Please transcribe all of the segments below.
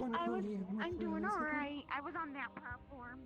I was, I'm doing alright. I was on that platform.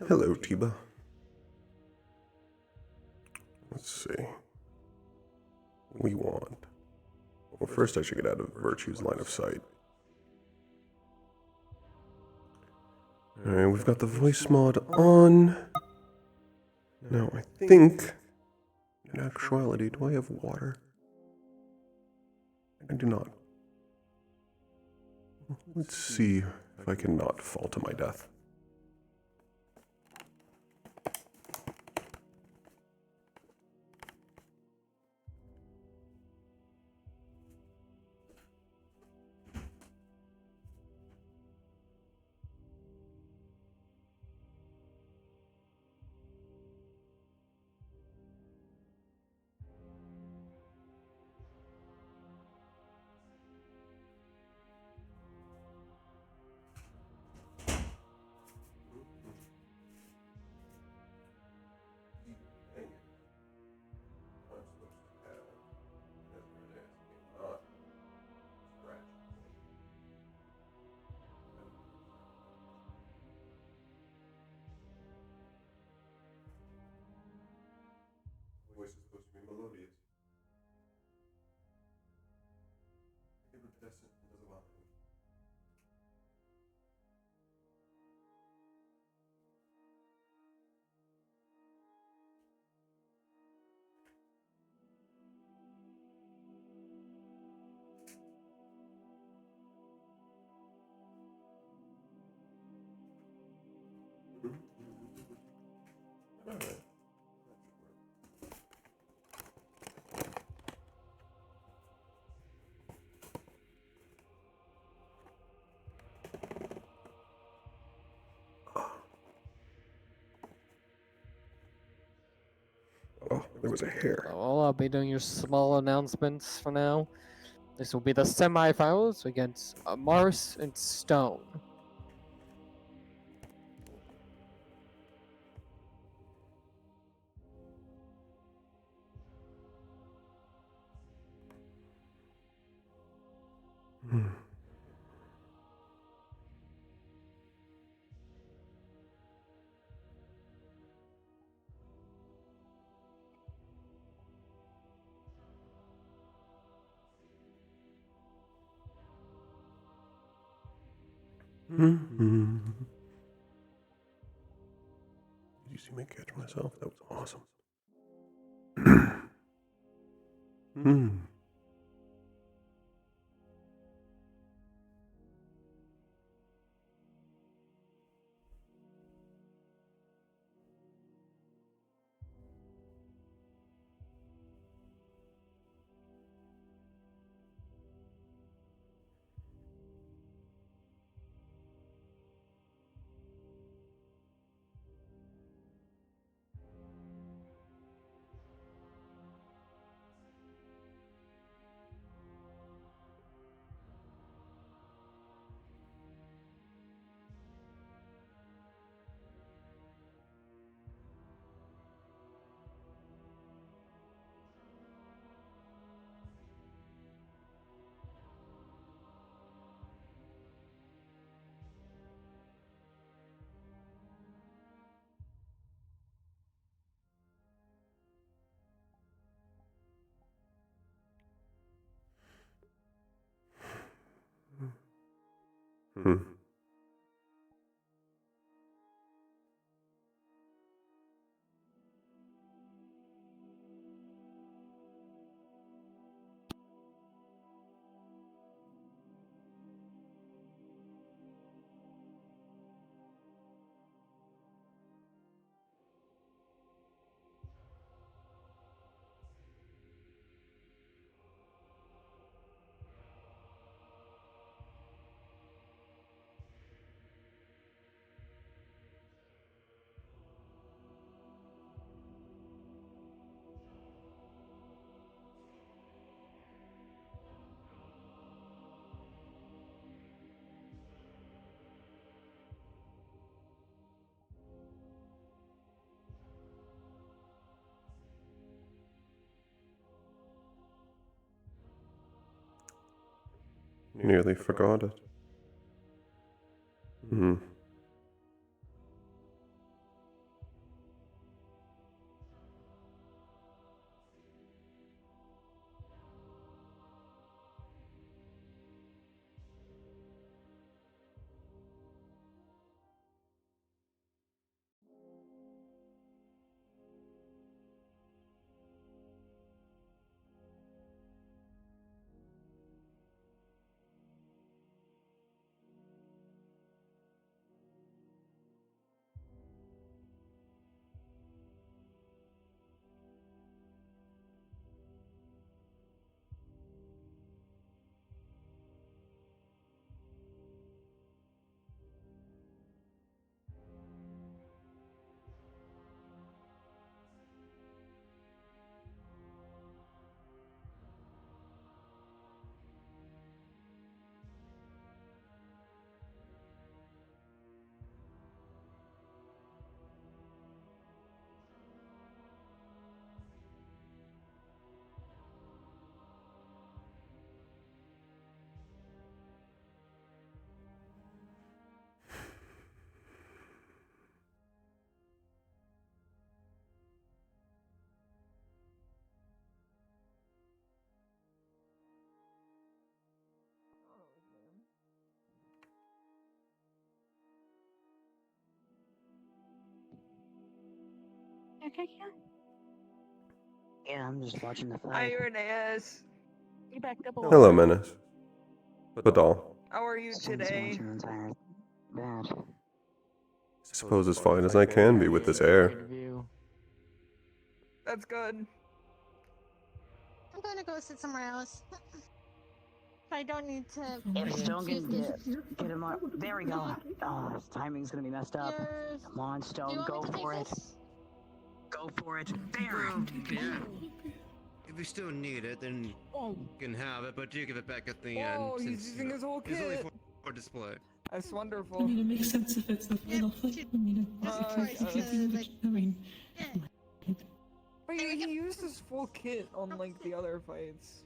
Hello, Tiba. Let's see. We want. Well, first I should get out of Virtue's line of sight. Alright, we've got the voice mod on. Now, I think, in actuality, do I have water? I do not. Let's see if I can not fall to my death. Voice is supposed to be melodious. Iridescent as a line. Alright. Oh, there was a hair. Well, I'll be doing your small announcements for now. This will be the semifinals against Mars and Stone. Hmm. Mm-hmm. Did you see me catch myself? That was awesome. Hmm. Hmm. Nearly forgot it. Hmm. Okay, yeah. Yeah, I'm just watching the Hi, fight. Reneas. You backed up a Hello. Hello, little. Menace. Badal. How are you Since today? watching the entire match. Suppose as fine as I can be with this air. That's good. I'm gonna go sit somewhere else. I don't need to. If Stone can get him up. There we go. Oh, his timing's gonna be messed up. Yours. Come on, Do you Stone, want go me to for take it. this? Go for it. There. Yeah. If you still need it, then Oh, you can have it, but do give it back at the whoa, end. he's since, using his whole It's only kit. for display. That's I wonderful. mean, it makes sense if it's the final fight. she- I mean, just tries to, I mean, Yeah. But There we he go. used his full kit on like the other fights.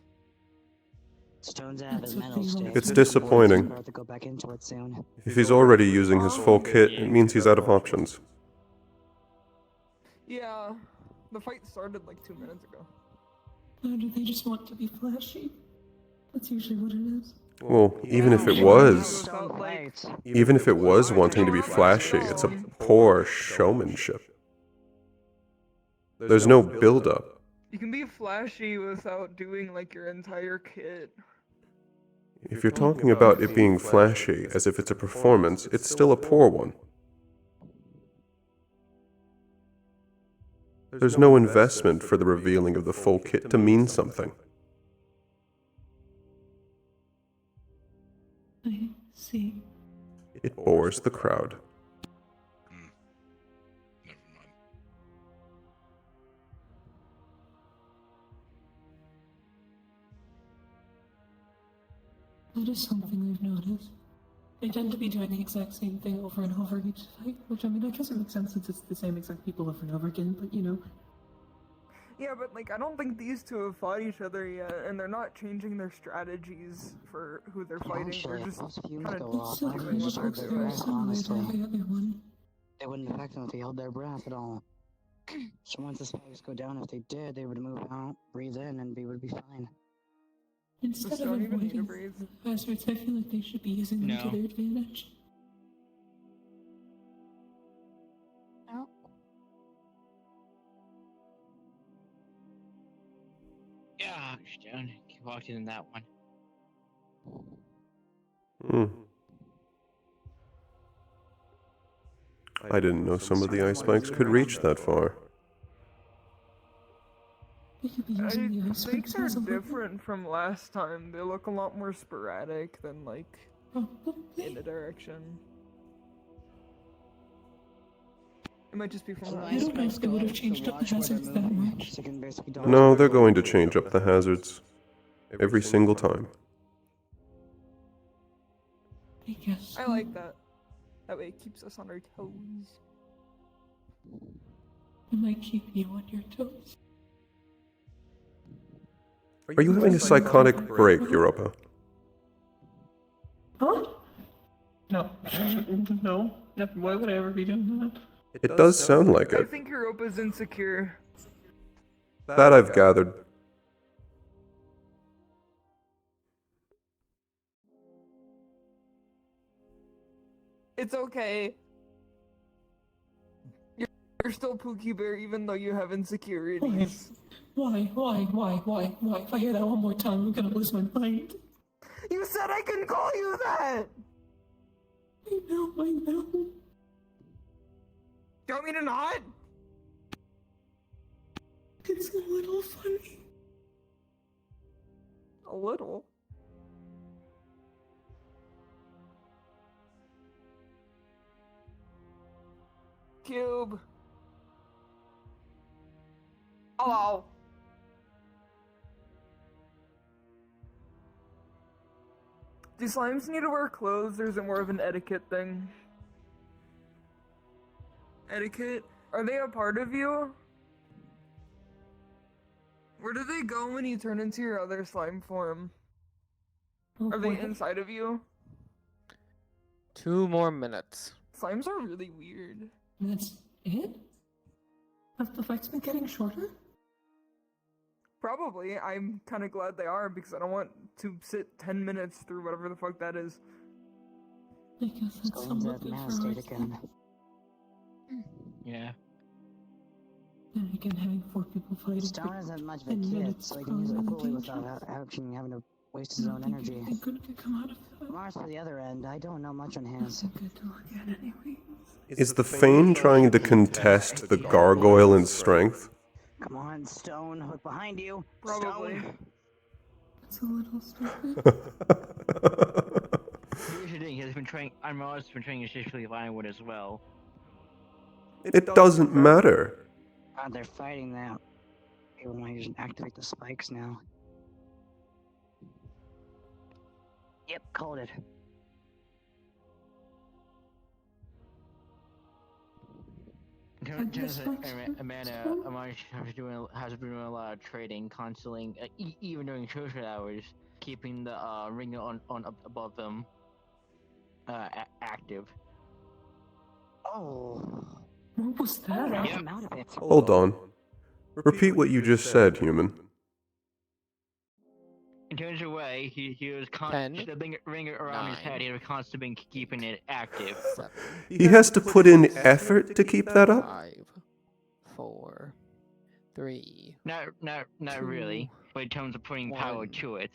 Stone's out of his That's mental what state. they It's want. disappointing. About to go back into it soon. If he's already using his full kit, it means he's out of options. Yeah, the fight started like 2 minutes ago. Or do they just want to be flashy? That's usually what it is. Well, even if it Wow. was, Stone Like- fights. even if it was wanting to be flashy, it's a poor showmanship. There's no build-up. You can be flashy without doing like your entire kit. If you're talking about it being flashy as if it's a performance, it's still a poor one. There's no investment for the revealing of the full kit to mean something. I see. It bores the crowd. Never mind. That is something we've noticed. They tend to be doing the exact same thing over and over each fight, which I mean, I guess it makes sense since it's the same exact people over and over again, but you know. Yeah, but like I don't think these two have fought each other yet, and they're not changing their strategies for who they're fighting. Actually, They're if just those fumes kinda go It's off, still I doing would kind just what hold they're their very breath, similar to honestly. the other one. It wouldn't affect them if they held their breath at all. So once the spikes go down, if they did, they would move out, breathe in, and we would be fine. Instead Just of don't even need to avoiding breathe. hazards, I feel like they should be using them to No. their advantage. No. Yeah, Stone. Walked in that one. Hmm. I didn't know some of the ice spikes could reach that far. They could be I using the ice think spikes they're as a weapon. different from last time. They look a lot more sporadic than, like, in Probably. a direction. It might just be from I last don't know if they would have changed up the hazards that much. So you can basically dodge No, it. they're going to change up the hazards. Every single time. I guess. I like that. That way it keeps us on our toes. It might keep you on your toes. Are you having a psychotic break, Europa? Huh? No. No. Why would I ever be doing that? It does sound like I it. think Europa's insecure. That I've gathered. It's okay. You're still Pookie Bear even though you have insecurities. Why? If I hear that one more time, I'm gonna lose my mind. You said I can call you that! I know. Do you want me to not? It's a little funny. A little. Cube. Hello. Do slimes need to wear clothes, or is it more of an etiquette thing? Etiquette? Are they a part of you? Where do they go when you turn into your other slime form? Are they inside of you? 2 more minutes. Slimes are really weird. That's it? Have the fights been getting shorter? Probably. I'm kind of glad they are because I don't want to sit 10 minutes through whatever the fuck that is. I guess Let's that's go into somewhat that good mana for state us. again. Yeah. Then again, having 4 people fighting Stone for isn't much of a 10 kid, minutes so he is can use it probably fully dangerous. without actually having to waste I his don't own think energy. anything good could come out of that. Mars, for the other end, I don't know much on hands. Nothing good to look at anyway. Is the Fane trying to contest the gargoyle in strength? Come on, Stone, look behind you. Probably. Stone. It's a little stupid. Here's the thing, he's been training. Mars has been training essentially Lionwood as well. It doesn't matter. God, they're fighting now. People want to just activate the spikes now. Yep, called it. And this one's Amanda, Amanda has been doing a lot of trading, constantly, even during social hours, keeping the ring on up above them active. Oh. What was that? Knock Yep. him out of it. Hold on. Repeat what you just said, human. In terms of way, he was 10, the ring around his 9, head. He was constantly been keeping it active. 7, He has to put in effort to keep that up? 5, 4, 3. Not Two, really, but in terms of putting power 1. to it.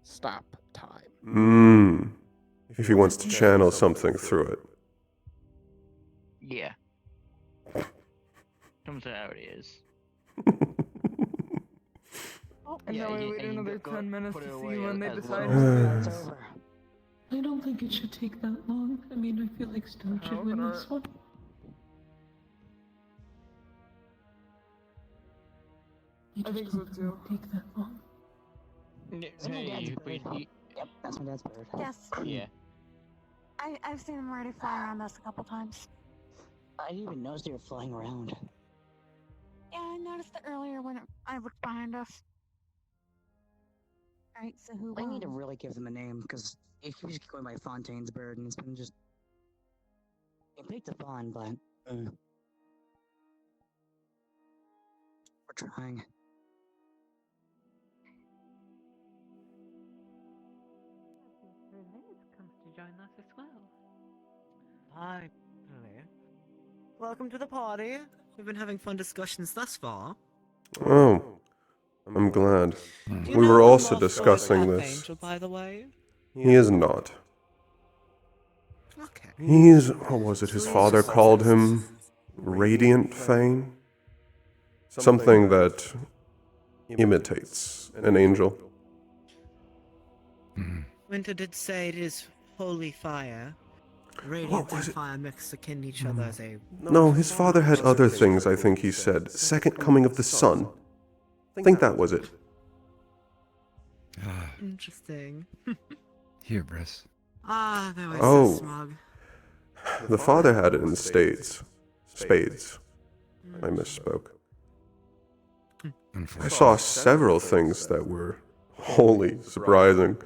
Stop time. Mmm. If he wants to channel something through it. Yeah. Comes out how it is. And Yeah, now we you- wait and you another go 10 minutes put to it see away when they as decide well. It's over. I don't think it should take that long. I mean, I feel like Stone I should hope win not. this one. I think just so hope it too. won't take that long. Is that my dad's bird? Yep, that's my dad's bird. Yes, Yeah. I've seen them already flying around us a couple times. I didn't even notice they were flying around. Yeah, I noticed it earlier when I looked behind us. Alright, so who I need to won? really give them a name, because it keeps going by Fontaine's bird, and it's been just... It picked up on, but... We're trying. join us as well. Hi. Welcome to the party. We've been having fun discussions thus far. Oh, I'm glad. Do you We know were the also Master discussing Death this. Angel, by the way? He is not. Okay. He's, what was it, his So father he's called him Radiant Fane? Something that imitates an angel. Winter did say it is holy fire. Radiant and fire mixed akin to each other as a... No, his father had other things, I think he said. Second coming of the sun. I think that was it. Interesting. Hubris. Ah, they were Oh. so smug. The father had it in spades. Spades. I misspoke. I saw several things that were wholly surprising.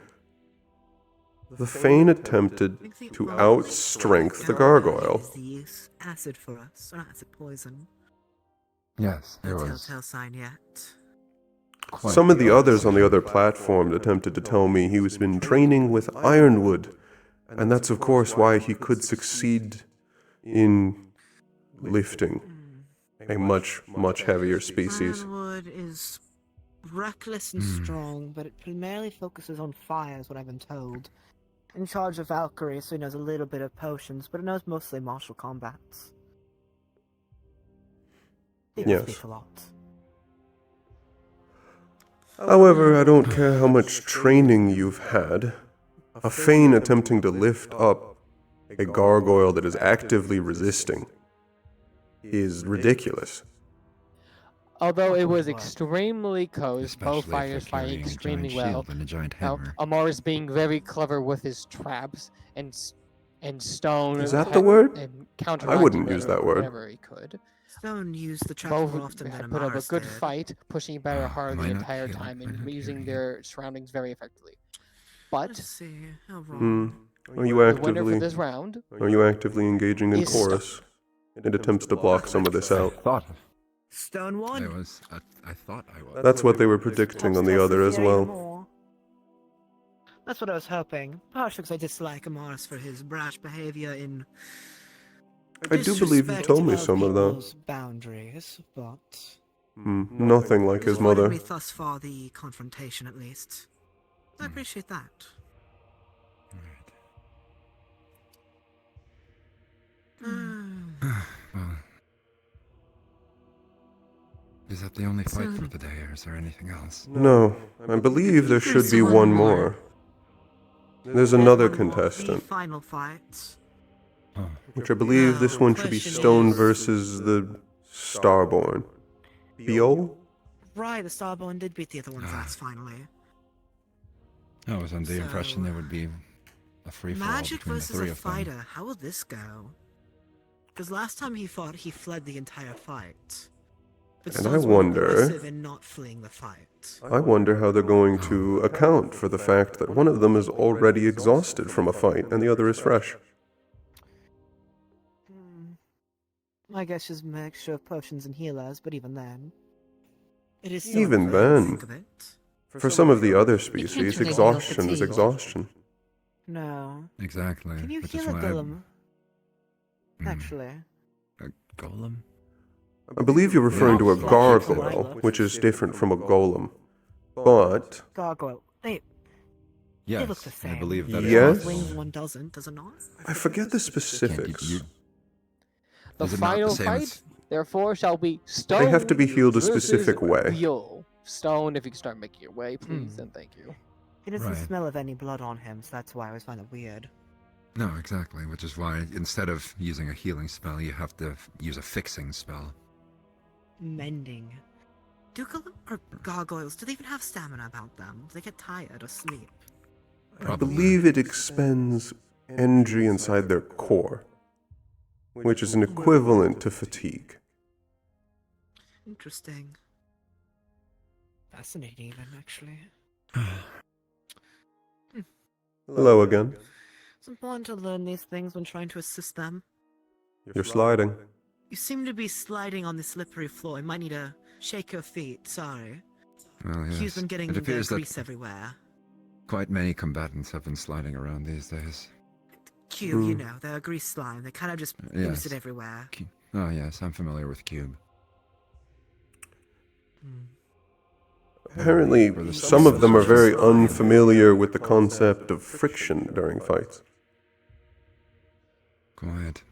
The Fane attempted to outstrength the gargoyle. The acid for us, or acid poison. Yes, No it was. telltale sign yet. Some of the others on the other platform attempted to tell me he was been training with Ironwood, and that's of course why he could succeed in lifting a much, much heavier species. Ironwood is reckless and strong, but it primarily focuses on fire, is what I've been told. In charge of Valkyrie, so he knows a little bit of potions, but it knows mostly martial combats. People Yes. speak a lot. However, I don't care how much training you've had. A Fane attempting to lift up a gargoyle that is actively resisting is ridiculous. Although it was extremely close, both Especially if fighters they're fighting carrying a extremely giant well. shield and a giant Now, hammer. Amar's being very clever with his traps and Stone. Is that the word? And I counteracting wouldn't it use that word. whenever he could. Stone used the trap Both more often had than put up a Amaris good did. fight, pushing better hard am the I not entire healing? time Am I and not using healing their surroundings very effectively. Let's But see, how Hmm. wrong. Are you the winner actively for this round engaging in is Stone. chorus? It attempts to block some of this I out. thought Stone I won. was. I thought I was. That's what they were predicting on the other as well. That's what I was hoping. Partially because I dislike Amaris for his brash behavior in I do believe you told me some of that. people's boundaries, but Nothing like his avoided mother. me thus far the confrontation, at least. I appreciate that. Well, is that the only fight for the day, or is there anything else? No, I believe there should be one more. There's another contestant, The final fight. Oh, which I believe this one should be Stone versus the Starborn. Bio? Right, the Starborn did beat the other one fast, finally. I was under the impression there So- would be a free-for-all Magic between the versus three a of them. fighter. How will this go? Because last time he fought, he fled the entire fight. But And I Stone's more wonder- aggressive in not fleeing the fight. I wonder how they're going to account for the fact that one of them is already exhausted from a fight and the other is fresh. I guess just a mixture of potions and healers, but even then. It is Even unfair to then. think of it. For some of the other can't species, really heal exhaustion is fatigue. exhaustion. No. Exactly. Can you which heal is a why golem? Hmm. Actually. A golem? I believe you're referring to a Yeah. gargoyle, which is different from a golem. But Gargoyle. They look Yes, the same. I believe that. Yes. One is has wings, possible. one doesn't, does it not? I forget the Can't specifics. The Is it not the final same fight, as- therefore, shall be Stone. have to be healed a versus specific way. Beal. Stone, if you can start making your way, please, and thank you. He doesn't Right. smell of any blood on him, so that's why I always find it weird. No, exactly. Which is why instead of using a healing spell, you have to use a fixing spell. Mending. Or gargoyles, do they even have stamina about them? Do they get tired or sleep? I believe it expends energy inside their core, which is an equivalent to fatigue. Interesting. Fascinating, even, actually. Hello again. It's important to learn these things when trying to assist them. You're sliding. You seem to be sliding on the slippery floor. You might need to shake your feet, sorry. Well, yes. Hugh's been getting it appears that grease everywhere. quite many combatants have been sliding around these days. Cube, you know, the grease slime. They kind of just ooze Yes. it everywhere. Oh, yes, I'm familiar with Cube. Apparently, some of them are very unfamiliar with the concept of friction during fights. Quiet.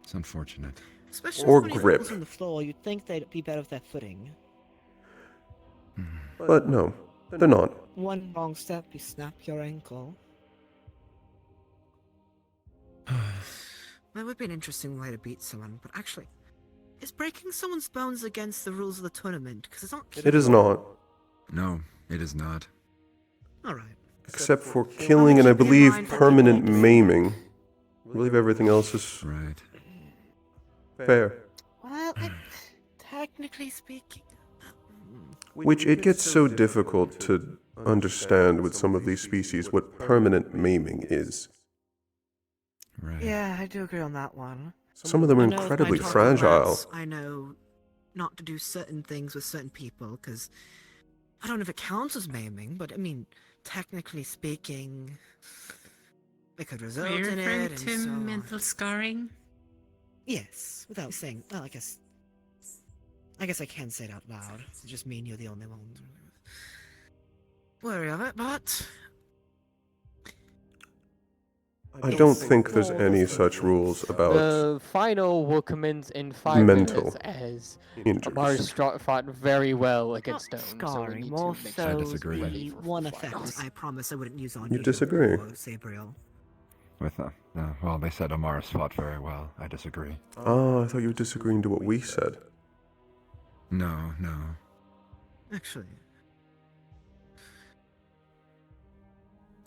It's unfortunate. Especially Or with grip. holes in the floor, you'd think they'd be better with their footing. But no, they're not. One wrong step, you snap your ankle. That would be an interesting way to beat someone, but actually, is breaking someone's bones against the rules of the tournament? Because it's not. It is not. No, it is not. Alright. Except for killing and I believe permanent maiming. I believe everything else is Right. fair. Well, technically speaking. Which it gets so difficult to understand with some of these species what permanent maiming is. Right. Yeah, I do agree on that one. Some of them are I know with my incredibly target fragile. rats, I know not to do certain things with certain people, because I don't know if it counts as maiming, but I mean, technically speaking, it could result Are you in referring it, and to so on. mental scarring? Yes, without saying, well, I guess I can say it out loud. It's just me and you're the only ones wary of it, but I don't think there's any such rules about The final will commence in 5 mental minutes as injuries. Mars fought very well against not Stone, so we scarring, need more to make so sure I we're disagree. ready the for one the effect finals. I promise I wouldn't use on You you. disagree? Or Sabriel. With well, they said Amaris fought very well. I disagree. Ah, I thought you were disagreeing to what we said. No, no. Actually,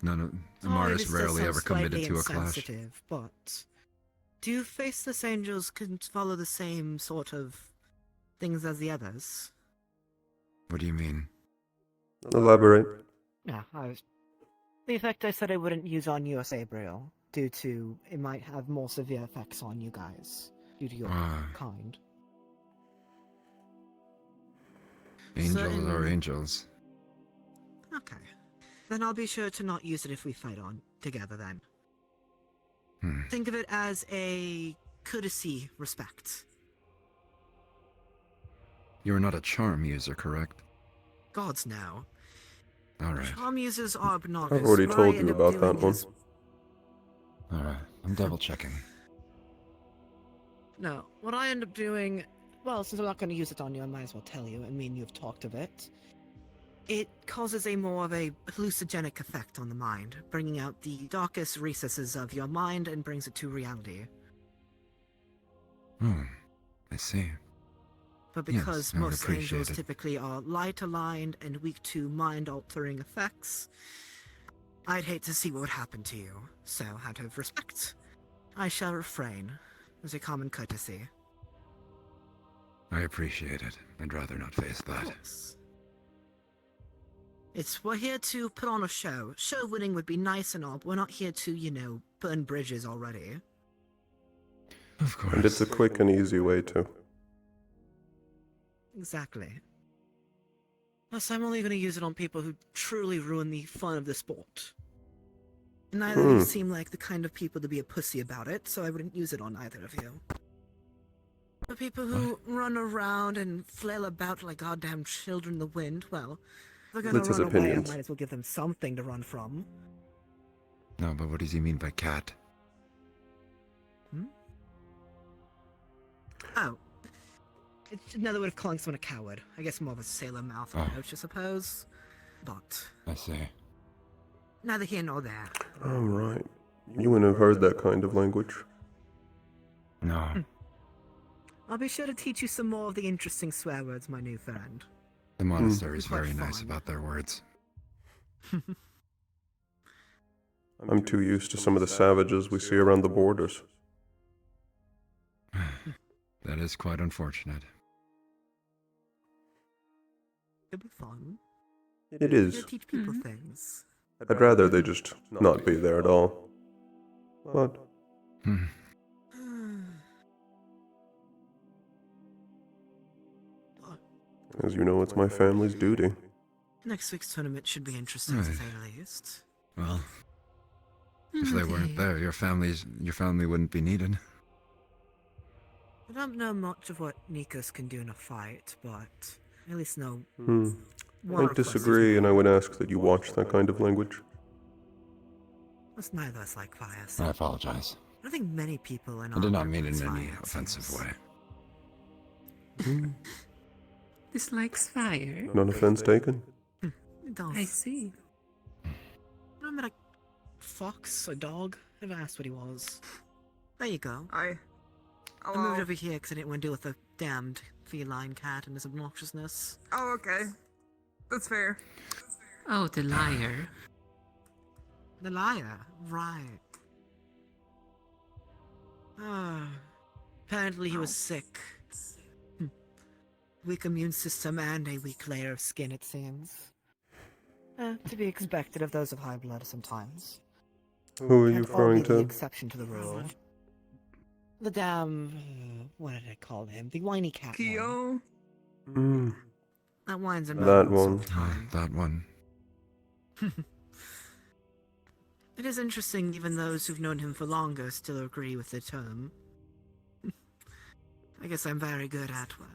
None of sorry, Amaris this does rarely sound ever committed slightly to a clash. insensitive, but do you faceless angels can follow the same sort of things as the others? What do you mean? Elaborate. Yeah, the effect I said I wouldn't use on you, Sabriel, due to it might have more severe effects on you guys, due to your kind. Angels are angels. Okay. Then I'll be sure to not use it if we fight on together then. Think of it as a courtesy respect. You're not a charm user, correct? Gods no. Alright. Charm users are obnoxious. I've already What told I you end up about that doing one. is- Alright. I'm double checking. No, what I end up doing, well, since I'm not going to use it on you, I might as well tell you. I mean, you've talked of it. It causes a more of a hallucinogenic effect on the mind, bringing out the darkest recesses of your mind and brings it to reality. Oh, I see. But Yes, because I would most appreciate angels it. typically are light-aligned and weak to mind-altering effects, I'd hate to see what would happen to you. So, out of respect, I shall refrain, as a common courtesy. I appreciate it. I'd rather not face that. We're here to put on a show. Show winning would be nice and all, but we're not here to, burn bridges already. Of course. And it's a quick and easy way to. Exactly. Plus, I'm only going to use it on people who truly ruin the fun of the sport. Neither of you seem like the kind of people to be a pussy about it, so I wouldn't use it on either of you. The people who run around and flail about like goddamn children in the wind, well, if they're gonna That's his run away, I opinions. might as well give them something to run from. No, but what does he mean by cat? Oh. It's another way of calling someone a coward. I guess more of a sailor mouth approach, I suppose. But I see. neither here nor there. Oh, right. You wouldn't have heard that kind of language. No. I'll be sure to teach you some more of the interesting swear words, my new friend. The monastery is Quite very nice fun. about their words. I'm too used to some of the savages we see around the borders. That is quite unfortunate. It'll be fun. It You'll is. teach people things. I'd rather they just not be there at all. But as you know, it's my family's duty. Next week's tournament should be interesting, to Right. say the least. Well, If they weren't Okay. there, your family wouldn't be needed. I don't know much of what Nikos can do in a fight, but I at least know I disagree, and I would ask that you watch that kind of language. That's neither of us like fire, I so apologize. I don't think many people in I did not our mean it in fire, any it offensive seems. way. Dislikes fire. None offense taken. It does. I see. I met a fox, a dog. Never asked what he was. There you go. I I moved over here because I didn't want to deal with the damned feline cat and his obnoxiousness. Oh, okay. That's fair. Oh, the liar. The liar, right. Ah, apparently he was sick. Weak immune system and a weak layer of skin, it seems. To be expected of those of high blood sometimes. Who are you Can't all be referring the to? exception to the rule. The damn... what did I call him? The whiny cat one. Kyo? That whines and That moans all one. the time. That one. It is interesting even those who've known him for longer still agree with the term. I guess I'm very good at, well,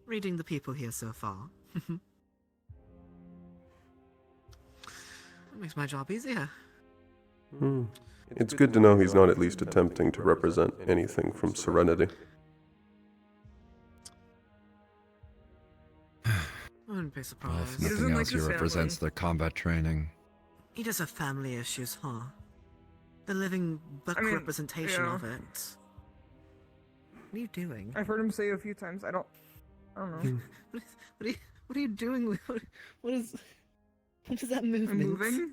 reading the people here so far. That makes my job easier. It's good to know he's not at least attempting to represent anything from Serenity. I wouldn't be Well, if surprised. doesn't nothing like else, he his represents family. the combat training. He does have family issues, huh? The living book representation yeah. of it. What are you doing? I've heard him say it a few times. I don't know. What are you doing with... What is that movement? I'm moving?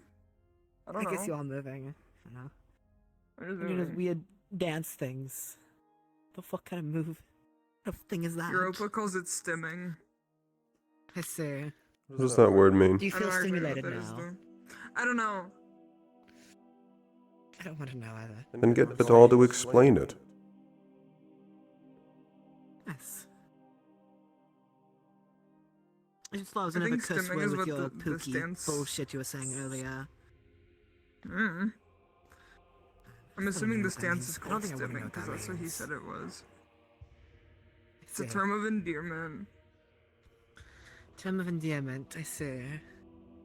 I don't know. guess you are moving. I don't know. I'm just You're doing those moving. weird dance things. The fuck kind of move? What thing is that? Europa calls it stimming. I see. What does that word mean? Do you I feel don't actually know what stimulated that is, now? though. I don't know. I don't want to know either. Then get Badal to explain it. Yes. I just thought I was I gonna have a think cuss stimming word is with what your the pooky stance- bullshit you were saying earlier. I'm assuming the know what that stance means. is I don't called think I wanna know stimming what because that that's what he means. said it was. It's See. a term of endearment. Term of endearment, I see.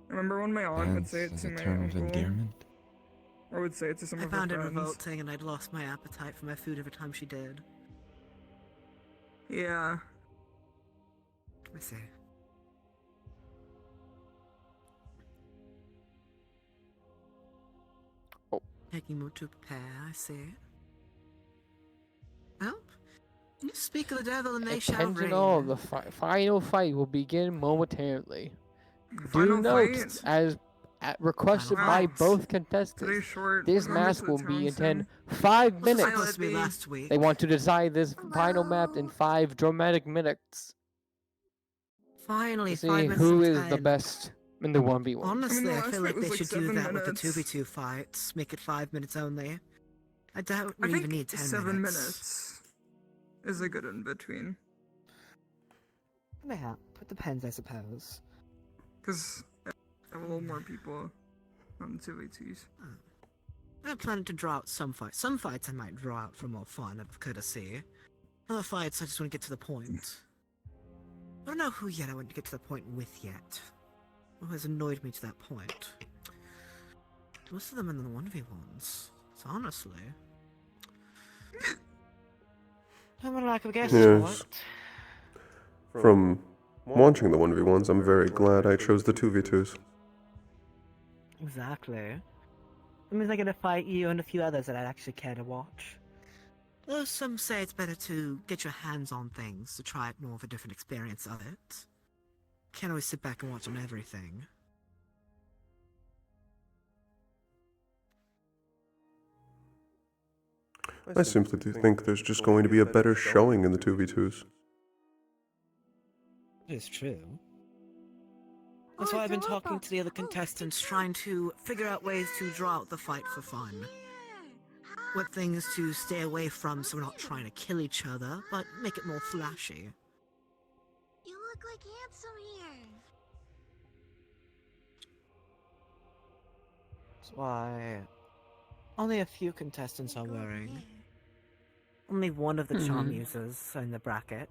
Remember when my aunt would say it As to a my term of uncle? endearment. Or would say it to some I of her found it friends? revolting and I'd lost my appetite for my food every time she did. Yeah. I see. Oh. Taking more to prepare, I see. Well, you speak of the devil and they shall Attention reign. all, the final fight will begin momentarily. Final Do note, fight? as requested Final by fight. both Today's contestants, short. this We're going match to the will town be in soon. 5 This was minutes. supposed to be Be- last week. They want to decide this final map in 5 dramatic minutes Finally, to 5 see minutes who and is the 10. best in the 1v1. Honestly, the I last feel fight like was they like should do 7 that with the minutes. 2v2 fights. Make it 5 minutes only. I doubt I we think even need 10 7 minutes. minutes is a good in between. Yeah, it depends, I suppose. Because I have a little more people on 2v2s. I'm planning to draw out some fights. Some fights I might draw out for more fun, out of courtesy. Other fights I just want to get to the point. I don't know who yet I want to get to the point with yet. Who has annoyed me to that point. Most of them in the 1v1s. So honestly... I'm a lack of guess. Yes. From watching the 1v1s, I'm very glad I chose the 2v2s. Exactly. It means I get to fight you and a few others that I'd actually care to watch. Though some say it's better to get your hands on things, to try it more of a different experience of it. Can't always sit back and watch on everything. I simply think there's just going to be a better showing in the 2v2s. It's true. That's why I've been talking to the other contestants, trying to figure out ways to draw out the fight for fun. What things to stay away from so we're not trying to kill each other, but make it more flashy. You look like handsome here. That's why... Only a few contestants are wearing. Only one of the charm users in the bracket.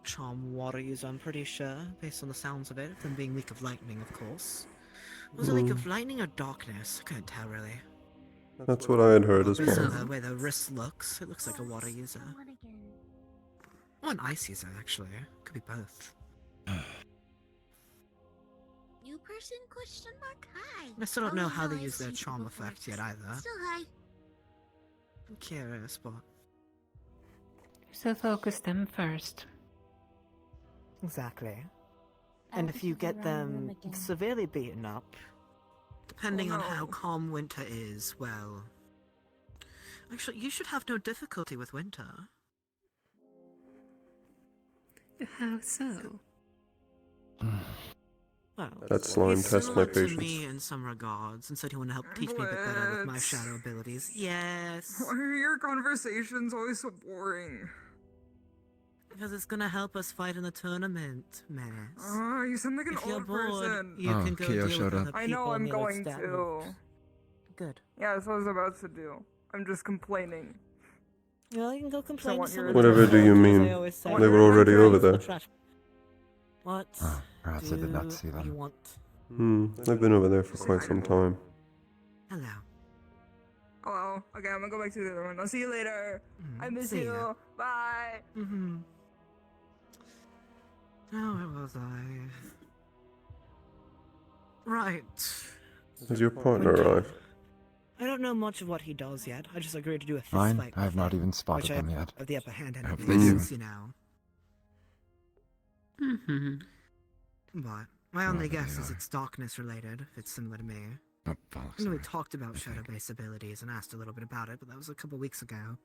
Charm water user, I'm pretty sure, based on the sounds of it, them being weak of lightning, of course. Was it weak of lightning or darkness? I couldn't tell really. That's what I had heard as Based on well. the way the wrist looks, it looks like a water user. Or an ice user, actually. Could be both. New person? Question mark? Hi. I still don't Oh, know yeah, how they I've use their seen charm you before. effect yet either. Still hi. I'm curious, but... So focus them first. Exactly. And if you get them severely beaten up, depending on how calm winter is, well... Actually, you should have no difficulty with winter. How so? Well, That slime he's tests my similar to patience. me in some regards, and said he wanted to help teach me a bit better with my shadow abilities. Yes! Why are your conversations always so boring? Because it's gonna help us fight in the tournament, Menace. You sound like an If you're old bored, person. you can go Keo deal showed with up. other I people know I'm near going that to. route. Good. Yeah, that's what I was about to do. I'm just complaining. Well, you can go complain want to your someone. Whatever attention. do you as mean? I always say. They were already over The there. trash. What Oh, perhaps I did not see you them. want? I've been over there for quite some time. Hello. Hello. Okay, I'm gonna go back to the other one. I'll see you later. I miss See you. ya. Bye. Oh, where was I? Right. Has your partner arrived? I don't know much of what he does yet. I just agreed to do a fist Mine? fight. I have with not him, even spotted which them I yet. have the upper hand in I hope at they do. least, you know. But my only Whoever guess they is are. it's darkness related, if it's similar to me. Oh, I bollocks. know we alright. talked about I think. shadow-based abilities and asked a little bit about it, but that was a couple weeks ago.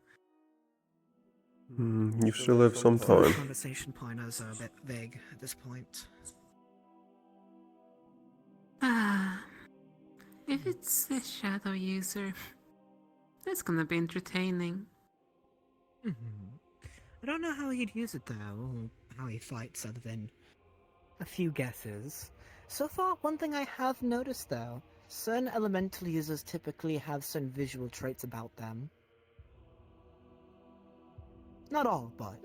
You still have some So the time. conversation pointers are a bit vague at this point. If it's a shadow user, that's gonna be entertaining. I don't know how he'd use it though, or how he fights other than a few guesses. So far, one thing I have noticed though, certain elemental users typically have certain visual traits about them. Not all, but...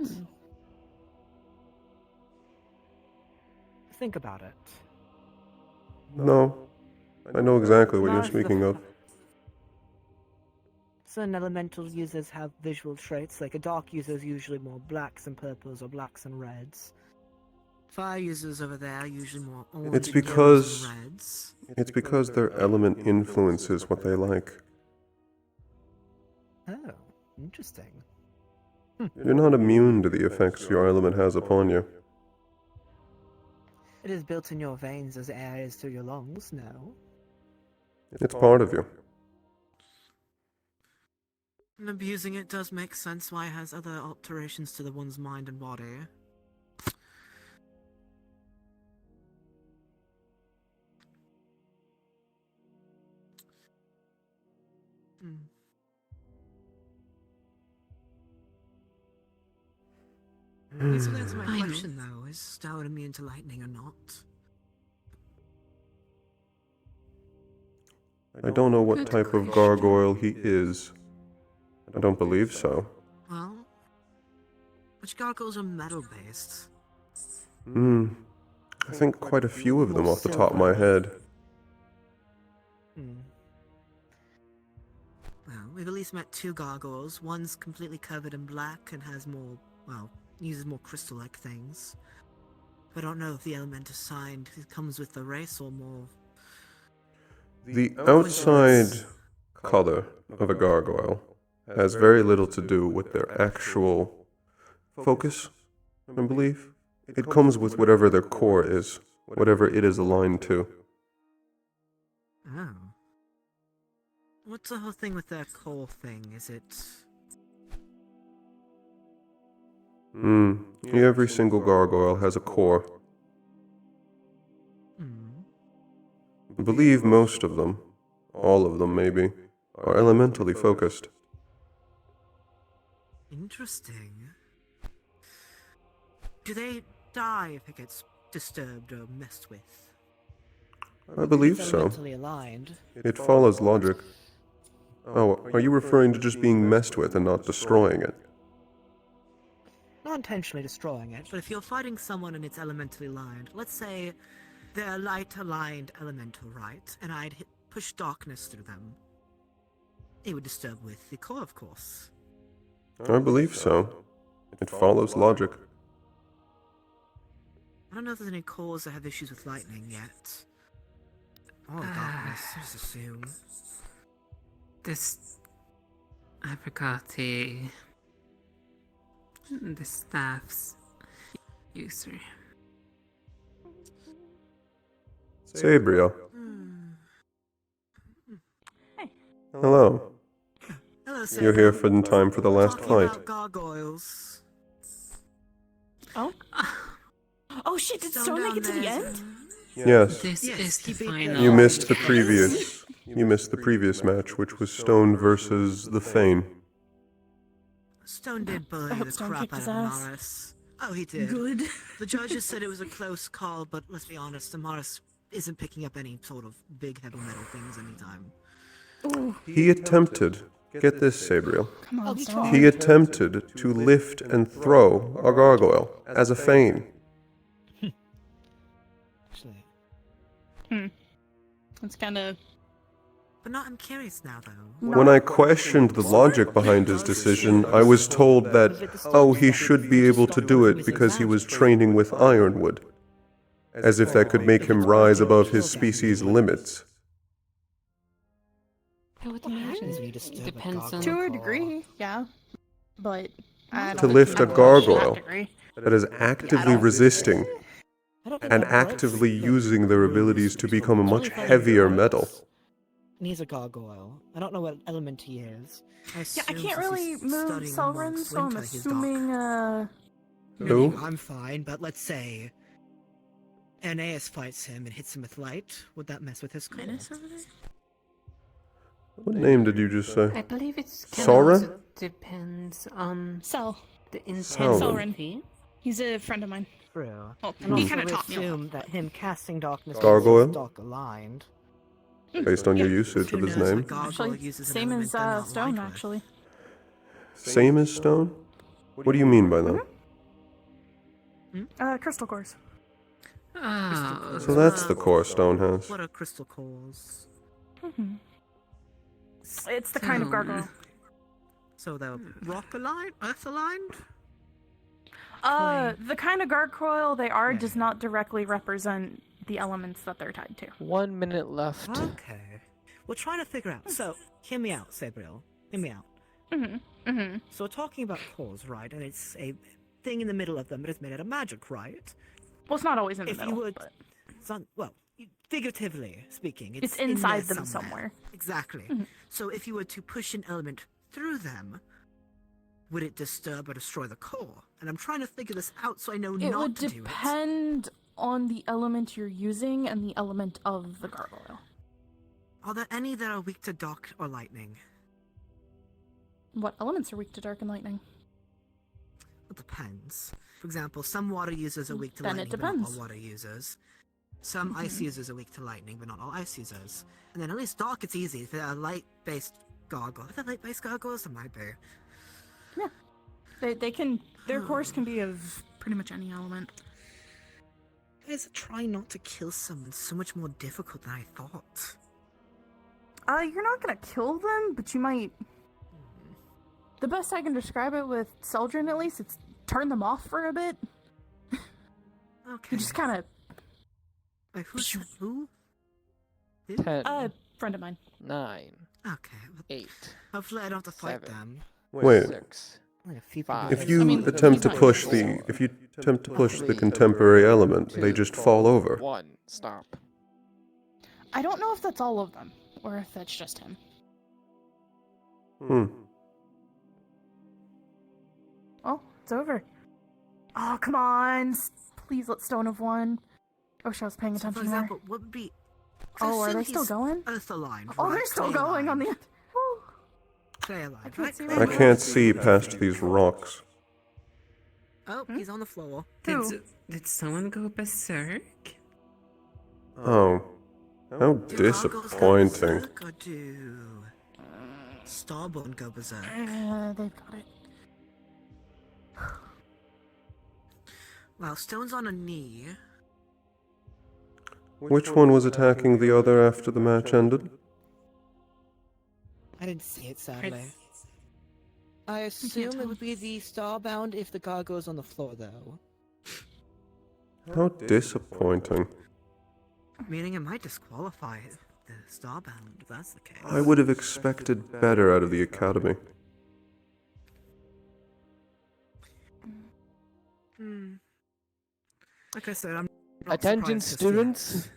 Think about it. No. I know exactly what you're Mars is a speaking of. Certain elemental users have visual traits, like a dark user is usually more blacks and purples or blacks and reds. Fire users over there are usually more orange It's and because- yellows and reds. It's because their element influences what they like. Oh, interesting. You're not immune to the effects your element has upon you. It is built in your veins as air is to your lungs, no? It's part of you. And abusing it does make sense why it has other alterations to the one's mind and body. Please don't answer my I know. question though, is Stout immune to lightning or not? I don't know what type of gargoyle he is. I don't believe so. Well, which gargoyles are metal-based? I think quite a few of them off the top of my head. Well, we've at least met two gargoyles. One's completely covered in black and has more, well, uses more crystal-like things. I don't know if the element assigned comes with the race or more. The outside color of a gargoyle has very little to do with their actual focus, I believe. It comes with whatever their core is, whatever it is aligned to. Oh. What's the whole thing with that core thing? Is it... Every single gargoyle has a core. I believe most of them, all of them maybe, are elementally focused. Interesting. Do they die if it gets disturbed or messed with? I believe It's so. elementally aligned. It follows logic. Oh, are you referring to just being messed with and not destroying it? Not intentionally destroying it, but if you're fighting someone and it's elementally lined, let's say they're light-aligned elemental, right? And I'd push darkness through them. It would disturb with the core, of course. I believe so. It follows logic. I don't know if there's any cores that have issues with lightning yet. Or darkness, I just assume. I forgot the staff's user. Sabriel. Hey. Hello. Hello, Sabriel. You're here in time for the last Talking fight. about gargoyles. Oh? Oh shit, did Stone make it to the end? Yes. This is the final. You missed the previous. You missed the previous match, which was Stone versus the Fane. Stone did bully I hope the Stone crap kicked out his of ass. Amaris. Oh, he did. Good. The judges said it was a close call, but let's be honest, Amaris isn't picking up any sort of big heavy metal things anytime. Ooh. He attempted, get this, Sabriel, Come on, he Stone. tried. he attempted to lift and throw a gargoyle as a Fane. Actually. It's kind of... But not, I'm curious now, though. When I questioned the logic behind his decision, I was told that, oh, he should be able to do it because he was training with Ironwood. As if that could make him rise above his species' limits. I would What happens imagine when you it disturb a depends on. To a gargoyle? degree, yeah. But I To don't lift a know gargoyle that degree. that is actively resisting I don't think and that works, actively but using their abilities to become a much heavier metal. And he's a gargoyle. I don't know what element he is. Yeah, I assume can't since really he's move studying Selrin, amongst so I'm winter, he's dark. assuming, Who? I'm fine, but let's say Aeneas fights him and hits him with light. Would that mess with his core? What name did you just say? I believe it's Sora? also depends on Sel. the intent Selrin. of the. He's a friend of mine. True. Oh, And he also kinda we taught me a lot. assume that him casting darkness Gargoyle? is dark aligned. Based on your usage Who of his knows what name? gargoyle Actually, uses an same element as they're not Stone, aligned with. actually. Same as Stone? What do you mean by that? Crystal cores. Oh, So that's the core Stone has. What are crystal cores? Mm-hmm. It's the kind of Stone. gargoyle. So they're rock aligned? Earth aligned? The kind of gargoyle they are does not directly represent the elements that they're tied to. 1 minute left. Okay. We're trying to figure out. So, hear me out, Sabriel. Hear me out. Mm-hmm. Mm-hmm. So we're talking about cores, right? And it's a thing in the middle of them, but it's made out of magic, right? Well, it's not always in the If you middle, would- but It's on, well, figuratively speaking, it's in inside there them somewhere. Exactly. Mhm. So if you were to push an element through them, would it disturb or destroy the core? And I'm trying to figure this out so I know It not would to do it. depend on the element you're using and the element of the gargoyle. Are there any that are weak to dark or lightning? What elements are weak to dark and lightning? It depends. For example, some water users are weak to Then it lightning, but not depends. all water users. Some ice users are weak to lightning, but not all ice users. And then at least dark, it's easy. If they're light-based gargoyle. If they're light-based gargoyles, there might be. They can, their cores can be of pretty much any element. Why is trying not to kill someone so much more difficult than I thought? You're not gonna kill them, but you might. The best I can describe it with Seldrin, at least, it's turn them off for a bit. Okay. You just kind of. Wait, who? 10, Friend of mine. 9, Okay. 8, Hopefully I don't have to fight 7. them. Wait. 6. Like a few 5. If you I mean, attempt to he's push not the if you attempt to push the contemporary element, they just fall over. 1. Stop. I don't know if that's all of them, or if that's just him. Hmm. Oh, it's over. Oh, come on. Please let Stone have won. I wish I was paying So, for attention more. example, what would be... 'cause I Oh, are assume they still he's going? Earth aligned, Oh, right? they're still Clay going on aligned. the. Woo. Clay aligned, I can't right? see Clay what I it aligned. can't see past these rocks. Oh, he's on the floor. Did someone go berserk? Oh. How Do gargoyles go disappointing. berserk, or do... Starbone go berserk? They've got it. Well, Stone's on a knee. Which one was attacking the other after the match ended? I didn't see it, sadly. I assume it would be the Starbound if the gargoyle's on the floor, though. How disappointing. Meaning it might disqualify the Starbound, if that's the case. I would have expected better out of the Academy. Like I said, I'm not Attention surprised to see students,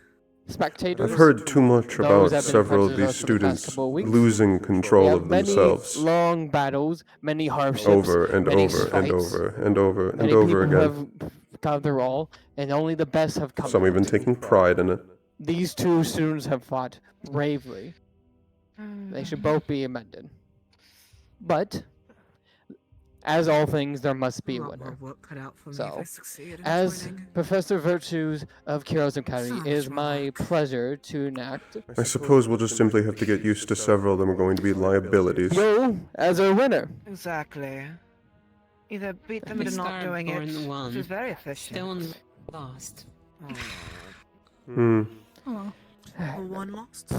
spectators. I've heard too much those about have been several of friends with these us for the past students couple of weeks. losing We control have of many themselves long battles, many hardships, over and many over and fights, over and over and many over people again. have got their all, and only the best have come Some out. even taking pride in it. These two students have fought bravely. They should both be amended. But, as all things, there must be a winner. So, as Professor Virtues of Kiros Academy, it is my pleasure to enact I suppose we'll just simply have to get used to several of them are going to be liabilities. you as our winner. Exactly. Either beat them The into not doing it, Starborn won. which is very efficient. Stone lost. Oh. One lost?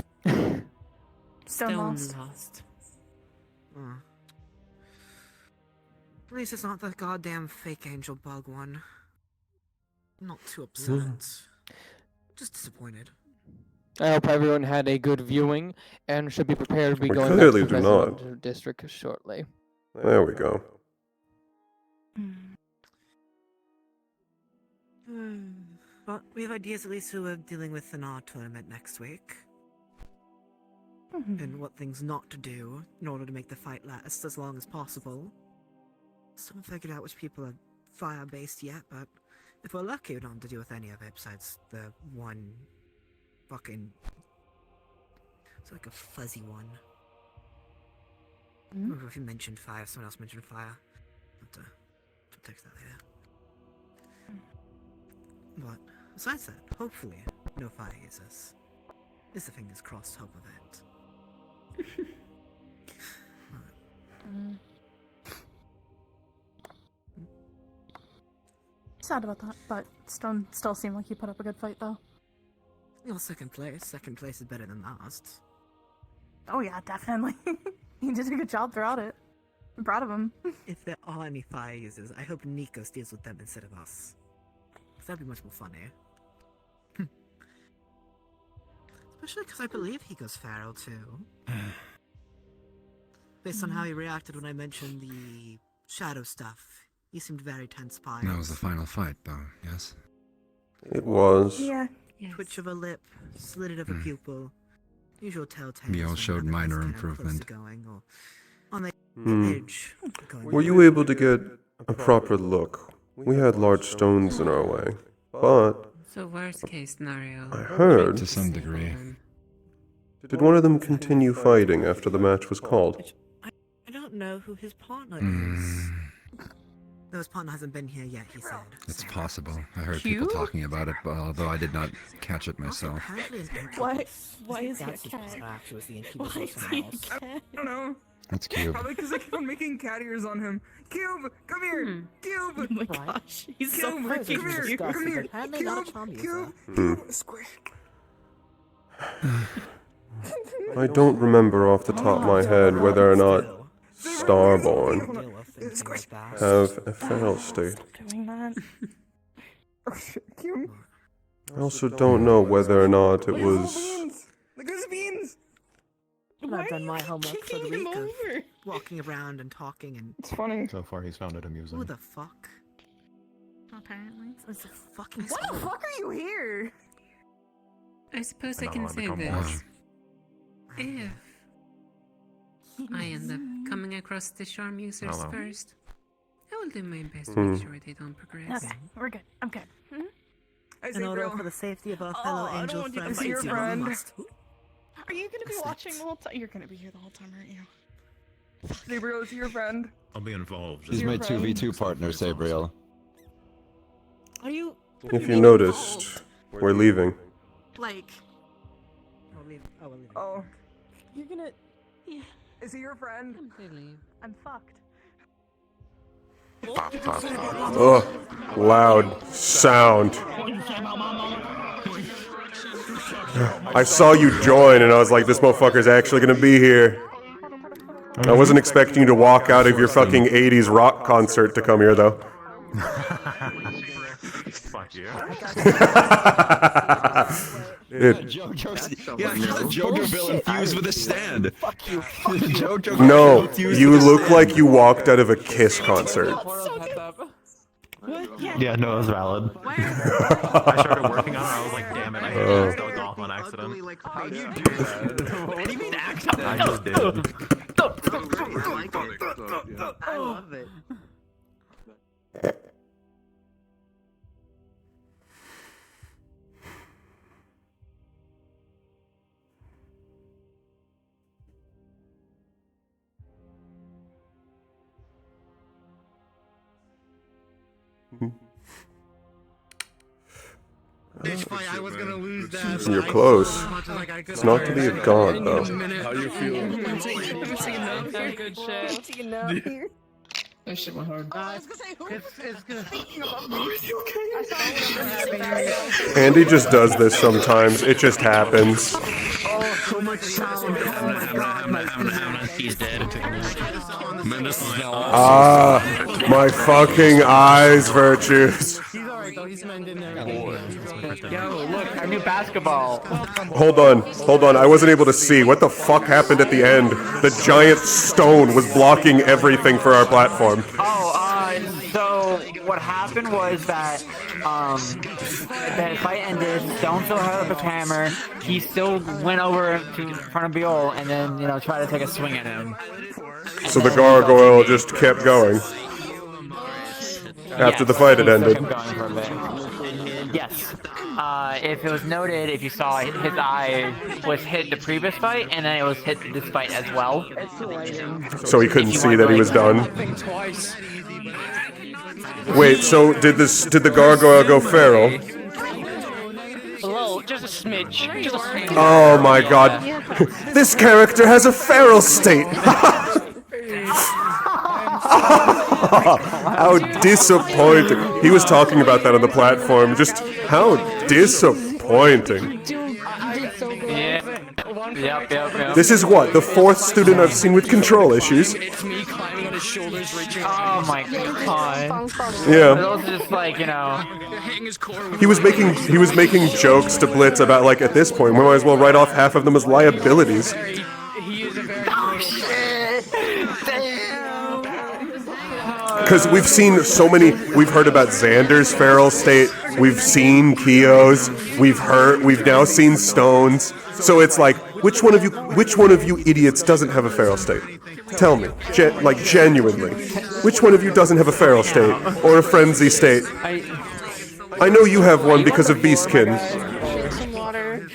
Stone lost. lost. At least it's not the goddamn fake angel bug one. I'm not too upset. Just disappointed. I hope everyone had a good viewing and should be prepared to be We going clearly back to do the not. President District shortly. There we go. But we have ideas at least who are dealing with in our tournament next week. And what things not to do in order to make the fight last as long as possible. Still haven't figured out which people are fire-based yet, but if we're lucky, we don't have to deal with any of it besides the one fucking... It's like a fuzzy one. I don't remember if you mentioned fire, someone else mentioned fire. I'll text that later. But besides that, hopefully, no fire users. Is the fingers crossed hope of it. Sad about that, but Stone still seemed like he put up a good fight, though. Well, second place. Second place is better than last. Oh yeah, definitely. He did a good job throughout it. I'm proud of him. If there are any fire users, I hope Nikos deals with them instead of us. 'Cause that'd be much more funny. Especially because I believe he goes feral too. Based on how he reacted when I mentioned the shadow stuff, he seemed very tense-pied. That was the final fight, though, yes? It was. Yeah. Twitch of a lip, slit of a pupil. Usual telltales. We all when showed others minor kind of close to improvement. Going, or on the edge. of going. Were you able to get a proper look? We had large stones in our way, but So worst case scenario. I heard. To some degree. Did one of them continue fighting after the match was called? I don't know who his partner is. No, his partner hasn't been here yet, he said. It's possible. I heard people talking about it, but although I did not catch it myself. Why is he a That's his cat? partner, actually, was the Why incubus is he a house. cat? I don't know. That's cute. Probably because I keep on making cat ears on him. Cube, come here. Cube. Oh my gosh, he's so Cube, freaking come here. cute. Come here. Apparently not a Cube, charm Cube, user. Cube, squish. I don't remember off the top of my head whether or not Starborn have a feral state. Doing that. Oh shit, Cube. I also don't know whether or not it Look at those was. beans. Look at those beans. I've done my homework for the kicking him week of over? walking around and talking and It's funny. So far, he's found it amusing. who the fuck? Apparently. It's a fucking Why the fuck are you here? I suppose I'm I not can allowed to say come this. watch. If I end up coming across the charm users Hello. first, I will do my best to make sure they don't progress. Okay, we're good. I'm good. I say In order real. for the safety of our Oh, fellow I don't angel want you to friends, see your you friend. must- Are you gonna be That's watching it. the whole time? You're gonna be here the whole time, aren't you? Sabriel, is he your friend? I'll be involved. He's Your my friend. 2v2 partner, Sabriel. Are you If you noticed, we're leaving. like? I'll leave. Oh, we'll leave. Oh. You're gonna. Yeah. Is he your friend? I'm fucked. Ugh. Loud sound. I saw you join and I was like, this motherfucker's actually gonna be here. I wasn't expecting you to walk out of your fucking 80s rock concert to come here, though. Fuck you. JoJo Bill infused with a stand. Fuck you. JoJo No, you look like you walked out of a Kiss concert. Yeah, no, that's valid. I started working on it, I was like, damn it, I dozed off on accident. How do you do that? What do you mean accident? I just did. I love it. I was gonna lose that. You're close. It's not to be a god, though. How do you feel? Good shit. That shit went hard. It's good. Andy just does this sometimes. It just happens. Oh, so much sound. He's dead. Ah, my fucking eyes, Virtues. He's alright though, he's mending there. Yo, look, our new basketball. Hold on, I wasn't able to see. What the fuck happened at the end? The giant stone was blocking everything for our platform. So what happened was that the fight ended. Stone still held up a hammer. He still went over to front of Beol and then tried to take a swing at him. So the gargoyle just kept going after the fight had ended. Kept going for a bit. Yes. If it was noted, if you saw his eye was hit the previous fight, and then it was hit this fight as well. So he couldn't see that he was done. Wait, so did the gargoyle go feral? Hello, just a smidge. Just a smidge. Oh my god. This character has a feral state. How disappointing. He was talking about that on the platform. Just how disappointing. Yep. This is what? The fourth student I've seen with control issues. It's me climbing on his shoulders, reaching. Oh my god. Yeah. Those are just like, He was making jokes to Blitz about, like, at this point, we might as well write off half of them as liabilities. Because we've seen so many, we've heard about Xander's feral state, we've seen Kyo's, we've now seen Stone's. So it's like, which one of you idiots doesn't have a feral state? Tell me, genuinely. Which one of you doesn't have a feral state or a frenzy state? I know you have one because of Beastkin. Some water.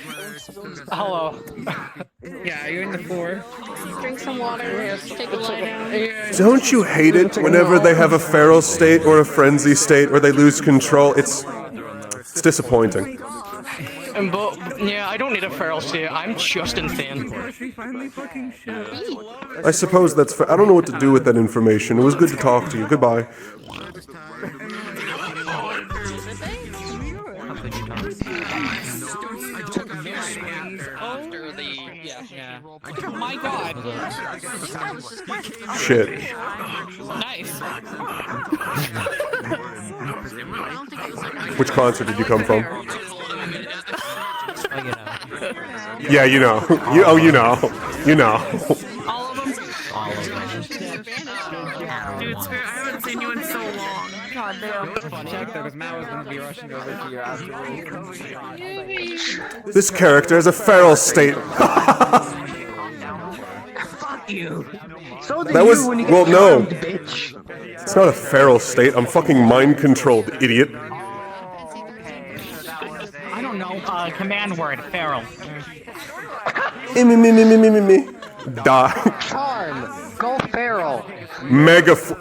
Hello. Yeah, you're in the floor. Drink some water. Take a lie down. Don't you hate it whenever they have a feral state or a frenzy state or they lose control? It's disappointing. Yeah, I don't need a feral state. I'm just insane. I suppose that's fair. I don't know what to do with that information. It was good to talk to you. Goodbye. Oh my god. Shit. Nice. Which concert did you come from? Yeah, you know. You know. Dude, Spirit, I haven't seen you in so long. God damn. Check though, because Matt was going to be rushing over to you afterwards. This character has a feral state. Fuck you. That was, well, no. It's not a feral state. I'm fucking mind-controlled, idiot. I don't know. Command word, feral. Me. Die. Charm. Go feral. Mega flare.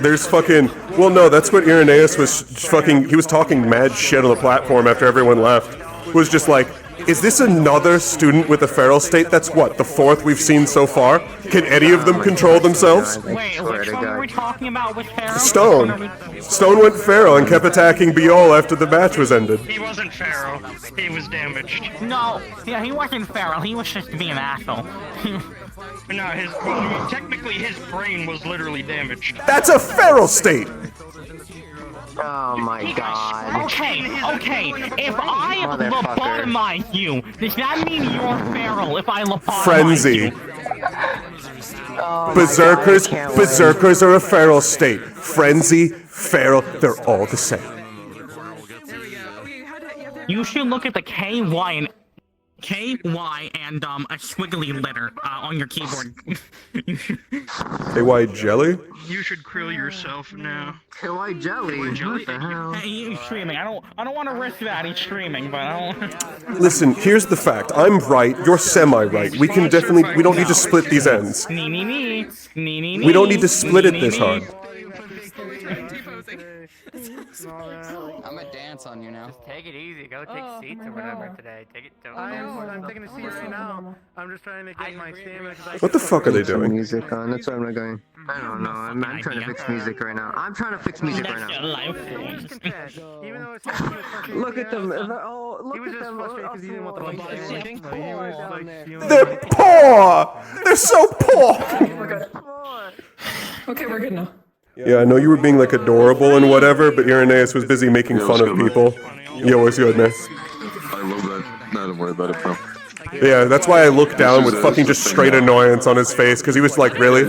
There's fucking, well, no, that's what Irenaeus was fucking, he was talking mad shit on the platform after everyone left. Was just like, Is this another student with a feral state? That's what, the fourth we've seen so far? Can any of them control themselves? Wait, which one were we talking about? Which feral? Stone. Stone went feral and kept attacking Biol after the match was ended. He wasn't feral. He was damaged. No, yeah, he wasn't feral. He was just being an asshole. No, technically his brain was literally damaged. That's a feral state! Oh my god. Okay, if I lobotomize you, does that mean you're feral if I lobotomize Frenzy. you? Oh Berserkers are a feral state. Frenzy, feral, they're all the same. You should look at the KY and a squiggly letter on your keyboard. KY jelly? You should krill yourself now. KY jelly? What the hell? Hey, he's streaming. I don't want to risk that. He's streaming, but I don't. Listen, here's the fact. I'm right, you're semi-right. We can definitely, we don't need to split these ends. We don't need to split it this hard. I'm gonna dance on you now. Just take it easy. Go take seats or whatever today. Take it. I'm taking a seat right now. I'm just trying to get my stamina. What the fuck are they doing? Music on. That's why I'm not going. I don't know. I'm trying to fix music right now. I'm trying to fix music right now. Look at them. Oh, look at them. Because he didn't want the They're poor! They're so poor! Okay, we're good now. Yeah, I know you were being like adorable and whatever, but Irenaeus was busy making fun of people. Yo, what's good, man? I love that. No, don't worry about it, bro. Yeah, that's why I looked down with fucking just straight annoyance on his face, because he was like, really?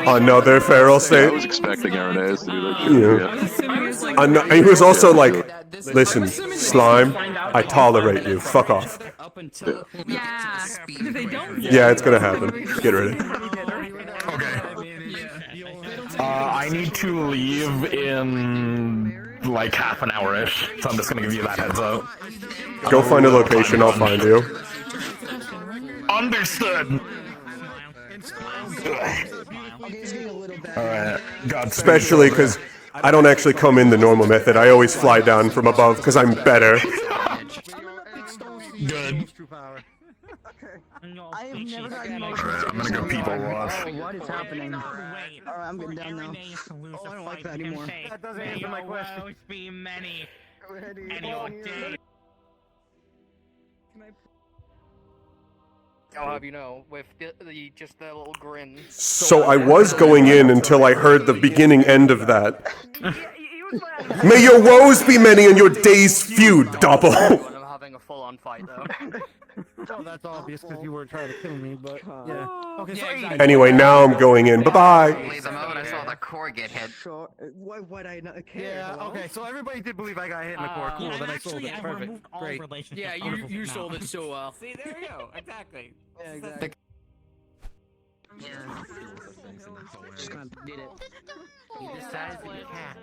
Another feral state? I was expecting Irenaeus to do that. Yeah. And he was also like, listen, slime, I tolerate you. Fuck off. Yeah. Yeah, it's gonna happen. Get ready. I need to leave in like half an hour-ish, so I'm just gonna give you that heads up. Go find a location, I'll find you. Understood! Alright, Especially because I don't actually come in the normal method, I always fly down from above because I'm better. Good. I've never gotten Alright, I'm gonna go people watch. What is happening? Alright, I'm getting down now. Oh, I don't like that anymore. That doesn't answer my question. I'll have you know, with just the little grin. So I was going in until I heard the beginning end of that. May your woes be many and your days few, double. I'm having a full-on fight though. Well, that's obvious because you were trying to kill me, but yeah. Okay, so Anyway, now I'm going in. Bye-bye. The moment I saw the core get hit. Sure. What I not care. Yeah, okay, so everybody did believe I got hit in the core. Cool, then I sold it. Perfect. Great. Yeah, you sold it so well. See, there we go. Exactly. Yeah, exactly. Did it. He decided to be a cat.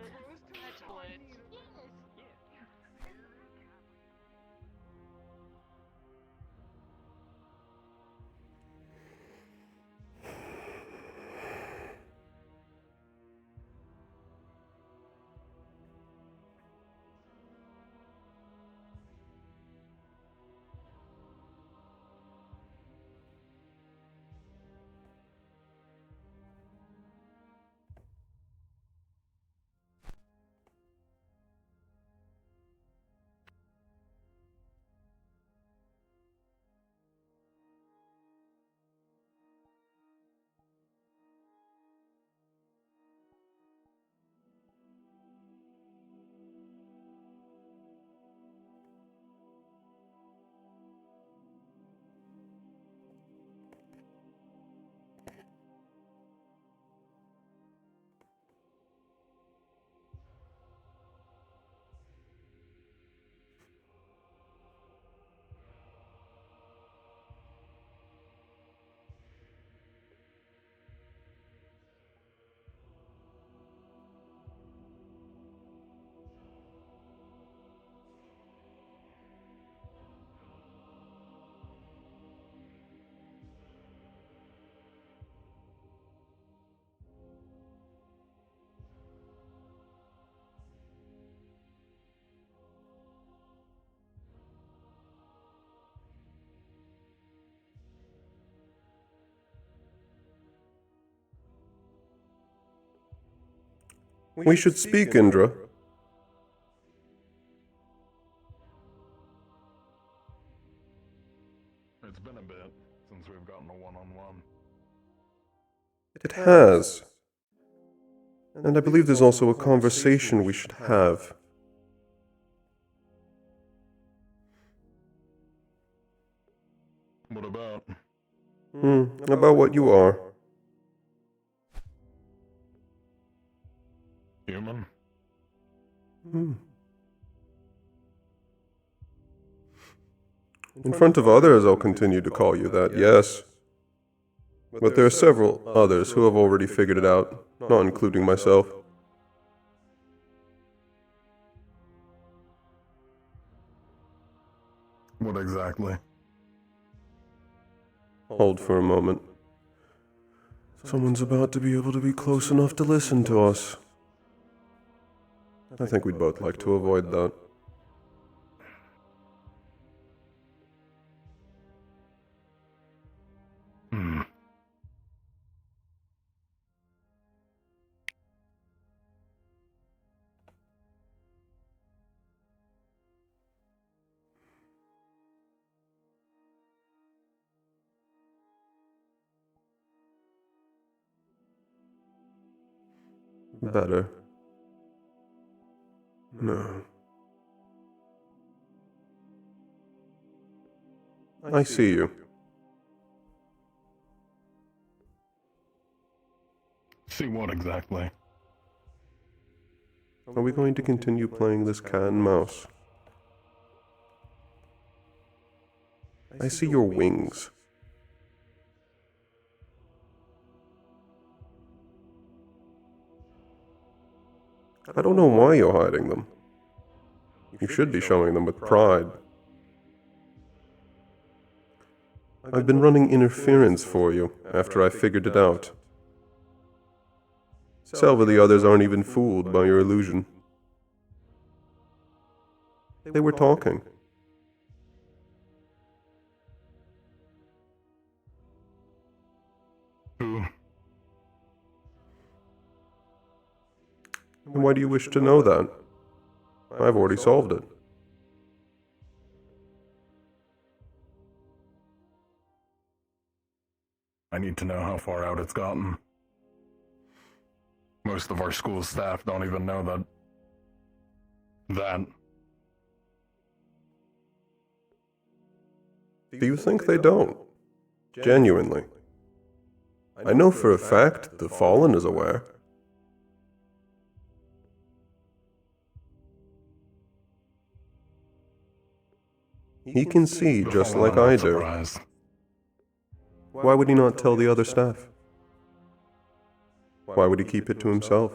We should speak, Indra. It's been a bit since we've gotten a one-on-one. It has. And I believe there's also a conversation we should have. What about? About what you are. Human? In front of others, I'll continue to call you that, yes. But there are several others who have already figured it out, not including myself. What exactly? Hold for a moment. Someone's about to be able to be close enough to listen to us. I think we'd both like to avoid that. Better. No. I see you. See what exactly? Are we going to continue playing this cat and mouse? I see your wings. I don't know why you're hiding them. You should be showing them with pride. I've been running interference for you after I figured it out. Selva the others aren't even fooled by your illusion. They were talking. Who? And why do you wish to know that? I've already solved it. I need to know how far out it's gotten. Most of our school staff don't even know that. Do you think they don't? Genuinely. I know for a fact the Fallen is aware. He can see just like I do. Why would he not tell the other staff? Why would he keep it to himself?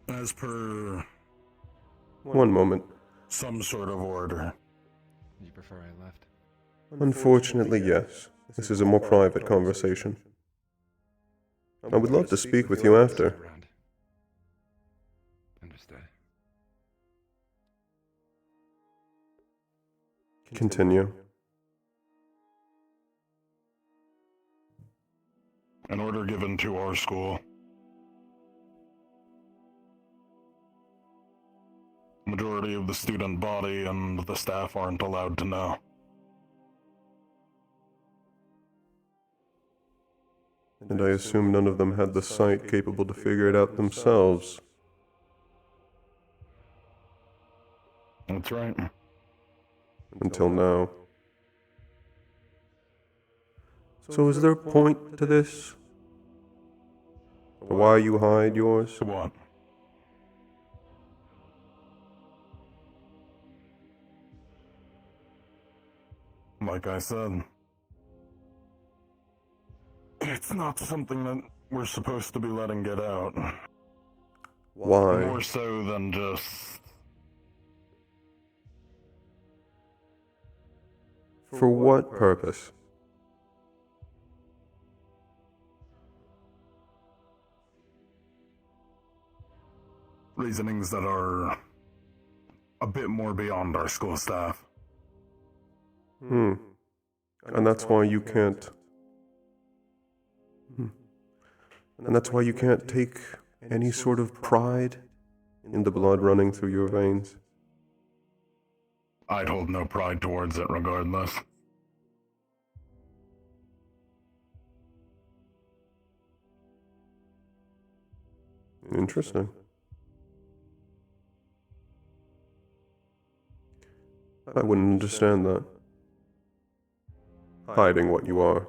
As per... One moment. Some sort of order. You prefer I left? Unfortunately, yes. This is a more private conversation. I would love to speak with you after. Understood. Continue. An order given to our school. Majority of the student body and the staff aren't allowed to know. And I assume none of them had the sight capable to figure it out themselves. That's right. Until now. So is there a point to this? Why you hide yours? What? Like I said, it's not something that we're supposed to be letting get out. Why? More so than just... For what purpose? reasonings that are a bit more beyond our school staff. And that's why you can't... And that's why you can't take any sort of pride in the blood running through your veins? I'd hold no pride towards it regardless. Interesting. I wouldn't understand that. Hiding what you are.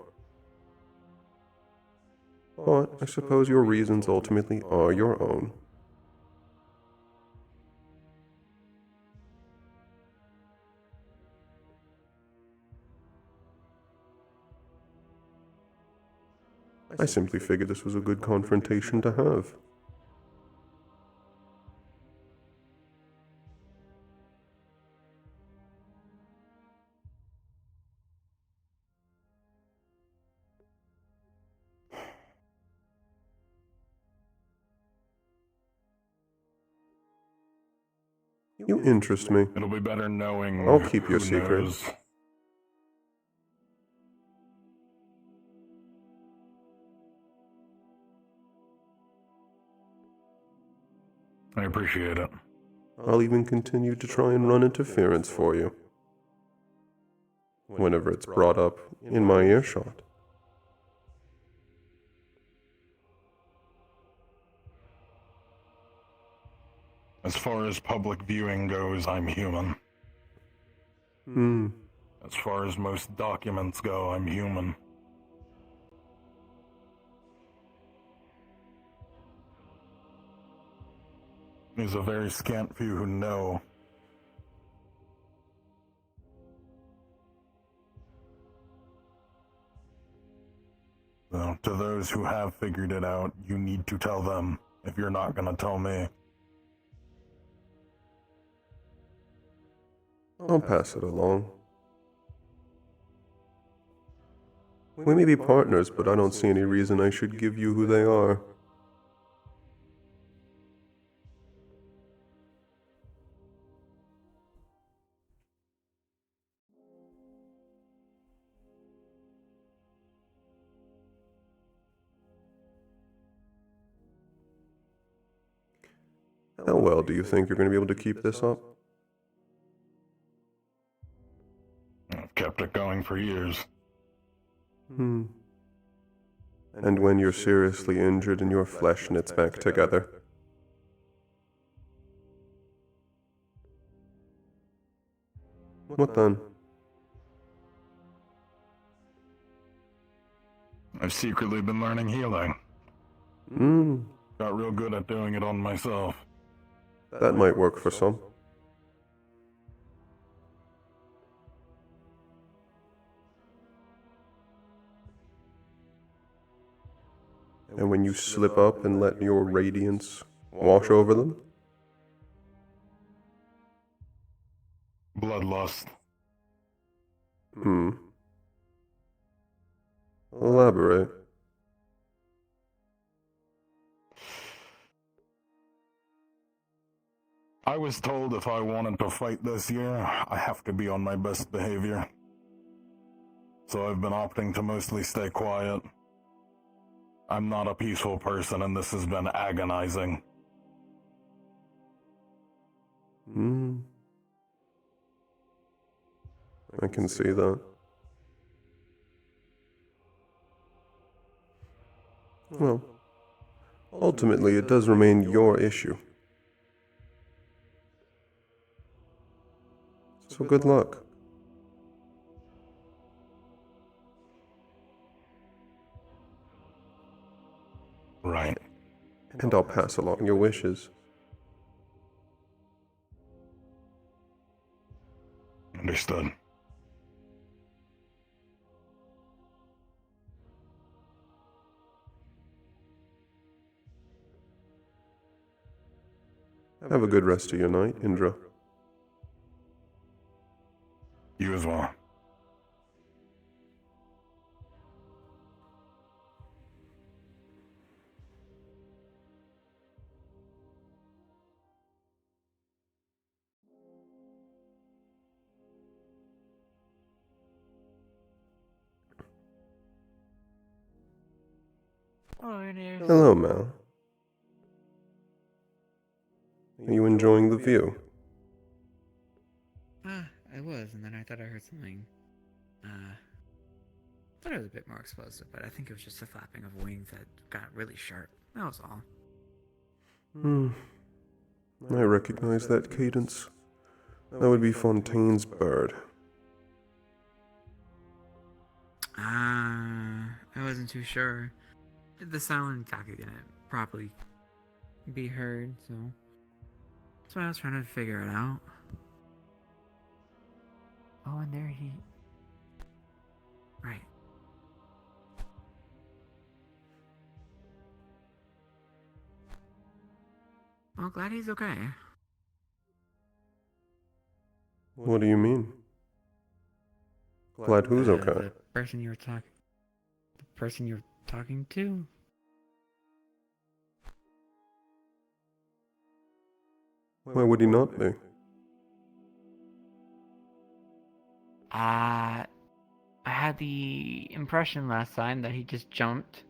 But I suppose your reasons ultimately are your own. I simply figured this was a good confrontation to have. You interest me. It'll be better knowing. I'll keep your who secret. knows. I appreciate it. I'll even continue to try and run interference for you. Whenever it's brought up in my earshot. As far as public viewing goes, I'm human. As far as most documents go, I'm human. There's a very scant few who know. So, to those who have figured it out, you need to tell them if you're not gonna tell me. I'll pass it along. We may be partners, but I don't see any reason I should give you who they are. How well do you think you're going to be able to keep this up? I've kept it going for years. And when you're seriously injured and your flesh knits back together? What then? I've secretly been learning healing. Got real good at doing it on myself. That might work for some. And when you slip up and let your radiance wash over them? Bloodlust. Elaborate. I was told if I wanted to fight this year, I have to be on my best behavior. So I've been opting to mostly stay quiet. I'm not a peaceful person, and this has been agonizing. I can see that. Well, ultimately it does remain your issue. So good luck. Right. And I'll pass along your wishes. Understood. Have a good rest of your night, Indra. You as well. Hello, Mal. Are you enjoying the view? I was, and then I thought I heard something. Thought it was a bit more explosive, but I think it was just the flapping of wings that got really sharp. That was all. I recognize that cadence. That would be Fontaine's bird. I wasn't too sure. The sound exactly didn't properly be heard, so that's why I was trying to figure it out. Oh, and there he... Right. Well, glad he's okay. What do you mean? Glad who's okay? The person you were talking to? Why would he not be? I had the impression last time that he just jumped,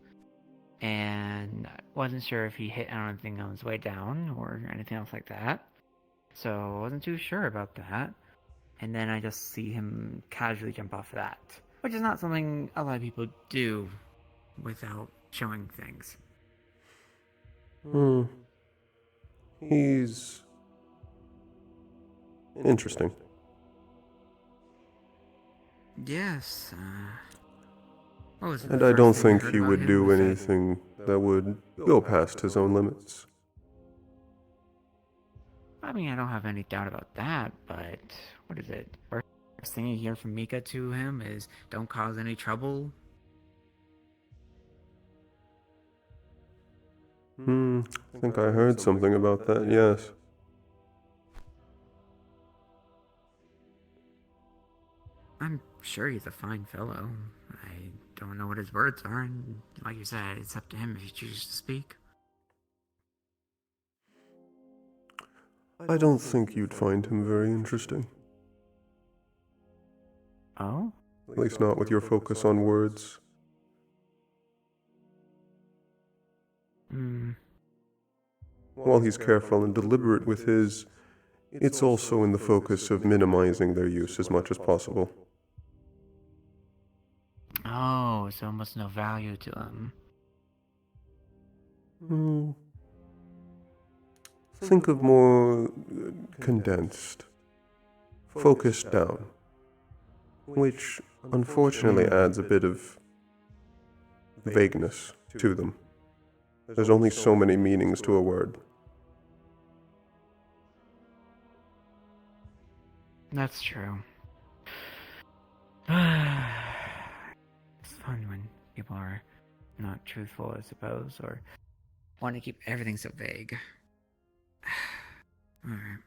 and I wasn't sure if he hit anything on his way down or anything else like that. So I wasn't too sure about that. And then I just see him casually jump off of that, which is not something a lot of people do Without showing things. He's... interesting. Yes, what was And I don't think he would do anything that would go past his own limits. I mean, I don't have any doubt about that, but what is it? First thing you hear from Mika to him is, don't cause any trouble. I think I heard something about that, yes. I'm sure he's a fine fellow. I don't know what his words are, and like you said, it's up to him if he chooses to speak. I don't think you'd find him very interesting. Oh? At least not with your focus on words. While he's careful and deliberate with his, it's also in the focus of minimizing their use as much as possible. Oh, so almost no value to him. Think of more condensed, focused down, which unfortunately adds a bit of vagueness to them. There's only so many meanings to a word. That's true. It's fun when people are not truthful, I suppose, or Want to keep everything so vague. Alright.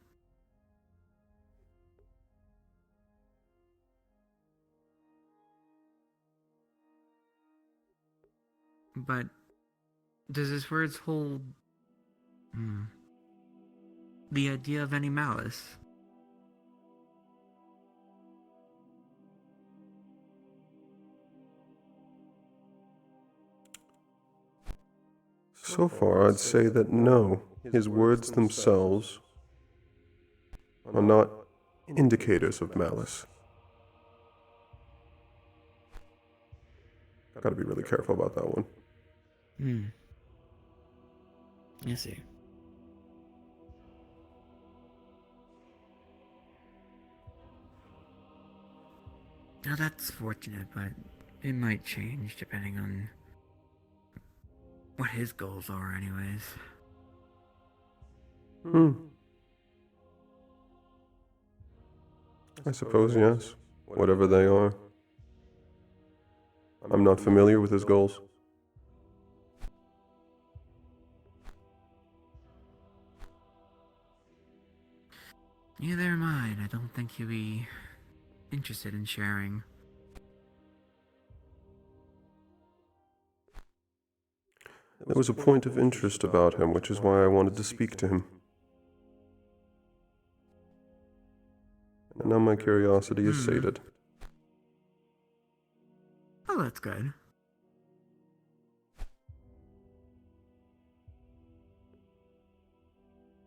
But does his words hold the idea of any malice? So far, I'd say that no, his words themselves are not indicators of malice. Gotta be really careful about that one. I see. Now that's fortunate, but it might change depending on what his goals are anyways. I suppose, yes. Whatever they are. I'm not familiar with his goals. Neither am I, and I don't think he'll be interested in sharing. There was a point of interest about him, which is why I wanted to speak to him. And now my curiosity is sated. Oh, that's good.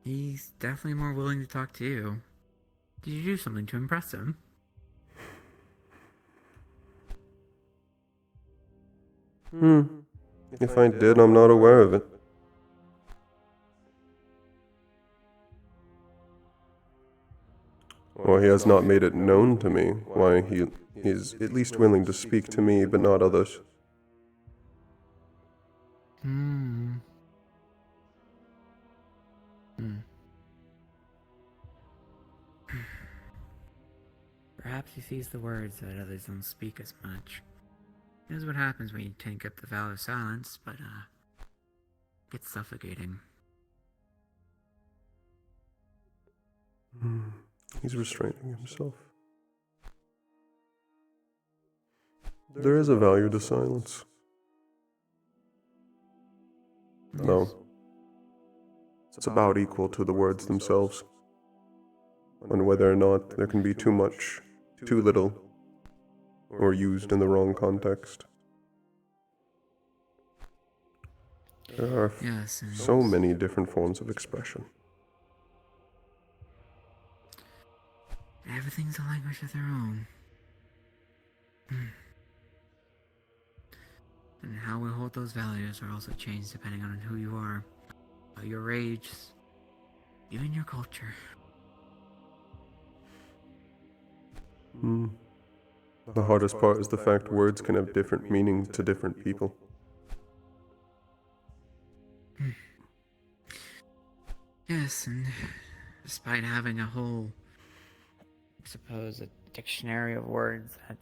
He's definitely more willing to talk to you. Did you do something to impress him? If I did, I'm not aware of it. Or he has not made it known to me why he is at least willing to speak to me, but not others. Perhaps he sees the words that others don't speak as much. This is what happens when you take up the vow of silence, but, it's suffocating. He's restraining himself. There is a value to silence. Though, it's about equal to the words themselves, on whether or not there can be too much, too little, or used in the wrong context. There are so many different forms of expression. Everything's a language of their own. And how we hold those values are also changed depending on who you are, your age, even your culture. The hardest part is the fact words can have different meanings to different people. Yes, and despite having a whole, I suppose, a dictionary of words that's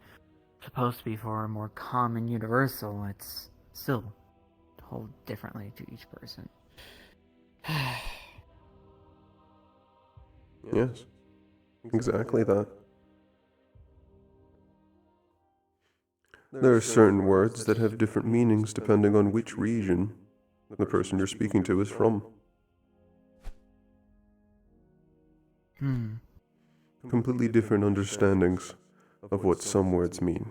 supposed to be for a more common universal, it's still told differently to each person. Yes, exactly that. There are certain words that have different meanings depending on which region the person you're speaking to is from. Completely different understandings of what some words mean.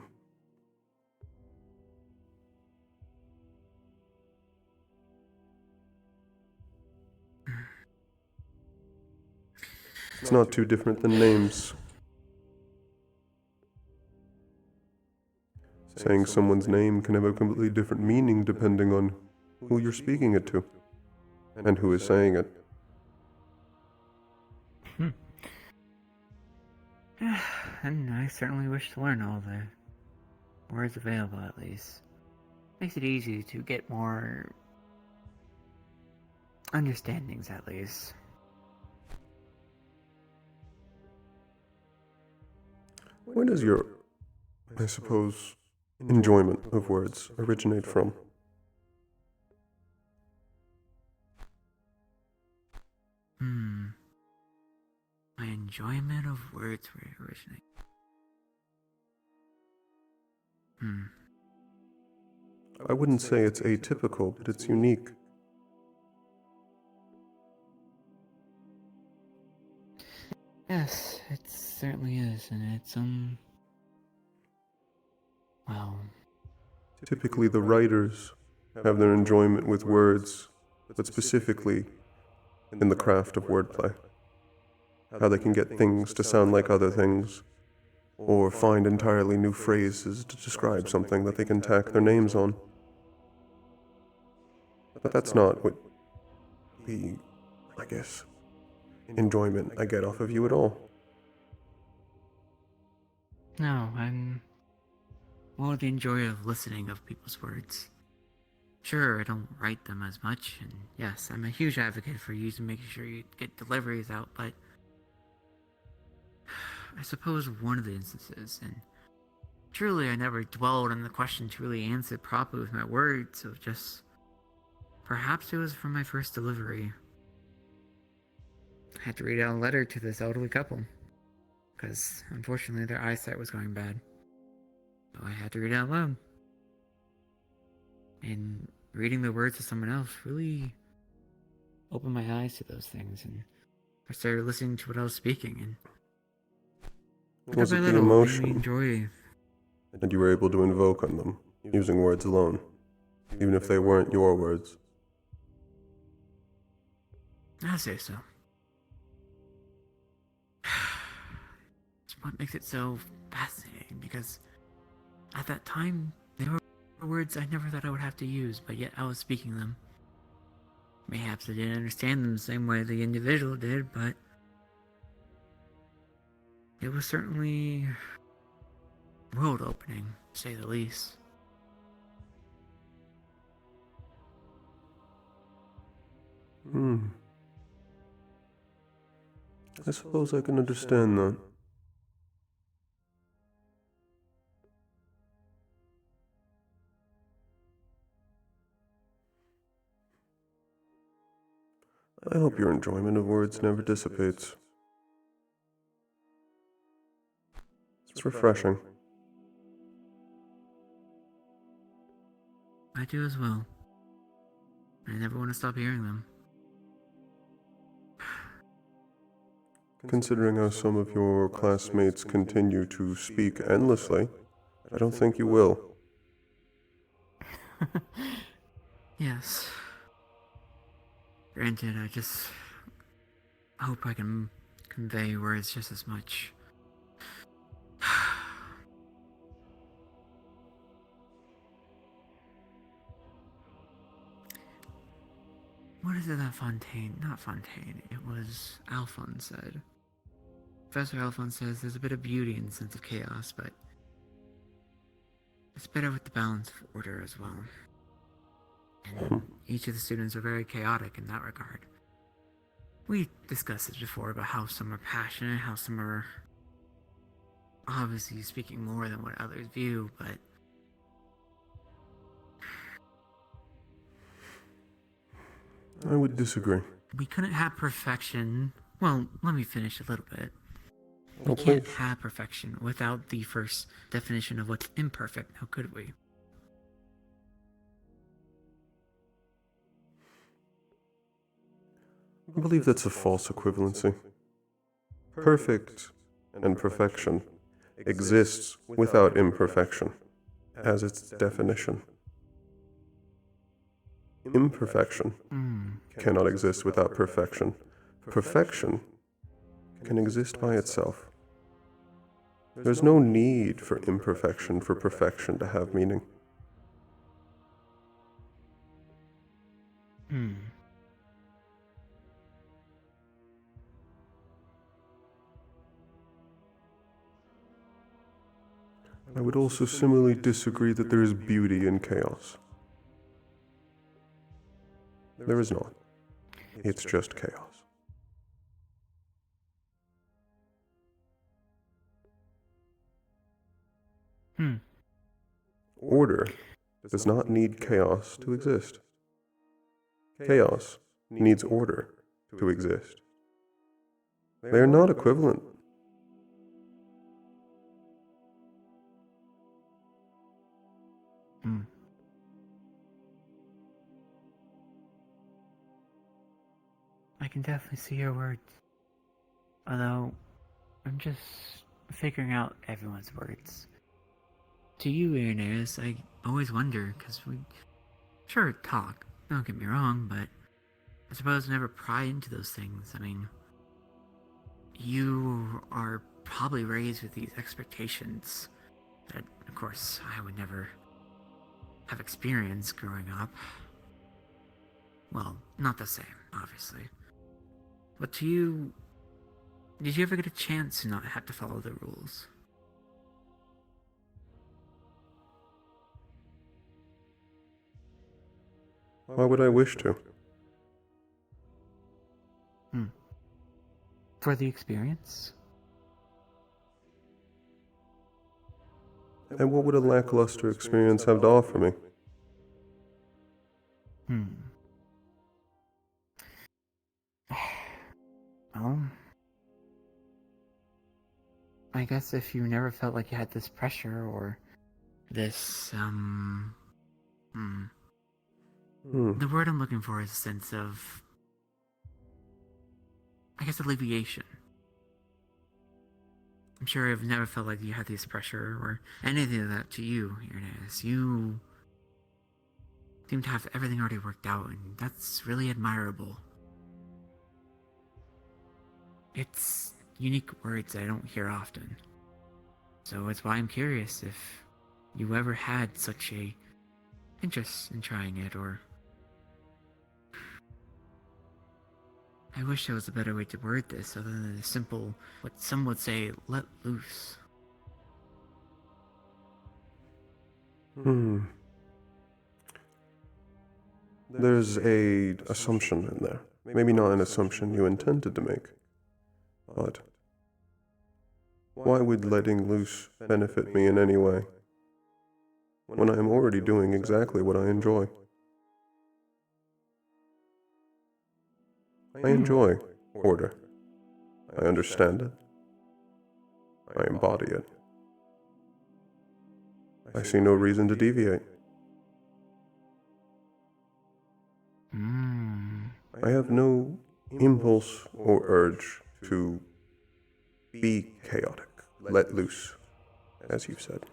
It's not too different than names. Saying someone's name can have a completely different meaning depending on who you're speaking it to, and who is saying it. And I certainly wish to learn all the words available, at least. Makes it easy to get more understandings, at least. Where does your, I suppose, enjoyment of words originate from? My enjoyment of words originate. I wouldn't say it's atypical, but it's unique. Yes, it certainly is, and it's, well... Typically the writers have their enjoyment with words, but specifically in the craft of wordplay. How they can get things to sound like other things, or find entirely new phrases to describe something that they can tack their names on. But that's not what the, I guess, enjoyment I get off of you at all. No, I'm more the enjoyer of listening of people's words. Sure, I don't write them as much, and yes, I'm a huge advocate for you to making sure you get deliveries out, but I suppose one of the instances, and truly I never dwelled on the question to really answer it properly with my words, so just perhaps it was from my first delivery. I had to read out a letter to this elderly couple, because unfortunately their eyesight was going bad. So I had to read it out loud. And reading the words of someone else really opened my eyes to those things, and I started listening to what I was speaking, and Was it the emotion that you were able to invoke on them, using words alone, even if they weren't your words? I'll say so. what makes it so fascinating, because at that time, they were words I never thought I would have to use, but yet I was speaking them. Perhaps I didn't understand them the same way the individual did, but it was certainly world-opening, to say the least. I suppose I can understand that. I hope your enjoyment of words never dissipates. It's refreshing. I do as well. I never want to stop hearing them. Considering how some of your classmates continue to speak endlessly, I don't think you will. Yes. Granted, I just hope I can convey words just as much. What is it that not Fontaine, it was Alphonse said. Professor Alphonse says there's a bit of beauty in the sense of chaos, but it's better with the balance of order as well. And each of the students are very chaotic in that regard. We discussed this before about how some are passionate, how some are obviously speaking more than what others view, but I would disagree. we couldn't have perfection. Well, let me finish a little bit. We Oh, can't please. have perfection without the first definition of what's imperfect, how could we? I believe that's a false equivalency. Perfect and perfection exists without imperfection, as its definition. Imperfection cannot exist without perfection. Perfection can exist by itself. There's no need for imperfection for perfection to have meaning. I would also similarly disagree that there is beauty in chaos. There is not. It's just chaos. Order does not need chaos to exist. Chaos needs order to exist. They are not equivalent. I can definitely see your words. Although, I'm just figuring out everyone's words. To you, Irenaeus, I always wonder, because we sure talk, don't get me wrong, but I suppose never pry into those things. I mean, you are probably raised with these expectations that, of course, I would never have experienced growing up. Well, not the same, obviously. But to you, did you ever get a chance to not have to follow the rules? Why would I wish to? For the experience? And what would a lackluster experience have to offer me? Well, I guess if you never felt like you had this pressure or this, the word I'm looking for is a sense of, I guess, alleviation. I'm sure I've never felt like you had this pressure or anything of that to you, Irenaeus. You seem to have everything already worked out, and that's really admirable. It's unique words that I don't hear often. So it's why I'm curious if you ever had such a interest in trying it, or... I wish there was a better way to word this other than a simple, what some would say, let loose. There's a assumption in there. Maybe not an assumption you intended to make, but why would letting loose benefit me in any way when I am already doing exactly what I enjoy? I enjoy order. I understand it. I embody it. I see no reason to deviate. I have no impulse or urge to be chaotic, let loose, as you've said.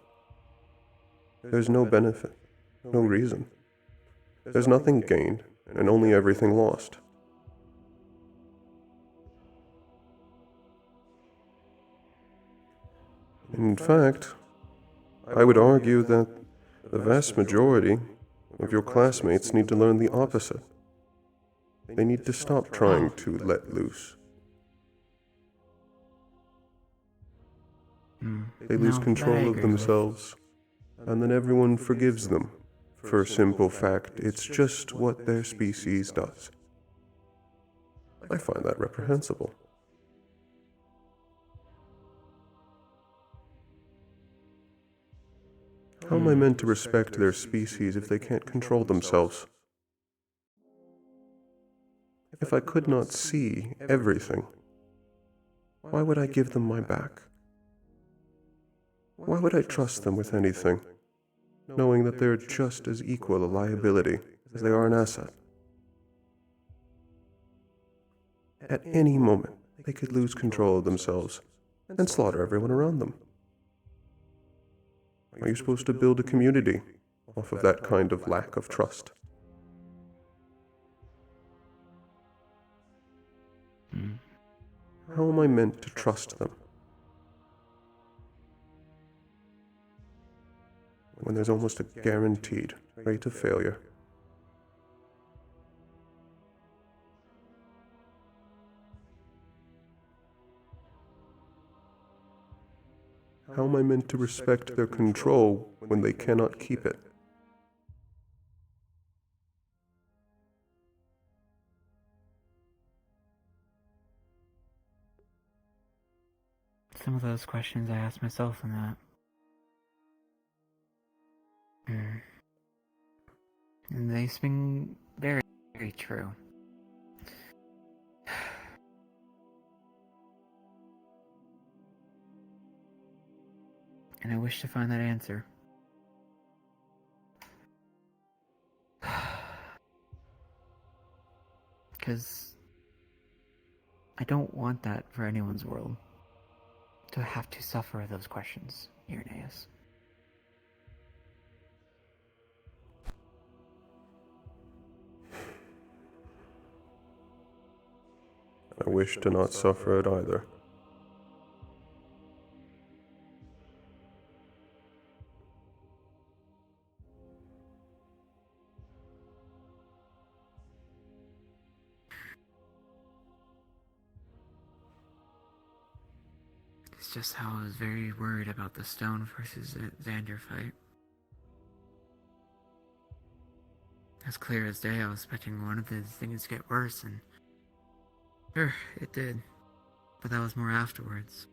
There's no benefit, no reason. There's nothing gained, and only everything lost. In fact, I would argue that the vast majority of your classmates need to learn the opposite. They need to stop trying to let loose. They lose control of themselves, and then everyone forgives them for a simple fact it's just what their species does. I find that reprehensible. How am I meant to respect their species if they can't control themselves? If I could not see everything, why would I give them my back? Why would I trust them with anything, knowing that they're just as equal a liability as they are an asset? At any moment, they could lose control of themselves and slaughter everyone around them. Are you supposed to build a community off of that kind of lack of trust? How am I meant to trust them when there's almost a guaranteed rate of failure? How am I meant to respect their control when they cannot keep it? Some of those questions I asked myself in that. And they seem very, very true. And I wish to find that answer. Because I don't want that for anyone's world. To have to suffer those questions, Irenaeus. I wish to not suffer it either. It's just how I was very worried about the Stone versus Xander fight. As clear as day, I was expecting one of these things to get worse, and sure, it did. But that was more afterwards.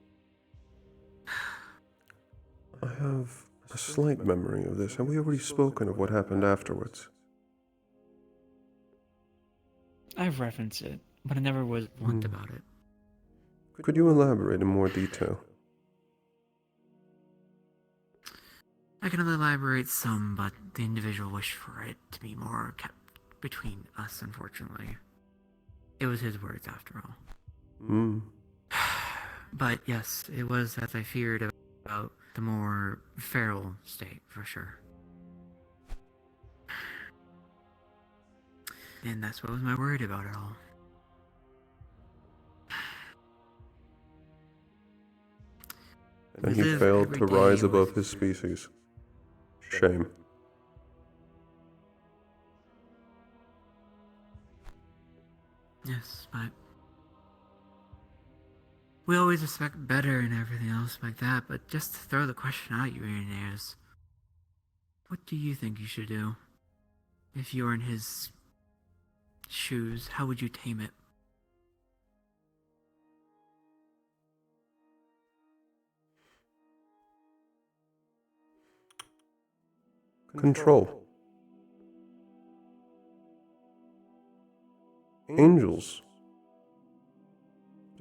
I have a slight memory of this. Have we already spoken of what happened afterwards? I've referenced it, but I never was blunt about it. Could you elaborate in more detail? I can only elaborate some, but the individual wished for it to be more kept between us, unfortunately. It was his words, after all. But yes, it was as I feared about the more feral state, for sure. And that's what was my worried about it all. And he live failed every to day rise above with- his species. Shame. Yes, but we always expect better and everything else like that, but just to throw the question at you, Irenaeus, what do you think you should do? If you were in his shoes, how would you tame it? Control. Angels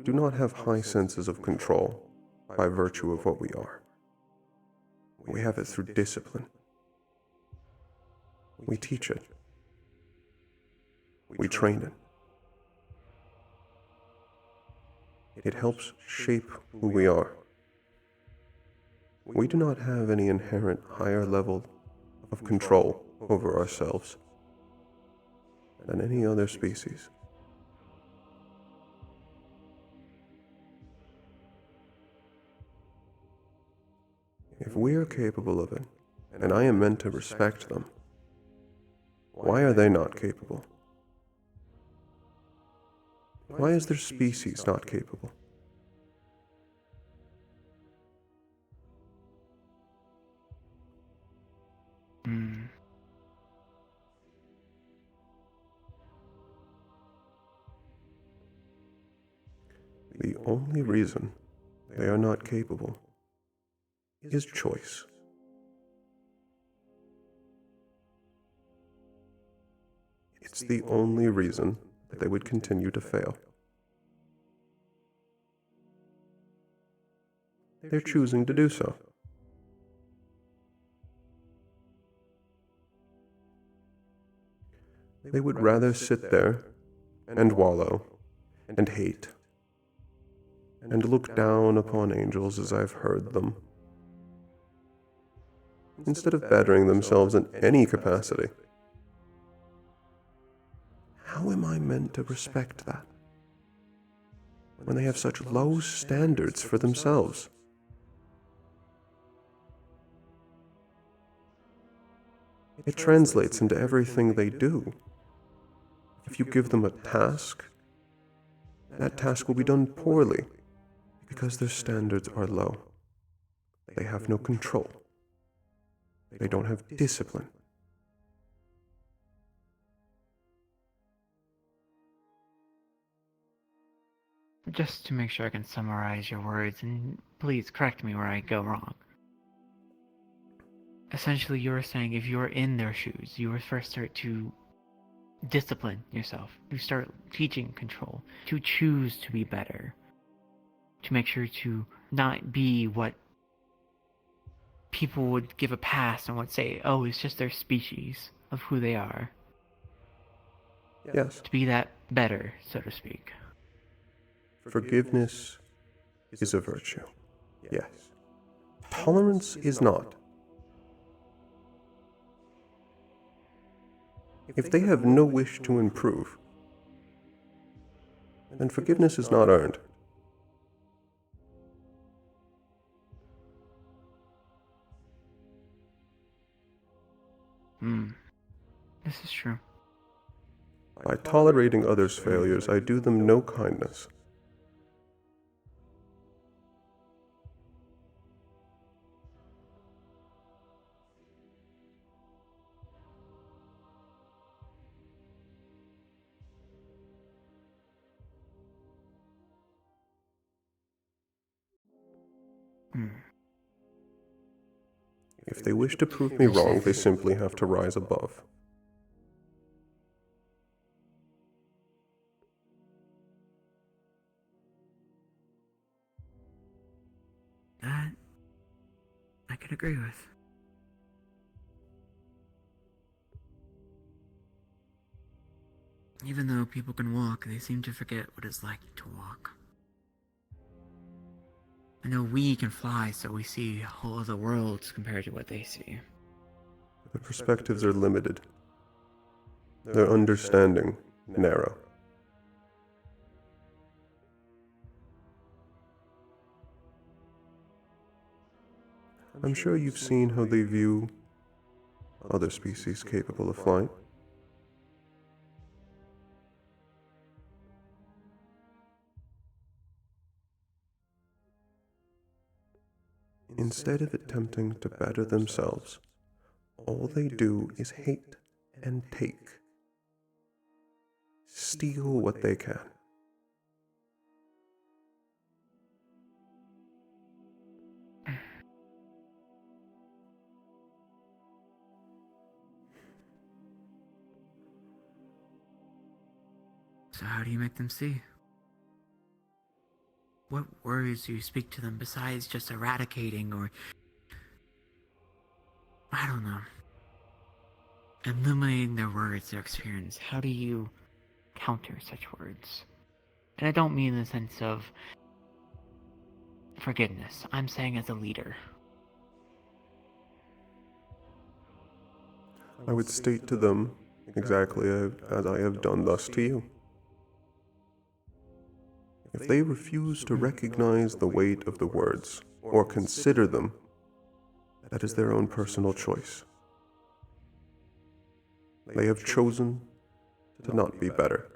do not have high senses of control by virtue of what we are. We have it through discipline. We teach it. We train it. It helps shape who we are. We do not have any inherent higher level of control over ourselves than any other species. If we are capable of it, and I am meant to respect them, why are they not capable? Why is their species not capable? The only reason they are not capable is choice. It's the only reason that they would continue to fail. They're choosing to do so. They would rather sit there and wallow and hate and look down upon angels as I've heard them, instead of bettering themselves in any capacity. How am I meant to respect that when they have such low standards for themselves? It translates into everything they do. If you give them a task, that task will be done poorly because their standards are low. They have no control. They don't have discipline. Just to make sure I can summarize your words, and please correct me where I go wrong. Essentially, you were saying if you were in their shoes, you would first start to discipline yourself. You start teaching control, to choose to be better, to make sure to not be what people would give a pass and would say, oh, it's just their species of who they are. Yes. To be that better, so to speak. Forgiveness is a virtue. Yes. Tolerance is not. If they have no wish to improve, then forgiveness is not earned. This is true. By tolerating others' failures, I do them no kindness. If they wish to prove me wrong, they simply have to rise above. That I could agree with. Even though people can walk, they seem to forget what it's like to walk. I know we can fly, so we see whole other worlds compared to what they see. Their perspectives are limited. Their understanding narrow. I'm sure you've seen how they view other species capable of flight. Instead of attempting to better themselves, all they do is hate and take. Steal what they can. So how do you make them see? What words do you speak to them besides just eradicating or... I don't know. Eliminating their words, their experience. How do you counter such words? And I don't mean in the sense of forgiveness. I'm saying as a leader. I would state to them exactly as I have done thus to you. If they refuse to recognize the weight of the words or consider them, that is their own personal choice. They have chosen to not be better.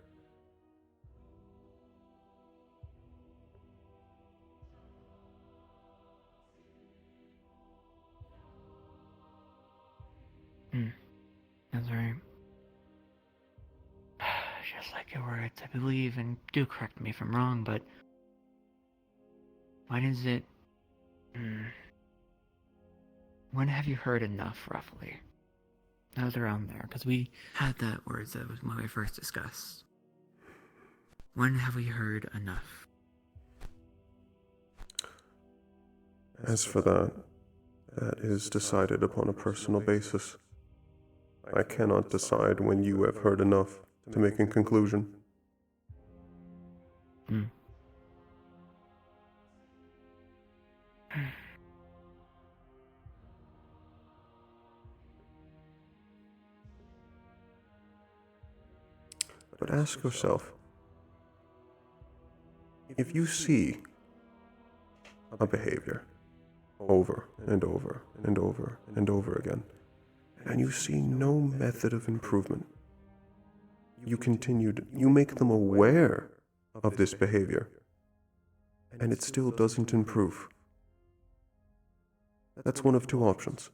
That's right. Just like your words, I believe, and do correct me if I'm wrong, but when is it... When have you heard enough, roughly? I was around there, because we had that words that was when we first discussed. When have we heard enough? As for that, that is decided upon a personal basis. I cannot decide when you have heard enough to make a conclusion. But ask yourself, if you see a behavior over and over and over and over again, and you see no method of improvement, you make them aware of this behavior, and it still doesn't improve. That's one of two options.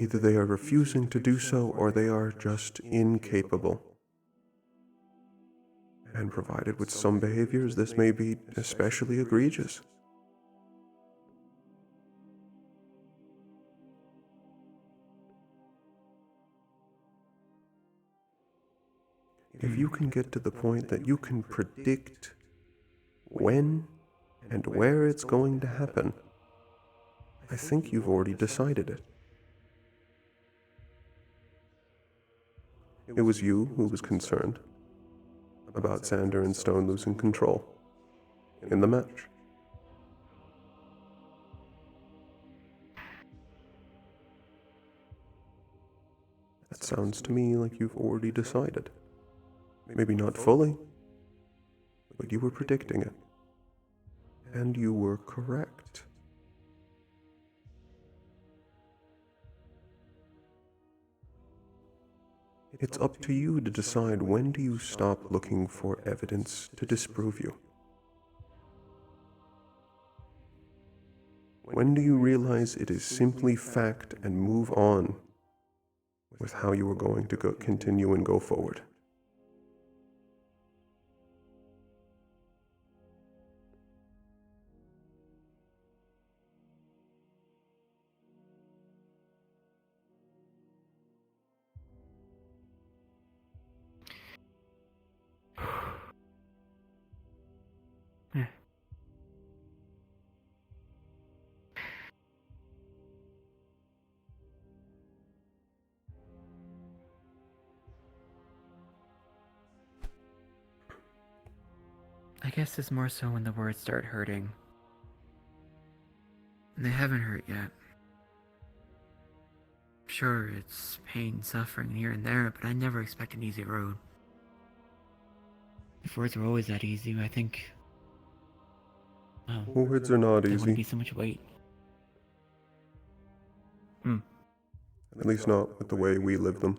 Either they are refusing to do so, or they are just incapable. And provided with some behaviors, this may be especially egregious. If you can get to the point that you can predict when and where it's going to happen, I think you've already decided it. It was you who was concerned about Xander and Stone losing control in the match. That sounds to me like you've already decided. Maybe not fully, but you were predicting it. And you were correct. It's up to you to decide when do you stop looking for evidence to disprove you. When do you realize it is simply fact and move on with how you are going to continue and go forward? I guess it's more so when the words start hurting. And they haven't hurt yet. Sure, it's pain, suffering here and there, but I never expect an easy road. If words were always that easy, I think Words are not there wouldn't be easy. so much weight. At least not with the way we live them.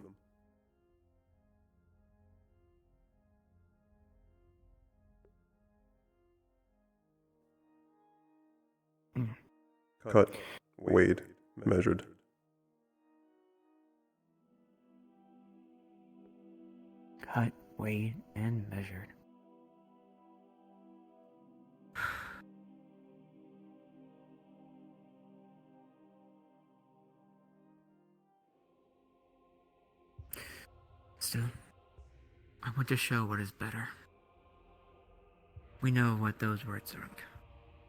Cut, weighed, measured. Cut, weighed, and measured. Still, I want to show what is better. We know what those words are,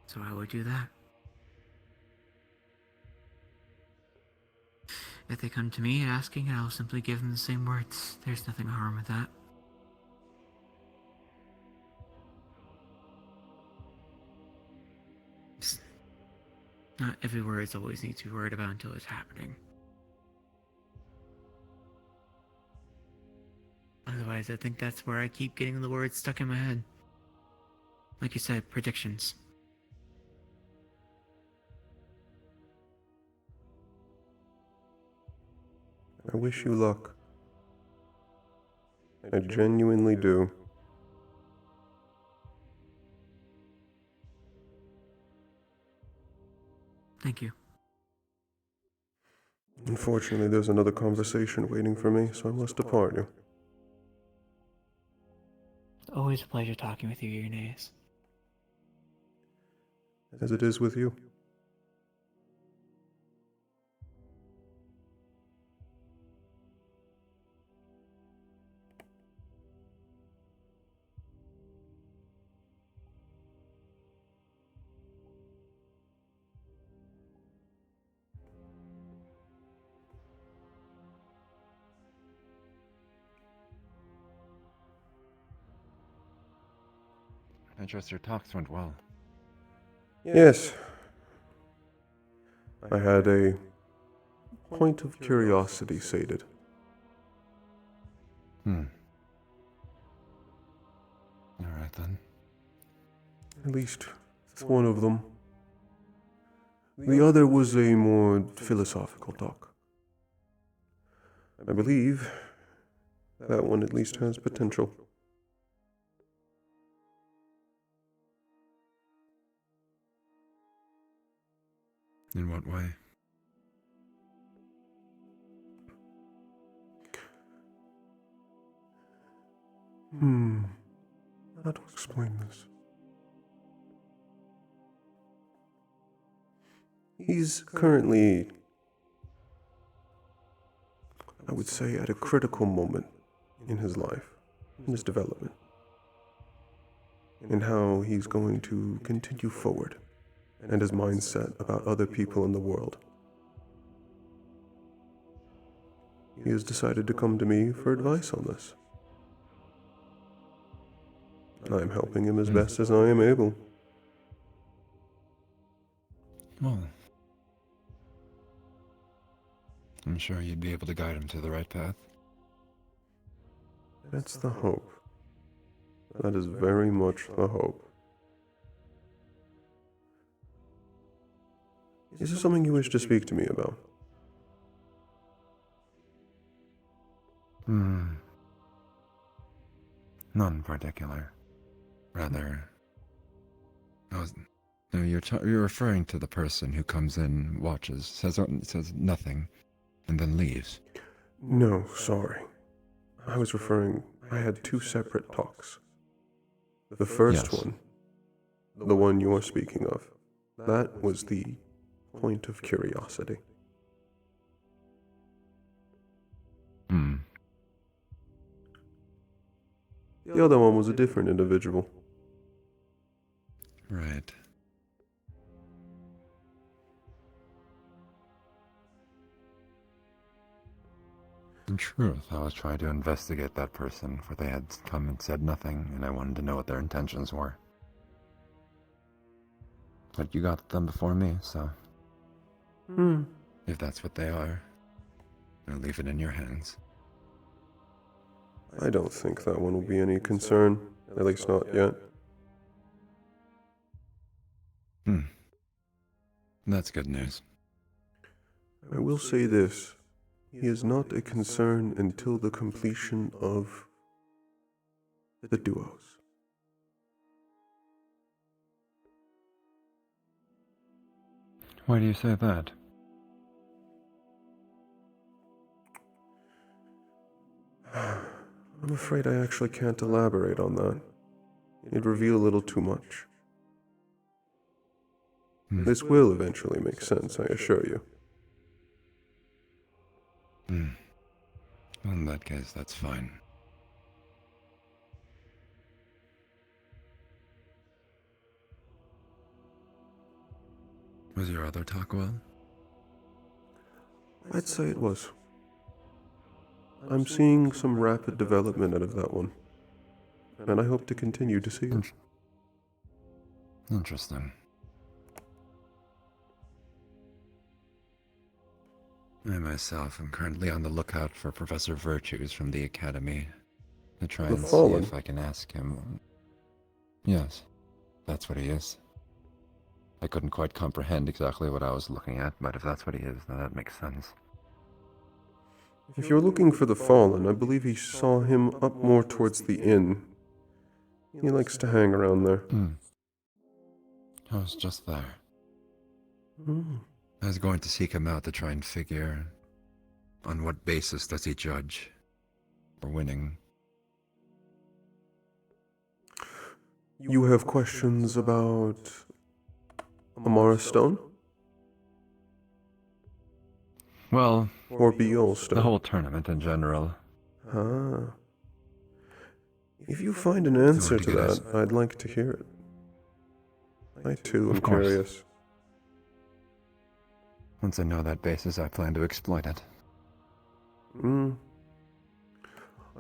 so I will do that. If they come to me asking, I'll simply give them the same words. There's nothing harm with that. Just not every word always needs to be worried about until it's happening. Otherwise, I think that's where I keep getting the words stuck in my head. Like you said, predictions. I wish you luck. I genuinely do. Thank you. Unfortunately, there's another conversation waiting for me, so I must depart you. Always a pleasure talking with you, Ioneus. As it is with you. I trust your talks went well. Yes. I had a point of curiosity sated. Alright then. At least one of them. The other was a more philosophical talk. I believe that one at least has potential. In what way? How to explain this? He's currently, I would say, at a critical moment in his life, in his development, in how he's going to continue forward, and his mindset about other people in the world. He has decided to come to me for advice on this. I am helping him as best as I am able. Well, I'm sure you'd be able to guide him to the right path. That's the hope. That is very much the hope. Is there something you wish to speak to me about? None in particular. Rather, no, you're referring to the person who comes in, watches, says nothing, and then leaves. No, sorry. I was referring, I had two separate talks. The first one, the one you are speaking of, that was the point of curiosity. The other one was a different individual. Right. In truth, I was trying to investigate that person, for they had come and said nothing, and I wanted to know what their intentions were. But you got them before me, so... If that's what they are, I'll leave it in your hands. I don't think that one will be any concern, at least not yet. Hmm. That's good news. I will say this. He is not a concern until the completion of the duos. Why do you say that? I'm afraid I actually can't elaborate on that. It'd reveal a little too much. This will eventually make sense, I assure you. In that case, that's fine. Was your other talk well? I'd say it was. I'm seeing some rapid development out of that one, and I hope to continue to see it. Interesting. I myself am currently on the lookout for Professor Virtues from the Academy to try The and see Fallen? if I can ask him. Yes, that's what he is. I couldn't quite comprehend exactly what I was looking at, but if that's what he is, then that makes sense. If you're looking for the Fallen, I believe he saw him up more towards the inn. He likes to hang around there. I was just there. Hmm. I was going to seek him out to try and figure on what basis does he judge for winning. You have questions about Amara Stone? Well, or Beol Stone? the whole tournament in general. Ah. If you find an answer to that, I'd like to hear it. I too am curious. Once I know that basis, I plan to exploit it.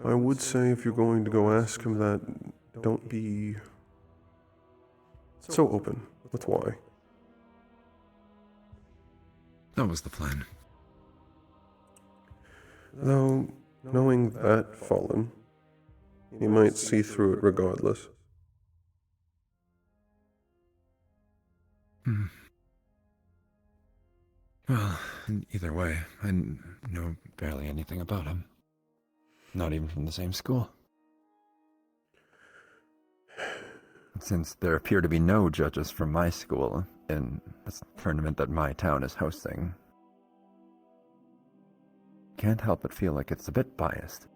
I would say if you're going to go ask him that, don't be so open with why. That was the plan. Though, knowing that Fallen, he might see through it regardless. Well, either way, I know barely anything about him. Not even from the same school. Since there appear to be no judges from my school in this tournament that my town is hosting, can't help but feel like it's a bit biased.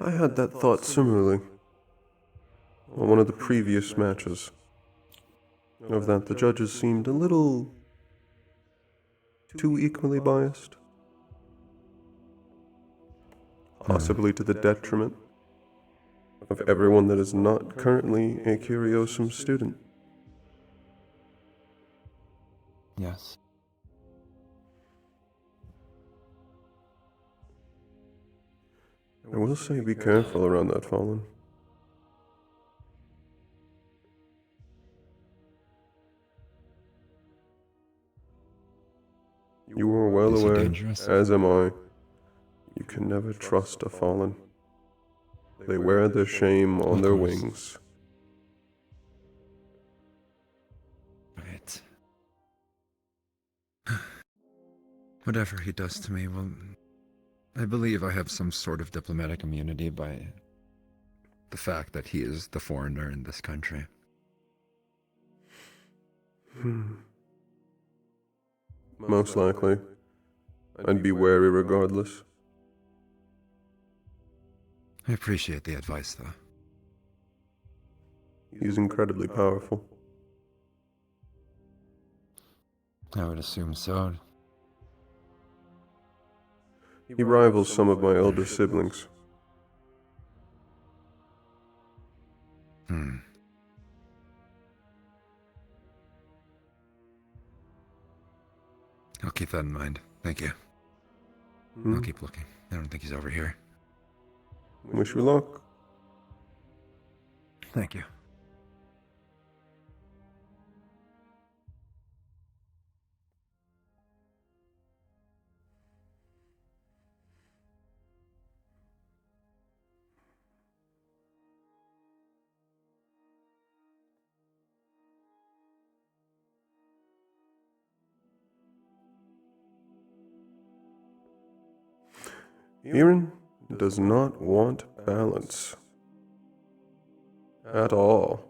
I had that thought similarly on one of the previous matches. Of that, the judges seemed a little too equally biased. Possibly to the detriment of everyone that is not currently a Curiosum student. Yes. I will say be careful around that Fallen. You are well Is he aware, dangerous? as am I, you can never trust a Fallen. They wear their shame on their wings. Right. Whatever he does to me, well, I believe I have some sort of diplomatic immunity by the fact that he is the foreigner in this country. Most likely. I'd be wary regardless. I appreciate the advice, though. He's incredibly powerful. I would assume so. He rivals some of my elder siblings. I'll keep that in mind. Thank you. I'll keep looking. I don't think he's over here. Wish you luck. Thank you. Mirren does not want balance. At all.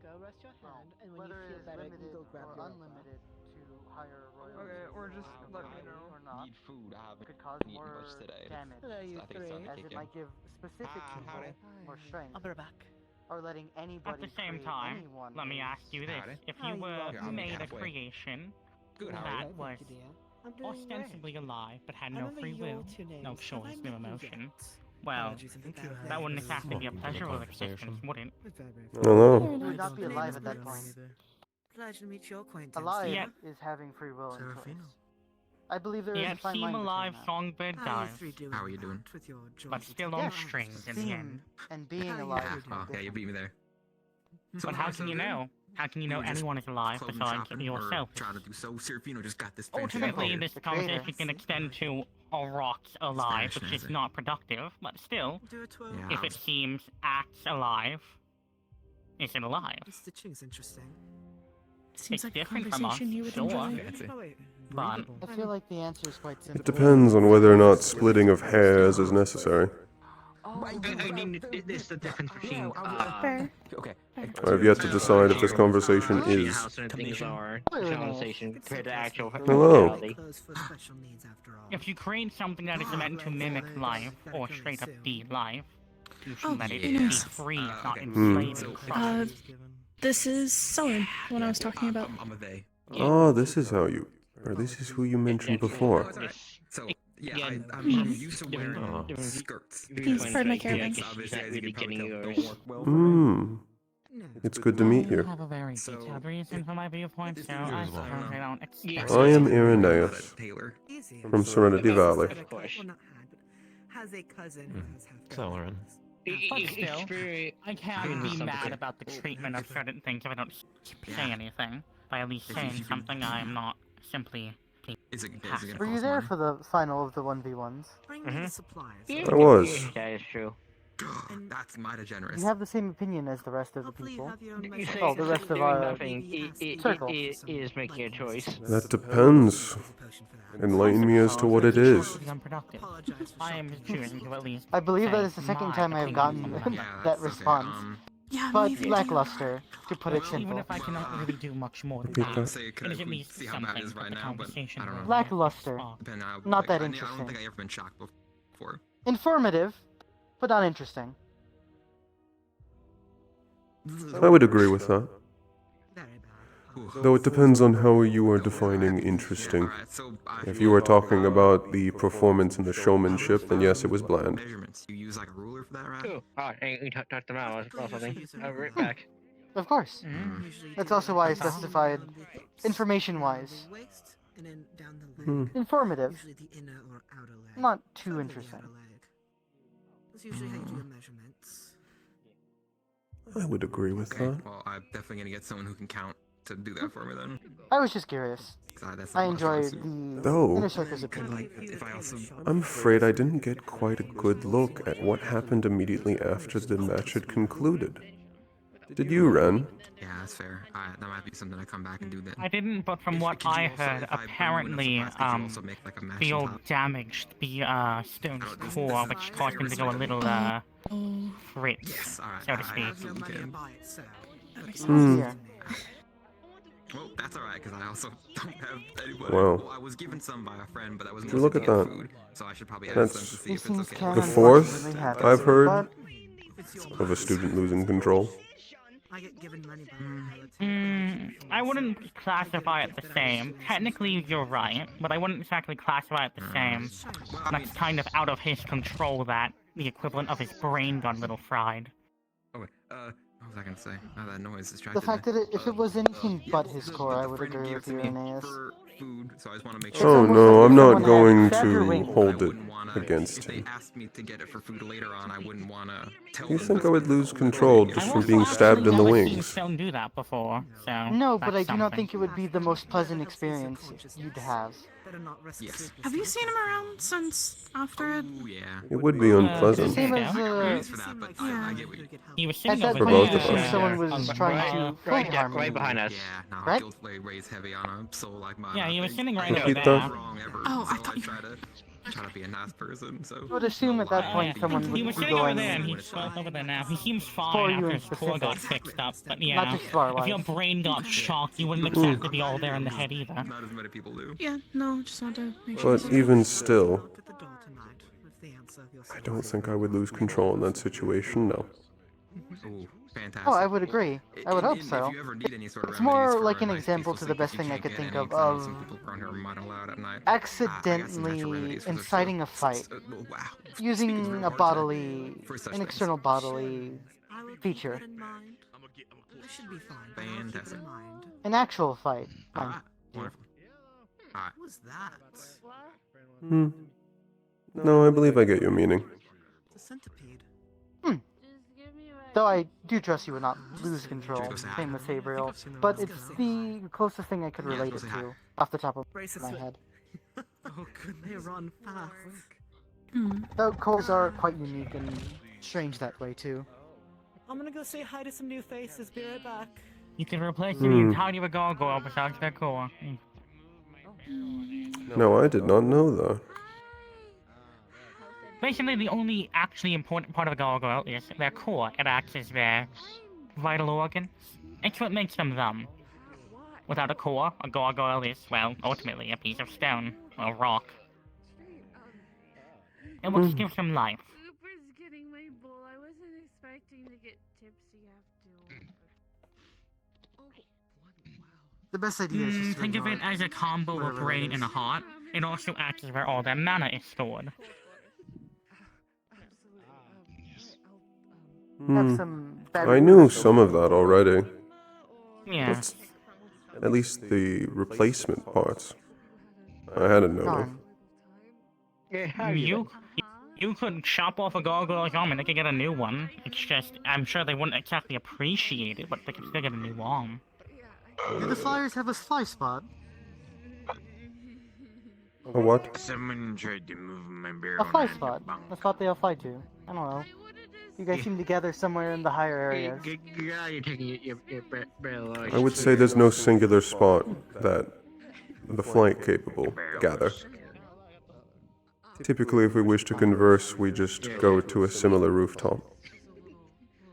Go rest your hand, and when you feel better, you can go grab your unlimited to higher royalties. Okay, or just let me know. Or not. Need food. I haven't Could cause eaten more much today. damage. I think it's starting to As kick it in. might give specific people more strength. I'll be back. Or letting anybody At the same create time, anyone let me is- ask you this. Howdy. If How you you were are? Yeah, I'm made a halfway. creation Good, how are that you? was Thank you, dear. I'm doing ostensibly alive but had I no remember free your will, two names. no Have I choice, no met you emotion, yet? well, Apologies if that that wouldn't exactly be a Welcome to the pleasurable conversation. existence, would it? Hello. You would not be alive at that point. Pleasure to meet your acquaintance. Alive Yet- is having free will and choice. Serafino. I believe there is a Yet fine seem line alive between that. songbird How are you dies, three doing How are you doing? With your but jaws still on Yes, strings in the seem end. and being How you alive. doing? is Oh, yeah, different. you beat me there. But how can you know? How can you know We were just anyone is alive closing besides shopping, yourself? Or trying to do so. Serafino just got this fancy Ultimately, empire. this The creator. conversation can extend to a rock's alive, Spanish, which is isn't it? not productive, but still, Do a twirl. Yeah. if it seems acts alive, is it alive? The stitching's interesting. Seems it's like different from us, sure, Fancy. Oh, wait. but I feel like the answer is quite simple. It depends on whether or not splitting of hairs is necessary. I mean, it's the difference between Okay. I have yet to decide if this conversation is. how certain things are conversation compared to actual Hello. reality. Clothes for special needs after all. if you create something that is meant to mimic life, or straight up be life, you should let it yeah. be free, not Okay. enslaved and So, crushed. This is Sullen, what I was talking about. I'm a they. Oh, this is how you. Or this is who you mentioned before. It's alright. So, yeah, Yeah, I'm Hmm. used to wearing different- skirts. Please pardon my caravan. Obviously, as you can probably tell, yours. don't work well for me. Hmm. It's good to meet You you. have a very So, detailed reason for my viewpoint, so I suppose I don't expect I am it. Irenaeus Taylor. Easy. from Serenity Valley. Of course. Well, not had, but has a cousin who has half. Celerin. But still, I can't be mad something. about the treatment of certain things if I don't say anything. By at least saying something, I am not simply Is it passive. gonna Were you cost there money? for the final of the 1v1s? Bring me the supplies. I was. That is true. That's mighty generous. You have the same opinion as the rest of the Hopefully you people. have your own You say Oh, the rest of doing our nothing circle. is making a choice. That depends. Enlighten me as to what it is. Unproductive. I am choosing to at least. I believe say that is the second my time I have opinion gotten on Yeah, that that's okay. response. Yeah, But maybe. lackluster, to put it Even simple. if I cannot really do much more than Repeat that, that. it Say, is at we least see how bad it something is that right the now, but conversation I don't will know. Lackluster. spark. Depending how, Not that I don't interesting. think I've ever been shocked before. Informative, but not interesting. I would agree with that. Ooh. Though it depends on how you are defining interesting. Alright, so If you were talking about the performance and the showmanship, then yes, it was bland. measurements. You use like a ruler for that, right? Ooh, and we talked them out or something. I'll be right back. Of course. Mm. That's also why I specified information-wise. And then down the leg. Hmm. Informative. Usually the inner or outer leg. Not too Preferably the interesting. outer leg. That's usually how you do your measurements. I would agree with Okay, that. well, I'm definitely gonna get someone who can count to do that for me then. I was just curious. That's I not much enjoyed fun, the Though- inner circle's Could, opinion. like, if I also I'm afraid I didn't get quite a good look at what happened immediately after the match had concluded. Did you, Ren? Yeah, that's fair. That might be something I come back and do then. I didn't, but from what I heard, apparently, the old damaged the stone's core, which caused him to go a little fritz, so to speak. Hmm. Well, that's alright, because I also don't have anybody. Wow. Well, I was given some by a friend, but that was Would you mostly look to at get that? food, so I should probably ask them to That's see if These it's things okay. can the fourth unfortunately happen, I've heard but of a student losing control. I get given money by I wouldn't classify it the same. Technically, you're right, but I wouldn't exactly classify it the same. That's kind of out of his control that the equivalent of his brain got a little fried. Oh, wait, was I gonna say? Oh, that noise distracted The fact me. that if it was anything but his core, I would Friend agree gave with to you, me Aeneas. for food, so I just want to make It's sure. Oh almost no, like I'm if not someone had going fed her to wings. hold I it wouldn't wanna, against if they him. asked me to get it for food later on, I wouldn't wanna tell You them. think to I would spend lose it. control I've just I've from also being stabbed actually in the never seen wings? Stone do that before, so No, but that's I do not something. think it would be the most pleasant experience you'd have. Yes. Have you seen him around since after it? Ooh, yeah. It would be unpleasant. Same as, Praise for that, but I get what you. He was At sitting that over For point, both you of assume us. someone was trying to fully harm right you. behind us. Yeah, no, Right? guilt weighs heavy on a soul like mine. Yeah, I he was think. sitting I right know over that's there. not wrong ever, Oh, I so thought I try to be a nice person. So I would assume at that point someone He would was be sitting over going there and he's both over there now. He seems for fine you after in his core got specific. fixed up, but Not yeah, just far if your wise. brain got shocked, you wouldn't expect it to be all there in the head either. not as many people do. Yeah, no, just want to make sure. But even still, I don't think I would lose control in that situation, no. Ooh, fantastic. Oh, I would agree. I would hope If so. you ever need any sort of It's remedies more for like a an nice, example peaceful to the sleep best if thing you I can't could get think any, of 'cause I know some people around here might allowed at night. I got some natural accidentally remedies for this, inciting a fight wow. using a bodily, an external bodily feature. This should be fine. Fantastic. An actual fight. Alright, wonderful. Alright. What was that? Hmm. No, I believe I get your meaning. It's a centipede. Though I do trust you would not lose control. Same with Sabriel. But it's the closest thing I could relate it to off the top of my head. Oh, good. They run fast. Though cores are quite unique and strange that way too. I'm gonna go say hi to some new faces. Be right back. You can replace the entirety of a gargoyle besides their core. No, I did not know that. Basically, the only actually important part of a gargoyle is their core. It acts as their vital organ. It's what makes them them. Without a core, a gargoyle is, well, ultimately a piece of stone or rock. And what gives them life. Super's getting my bowl. I wasn't expecting to get tipsy after. The best idea is just to Think of ignore it as a combo of a whatever brain it and a is. heart. It also acts as where all their mana is stored. Have some bad I knew some of that already. Yeah. That's at least the replacement parts. I hadn't known. You could chop off a gargoyle's arm and they could get a new one. It's just, I'm sure they wouldn't exactly appreciate it, but they could still get a new arm. Do the flyers have a fly spot? A what? Someone tried to move my barrel. A fly spot. A spot they all fly to. I don't know. You guys seem to gather somewhere in the higher areas. Yeah, you're taking your barrel. I would say there's no singular spot that the flank capable gather. Typically, if we wish to converse, we just go to a similar rooftop.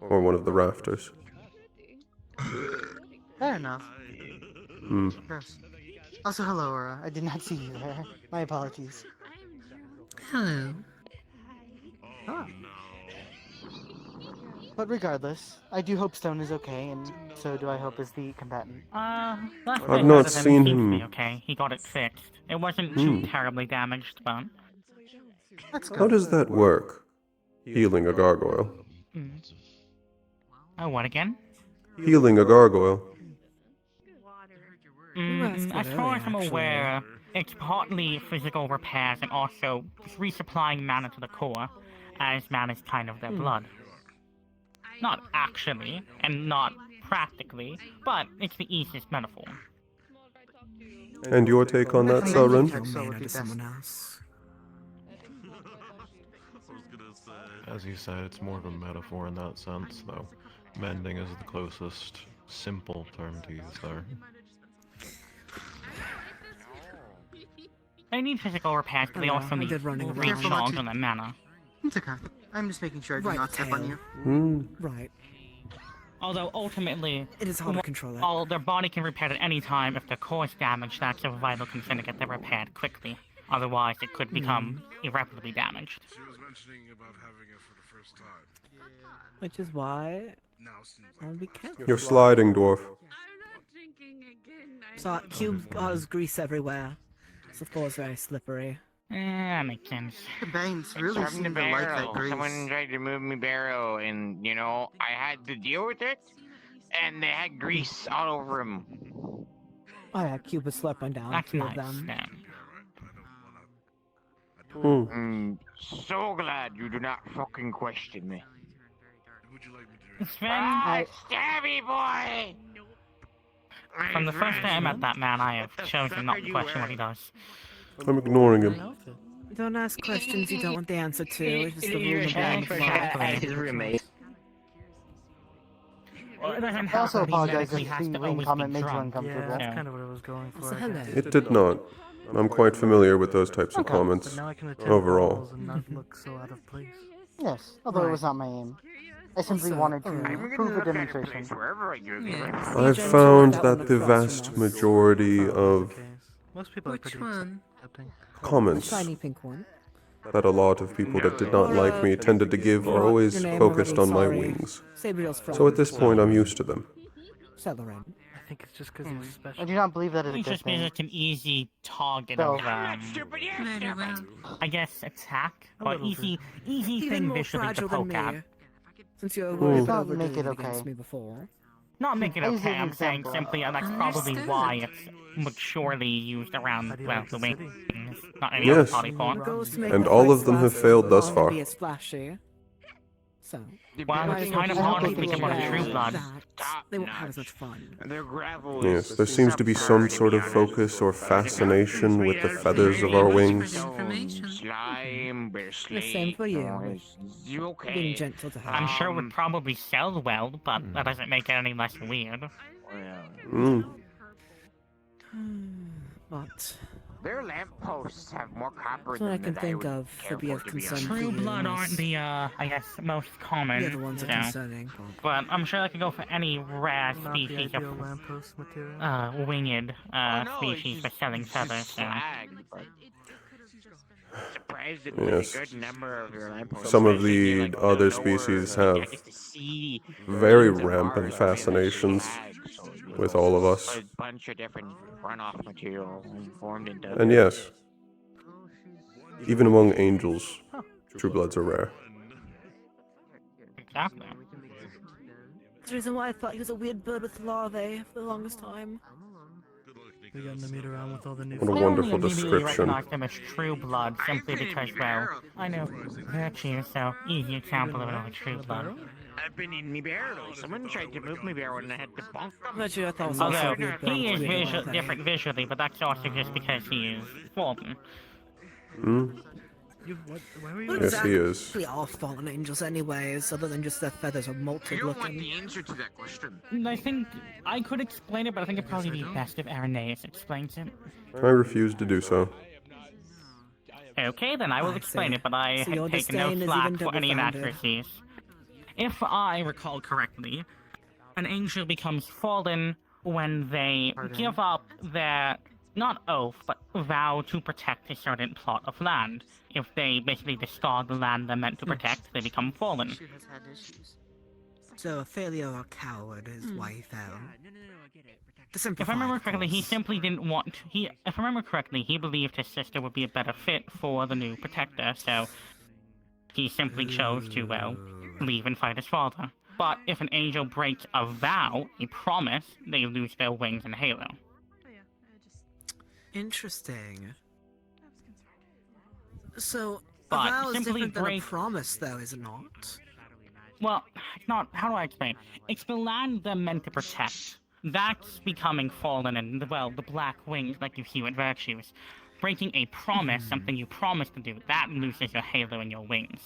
Or one of the rafters. Fair enough. Hmm. Gross. Also, hello, Aura. I did not see you there. My apologies. Hello. Ah. But regardless, I do hope Stone is okay, and so do I hope is the combatant. I've not seen him. Okay, he got it fixed. It wasn't too terribly damaged, but... How does that work? Healing a gargoyle. Oh, what again? Healing a gargoyle. As far as I'm aware, it's partly physical repairs and also just resupplying mana to the core, as mana is kind of their blood. Not actually, and not practically, but it's the easiest metaphor. And your take on that, Sauron? As you said, it's more of a metaphor in that sense, though. Mending is the closest simple term to use there. They need physical repairs, but they also need recharge on their mana. It's okay. I'm just making sure I do not step on you. Right. Although ultimately, It is hard to control that. while their body can repair at any time, if their core is damaged, that's a vital concern to get them repaired quickly. Otherwise, it could become irreparably damaged. Which is why I'll be careful. You're sliding, dwarf. So, cube has grease everywhere. So the floor is very slippery. That makes sense. The Banes It's really from the seem to like that barrel. grease. Someone tried to move my barrel, and I had to deal with it. And they had grease all over him. I had Cuba slurping down That's a few nice, of them. then. So glad you do not fucking question me. Sven, Stabby boy! from the first day I met that man, I have chosen not to question what he does. I'm ignoring him. Don't ask questions you don't want the answer to. It's just the rule of His roommate. I also apologize if the ring comment made you uncomfortable. Yeah, that's kind of what I was going for. I guess. It did not. I'm quite familiar with those types of But comments now I can attend overall. balls and not look so out of place. Yes, although it was not my aim. I simply wanted to prove a demonstration. I've found that the vast majority of Most people are pretty accepting. comments Shiny pink one. that a lot of people that did not like me tended to give are always focused on my wings. So at this point, I'm used to them. Celerin. I think it's just because he's special. I do not believe that is a It's good just because thing. it's an easy target So- of, I guess, attack, or easy Even thing more visually to fragile than poke at. me. Since you're Hmm. worried Not about make it overdoing okay. me before. Not make it As okay, an I'm saying example. simply that's probably why it's maturely used around, well, the wings, not any other Yes. body part. And all of them have failed thus far. Be as flashy. So, Well, it's kind of hard to think about True Blood. They won't have as much fun. They're gravel. Yes, there seems to be some sort of focus or fascination with the feathers of our wings. Slime, The same for you. Being gentle to her. I'm sure it would probably sell well, but that doesn't make it any less weird. But Their lampposts have more copper that's what I than can that think would of care to be for, of to be concern honest. for True you. Blood aren't the, I guess, most common. The other ones are so- concerning. But I'm sure I could go for any rare Not the species ideal of lamppost material. winged species for selling feathers. So. Surprised that Yes. a good number of your lampposts. Some of the other species have very rampant fascinations with all of us. A bunch of different runoff material formed into. And yes, even among angels, true bloods are rare. Exactly. That's the reason why I thought he was a weird bird with larvae for the longest time. We're getting to meet around with all the new. What a I wonderful only immediately description. recognize them as True Blood simply because, well, I know Virtue, so easy example of another True Blood. I've been in me barrel. Someone tried to move my barrel and I had to bonk them. Virtue, I thought was also Although, a weird bird he with is weird larvae. different visually, but that's also just because he is fallen. Hmm? Why were you? What Yes, he is. exactly are fallen angels anyways, other than just their feathers are molted You don't want looking? the answer to that question. I think I could explain it, but I think it'd probably be best if Irenaeus explains it. I refuse to do so. Okay, then I will I explain see. it, but I So had your taken no disdain is slack even for any double-founded. inaccuracies. If I recall correctly, an angel becomes fallen when they give up their, not oath, but vow to protect a certain plot of land. If they basically discard the land they're meant to protect, they become fallen. So a failure or a coward is why he fell. To If simplify, I remember of correctly, he course. simply didn't want. If I remember correctly, he believed his sister would be a better fit for the new protector, so he simply chose to, well, leave and fight his father. But if an angel breaks a vow, a promise, they lose their wings and halo. Interesting. So, But a vow is simply different than a break- promise, though, is it not? Well, it's not. How do I explain? It's the land they're meant to protect. That's becoming fallen, and well, the black wings, like you see with virtues. Breaking a promise, something you promised to do, that loses your halo and your wings.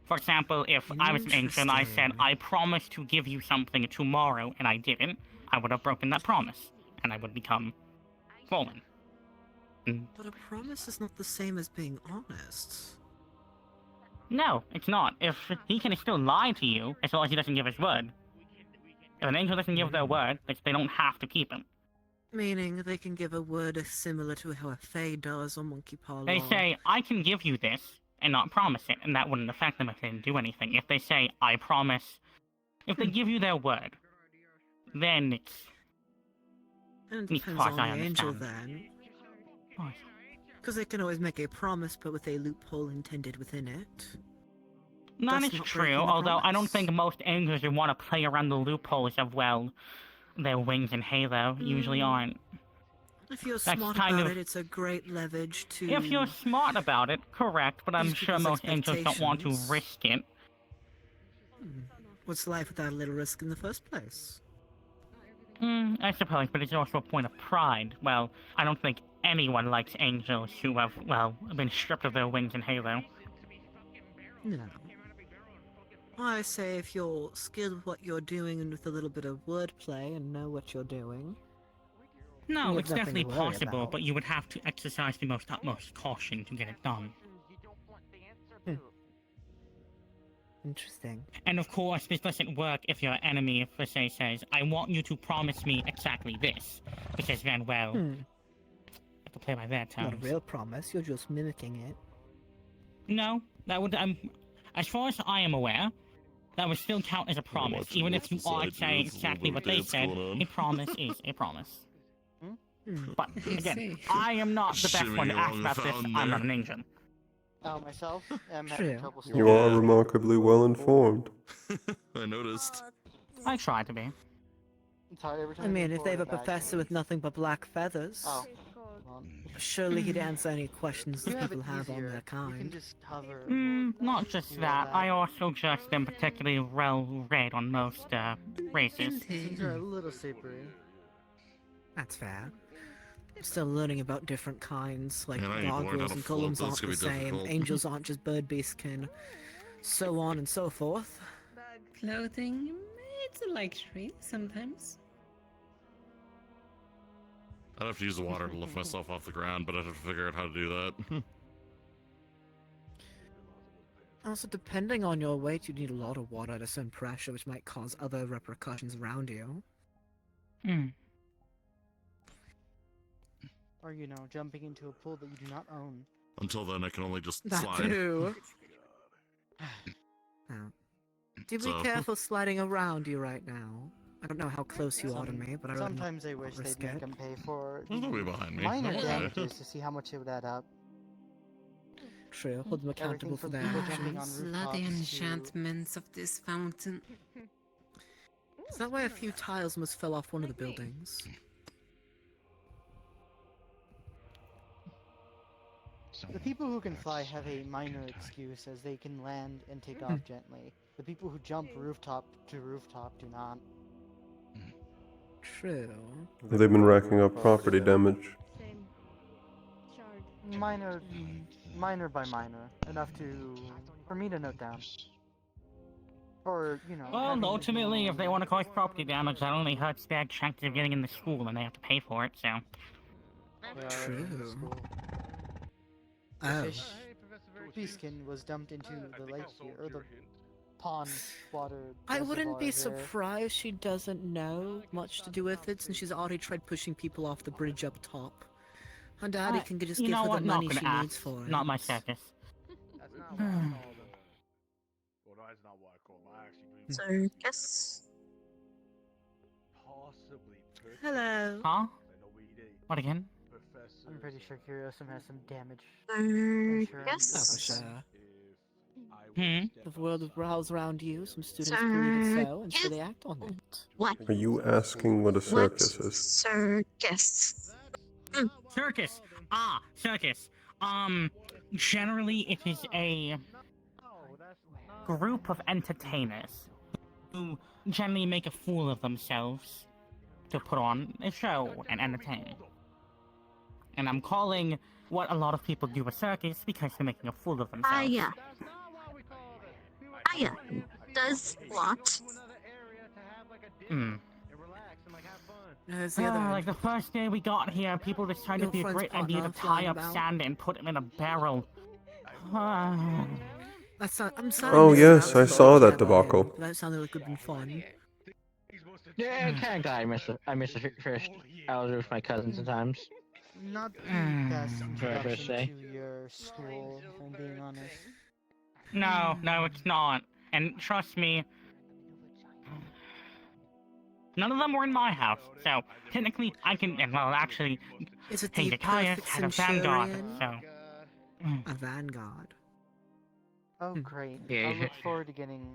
For example, if I was an angel and I said, I promised to give you something tomorrow, and I didn't, I would have broken that promise, and I would become fallen. But a promise is not the same as being honest. No, it's not. If he can still lie to you, as long as he doesn't give his word. If an angel doesn't give their word, they don't have to keep it. Meaning they can give a word similar to how a fae does or monkey paw They law. say, I can give you this, and not promise it, and that wouldn't affect them if they didn't do anything. If they say, I promise, if they give you their word, then it's... And it as depends far on as I the angel understand. then. Oh, Because they can always make a promise, but with a loophole intended within it. That Thus is not true, breaking the although I don't promise. think most angels who want to play around the loopholes of, well, their wings and halo usually aren't. If you're That's smart kind about of- it, it's a great leverage to... If you're smart about it, correct, but I'm These sure people's most angels don't want to expectations. risk it. What's life without a little risk in the first place? I suppose, but it's also a point of pride. Well, I don't think anyone likes angels who have, well, been stripped of their wings and halo. No. I say if you're skilled with what you're doing and with a little bit of wordplay and know what you're doing... No, you it's have nothing definitely to worry possible, about. but you would have to exercise the utmost caution to get it done. Interesting. And of course, this doesn't work if your enemy, per se, says, I want you to promise me exactly this. Because then, well, you have to play by their terms. Not a real promise, you're just mimicking it. No, that would, as far as I am aware, that would still count as a promise, even if you are saying exactly what they said. A promise is a promise. But again, I am not the best one to ask about this. I'm not an angel. Myself, I'm having trouble You are remarkably well informed. I noticed. I try to be. Sorry, every time I mean, go if they have a forward, professor with nothing but black feathers, surely he'd answer any questions that people have on their kind. Not just that. I also just am particularly well read on most races. Things are a little slippery. That's fair. I'm still learning about different kinds, like Man, I need to learn how gargoyles to and float. golems That's aren't gonna the be same, difficult. angels aren't just bird beast kin, so on and so forth. Clothing, it's a luxury sometimes. I'd have to use the water to lift myself off the ground, but I'd have to figure out how to do that. Also, depending on your weight, you need a lot of water at a certain pressure, which might cause other repercussions around you. Or, jumping into a pool that you do not own. Until then, I can only just That slide. too. Now, do be So- careful sliding around you right now. I don't know how close you are to me, but I don't Sometimes I wish they'd make them pay for There's nobody behind me. minor Okay. damages to see how much it would add up. True, hold them accountable for their people jumping on actions. Bloody rooftops to- enchantments of this fountain. Is that why a few tiles almost fell off one of the buildings? The people who can fly have a minor excuse, as they can land and take off gently. The people who jump rooftop to rooftop do not. True. They've been racking up property damage. Minor by minor, enough for me to note down. Or, Well, ultimately, if they want to cause property damage, that only hurts their chances of getting into school, and they have to pay for it, so... True. Oh. Beastkin was dumped into the lake here, or the pond water. I wouldn't be reservoir here. surprised she doesn't know much to do with it, since she's already tried pushing people off the bridge up top. Her daddy can just you give know her what? the Not money gonna she ask. needs for it. Not my circus. Circus. Hello. Huh? What again? I'm pretty sure Curiosum has some damage. Circus. Oh, for sure. Hmm? If the world revolves around you, some students believe it so, and so they act on it. What? Are you asking what a circus is? Circus. Circus! Circus. Generally it is a group of entertainers who generally make a fool of themselves to put on a show and entertain. And I'm calling what a lot of people do a circus because they're making a fool of themselves. Yeah. Does what? Like the first day we got here, people just tried to Your be a friend's great idea to partner tie flying up about? sand and put him in a barrel. I'm sorry. Oh to yes, hear I that. saw that But debacle. that sounded like it would have been fun. Yeah, I'm kind of glad I missed the first. I was with my cousin sometimes. Not the best For our first day. introduction to your school, if I'm being honest. No, it's not. And trust me, None of them were in my house, so technically I can. Well, actually, Is it the Hezekiah perfect had a vanguard, centurion? so. A vanguard. Oh, great. Yeah, I look forward to getting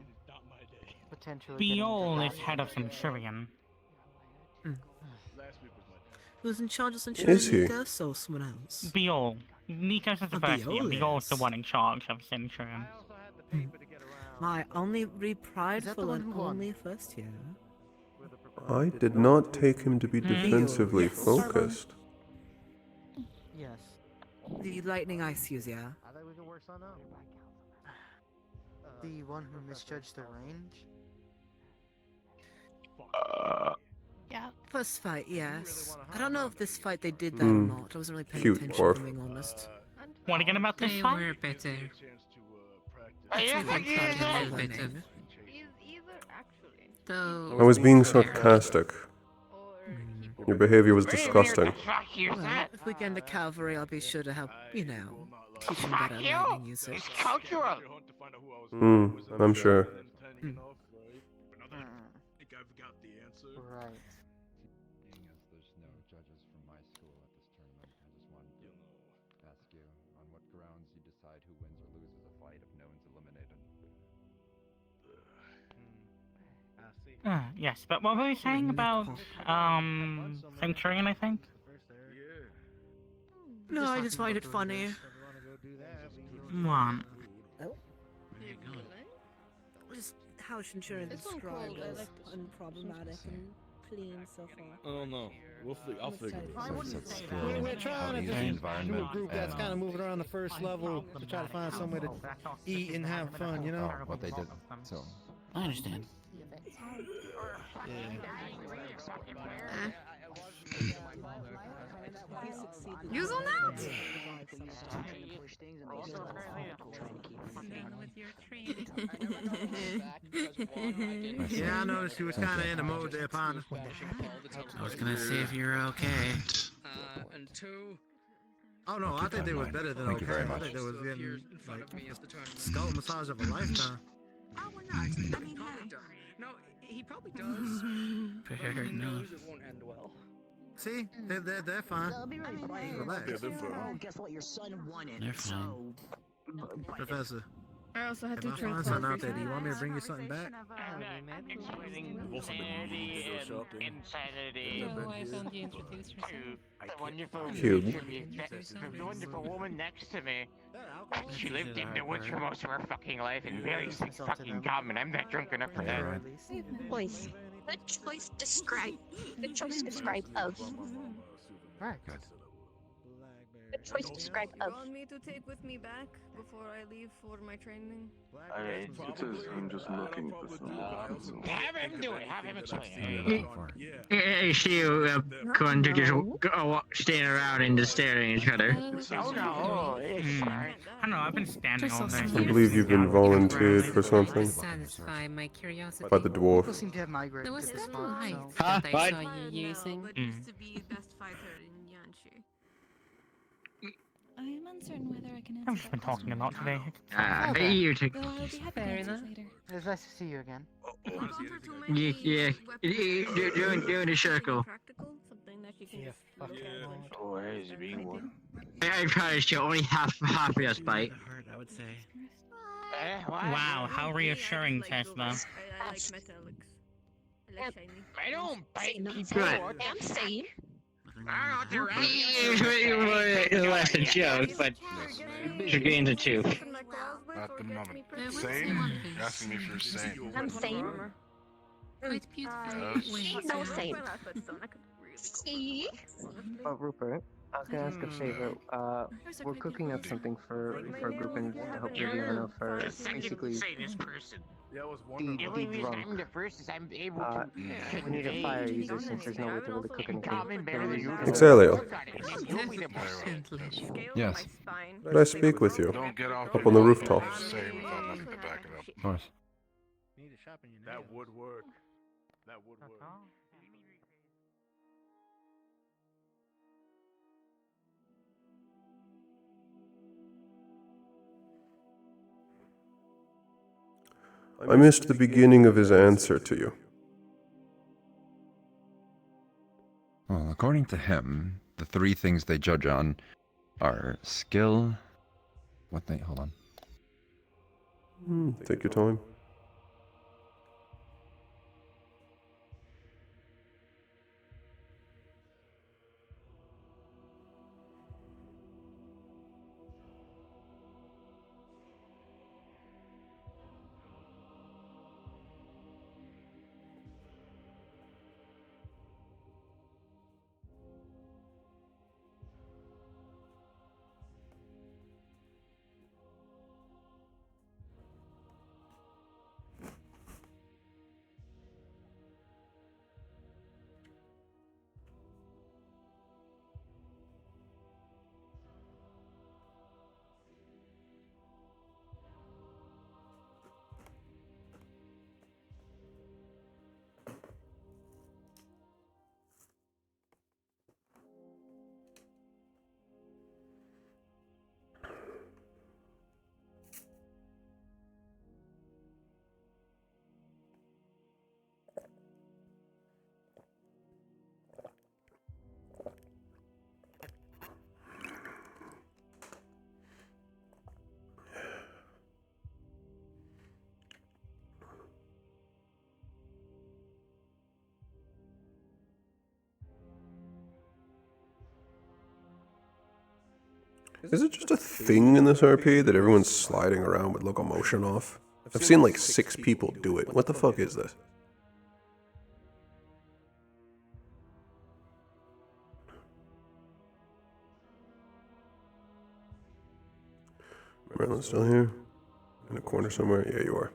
potentially. Biol is head of Centurion. Who's in charge of Is Centurion, he? Nikos or someone else? Biol. Nikos is the first name. Biol's the is. one in charge of Centurion. My only Is that the prideful one and who won? only first year. I did not take him to be defensively Yes. focused. Yes. The lightning ICUs, yeah. I think we can work something out. The one who misjudged the range? Yeah. First fight, yes. I don't know if this fight they did that or Hmm. not. I wasn't really paying Cute attention, dwarf. to being honest. Want to get about this They fight? were better. Though I was being sarcastic. Your behavior was disgusting. Well, if we get into cavalry, I'll be sure to help, teach them better lightning usage. I'm sure. Right. Seeing as there's no judges from my school at this tournament, I just wanted to ask you on what grounds you decide who wins or loses a fight if no one's eliminated. Yes, but what were we saying about, Centurion, I think? No, I just find it funny. What? Just how Centurion described as unproblematic and clean so far. I don't know. I'll figure it out. We're trying to just do a group that's kind of moving around the first level to try to find somewhere to eat and have fun, you know? What they did. So. I understand. Use on that! Yeah, I noticed you was kind of in the mode there, partner. I was gonna see if you're okay. And two. Oh no, I think they was better than Thank you okay. very I much. think they was getting like skull massage of a lifetime. Oh, we're not. I mean, no, he probably does. Fair enough. See, they're fine. Relax. Yeah, they're fine. Guess what? Your son won it. They're fine. Professor, I also had if to I drink find something out there, do you want me to bring you something back? Insanity. Oh, I found you introduced yourself. The wonderful, Cube. the wonderful woman next to me. She lived in the woods for most of her fucking life and barely speaks fucking common. I'm not drunk enough for that. Voice. The choice describe of. Very good. The choice describe of. Want me to take with me back before I leave for my training? It says I'm just looking for some. Have him do it. Have him explain. I see you going to just stand around and just staring at each other. Oh no, I don't know. I've been standing all day. I believe you've been volunteered for something Satisfy my curiosity. by the dwarf. People seem to have migrated There was to this that spot, light so. that I What? saw you using. But used to be best fighter in Yanshi. I am uncertain whether I can answer I've just been talking a lot today. You took. Though I'll be happy to Fair answer enough. later. It's nice to see you again. Yeah, doing a circle. Something that you can just fuck look at. Oh, where's the big one? I promised you only half of your bite. I would say. Wow, how reassuring, Tesla. I like metallics. I like shiny. I don't bite people. Good. I'm saying. It was a joke, but you're getting the two. At the moment. Sane? You're asking me if you're sane. I'm sane. Quite beautiful. She's so sane. See? Oh, Rupert, I was gonna ask a favor. We're cooking up something for a group and hopefully we have enough for basically be drunk. We need a fire user since there's no way to really cook anything. Excelio, Yes. could I speak with you? Don't get off Up on the rooftop. Same without nothing to back it up. Of course. That would work. That would work. I missed the beginning of his answer to you. Well, according to him, the 3 things they judge on are skill. Hold on. Take your time. Is it just a thing in this RP that everyone's sliding around with locomotion off? I've seen like 6 people do it. What the fuck is this? Merlin's still here? In a corner somewhere? Yeah, you are.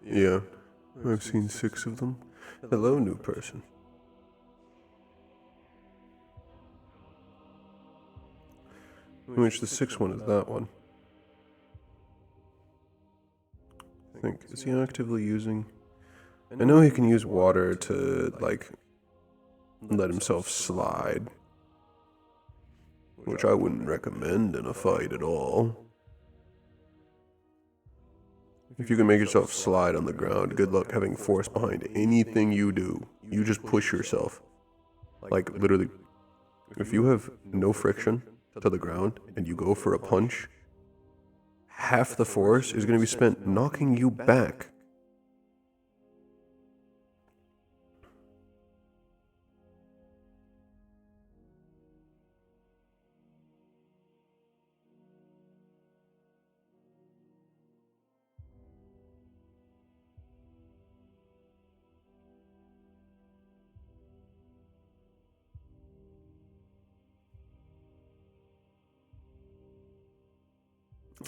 Yeah, I've seen 6 of them. Hello, new person. Which the 6th one is that one. I think, is he actively using... I know he can use water to, like, let himself slide. Which I wouldn't recommend in a fight at all. If you can make yourself slide on the ground, good luck having force behind anything you do. You just push yourself. Like, literally, if you have no friction to the ground and you go for a punch, half the force is going to be spent knocking you back.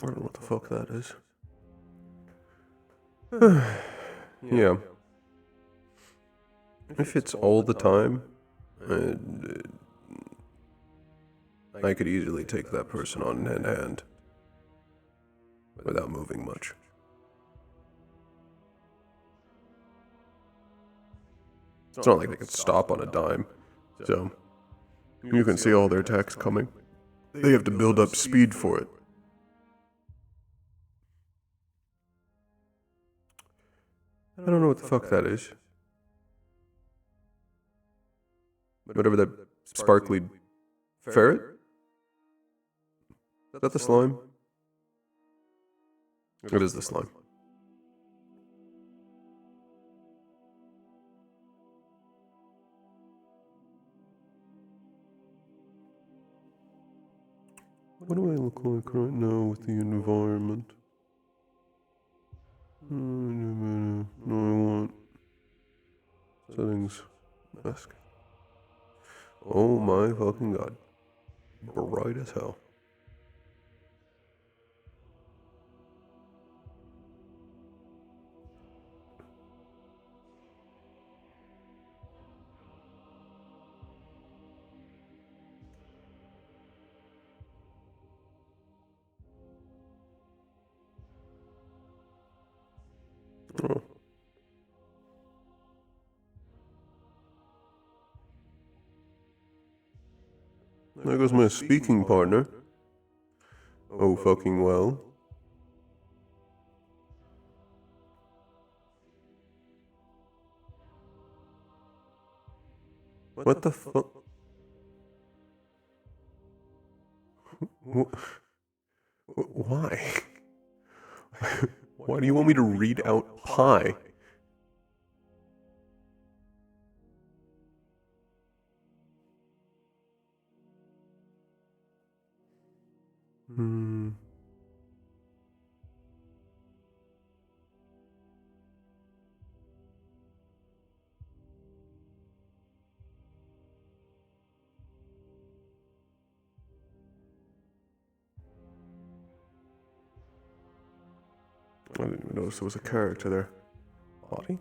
I don't know what the fuck that is. Yeah. If it's all the time, I could easily take that person on hand without moving much. It's not like they could stop on a dime, so you can see all their attacks coming. They have to build up speed for it. I don't know what the fuck that is. Whatever that sparkly ferret? Is that the slime? It is the slime. What do I look like right now with the environment? No, I want Settings. Mask. Oh my fucking god. Bright as hell. Oh. There goes my speaking partner. Oh fucking well. What the fuck? Why? Why do you want me to read out pi? Hmm. I didn't even notice there was a character there. Body?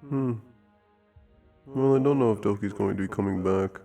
Hmm. Well, I don't know if Doki's going to be coming back.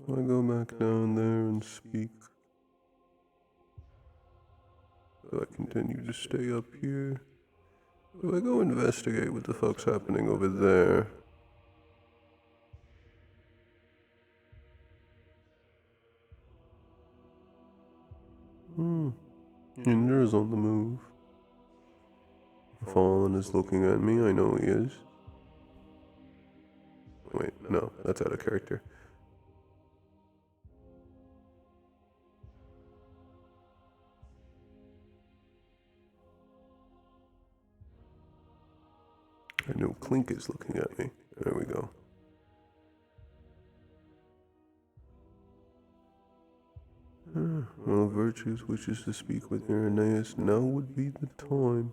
Do I go back down there and speak? Do I continue to stay up here? Do I go investigate what the fuck's happening over there? Indra's on the move. Fallen is looking at me, I know he is. Wait, no, that's out of character. I know Clink is looking at me. There we go. Well, Virtues wishes to speak with Irenaeus. Now would be the time.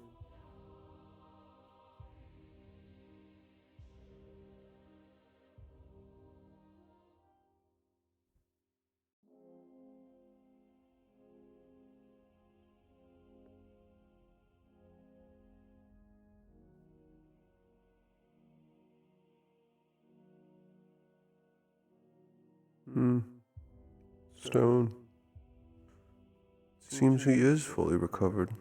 Stone. Seems he is fully recovered.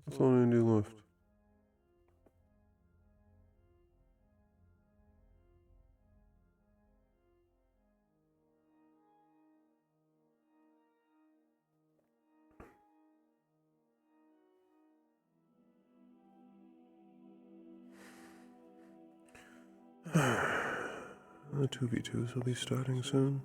That's all I do left. The 2v2s will be starting soon.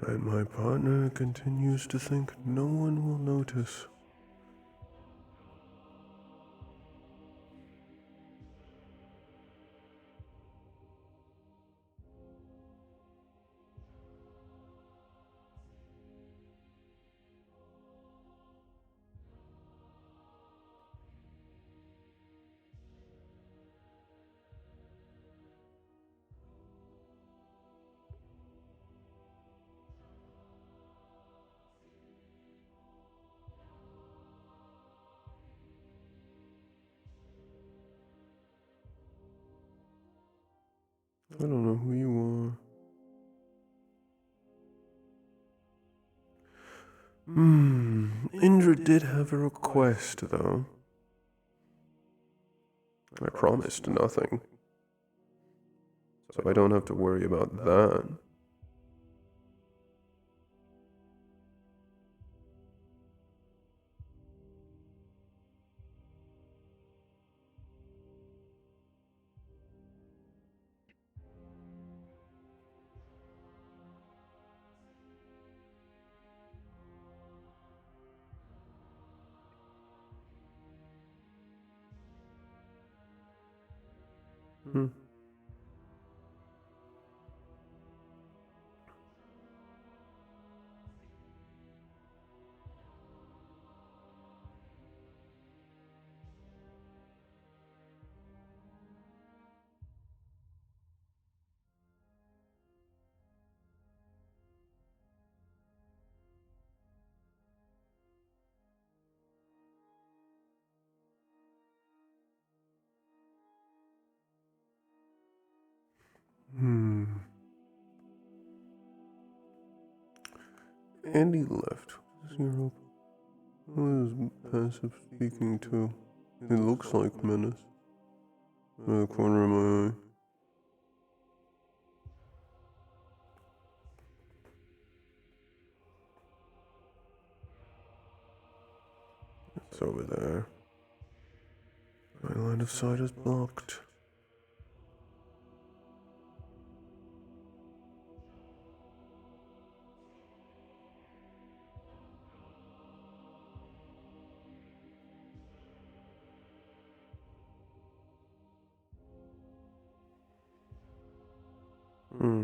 And my partner continues to think no one will notice. I don't know who you are. Indra did have a request, though. I promised nothing. So I don't have to worry about that. Hmm. Andy left. Zero. Who is passive speaking to? It looks like Menace. The corner of my eye. It's over there. My line of sight is blocked. Hmm.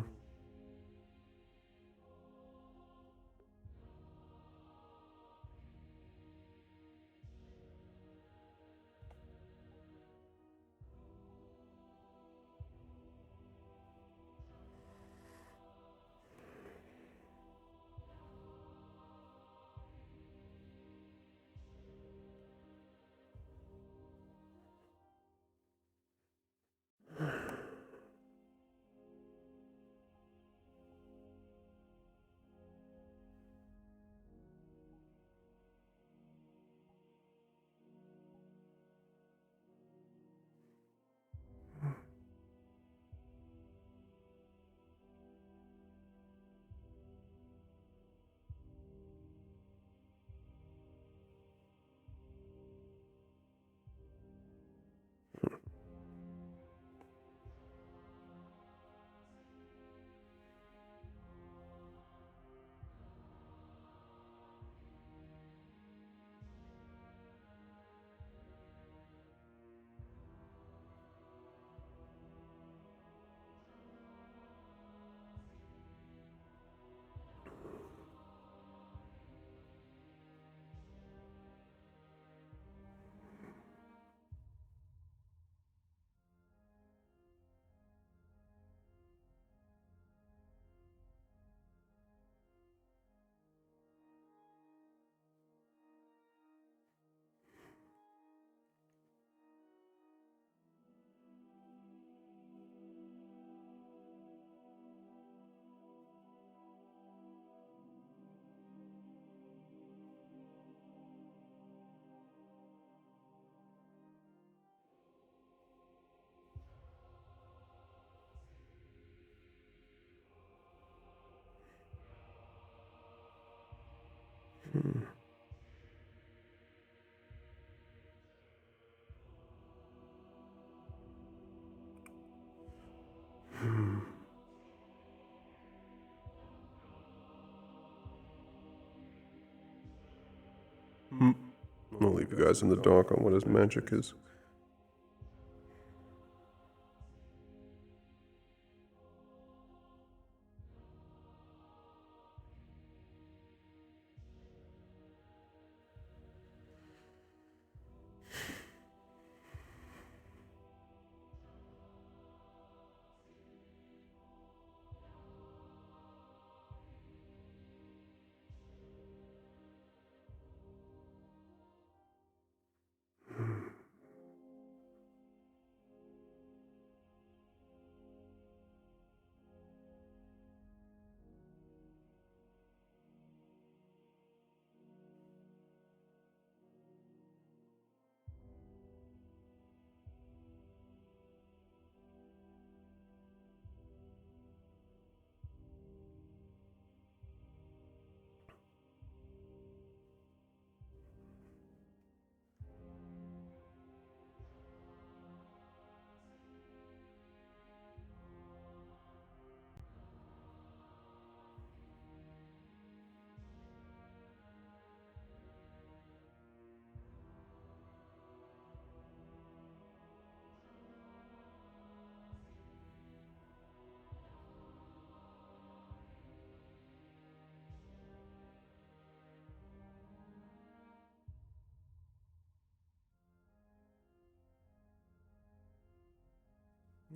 you guys in the dark on what his magic is.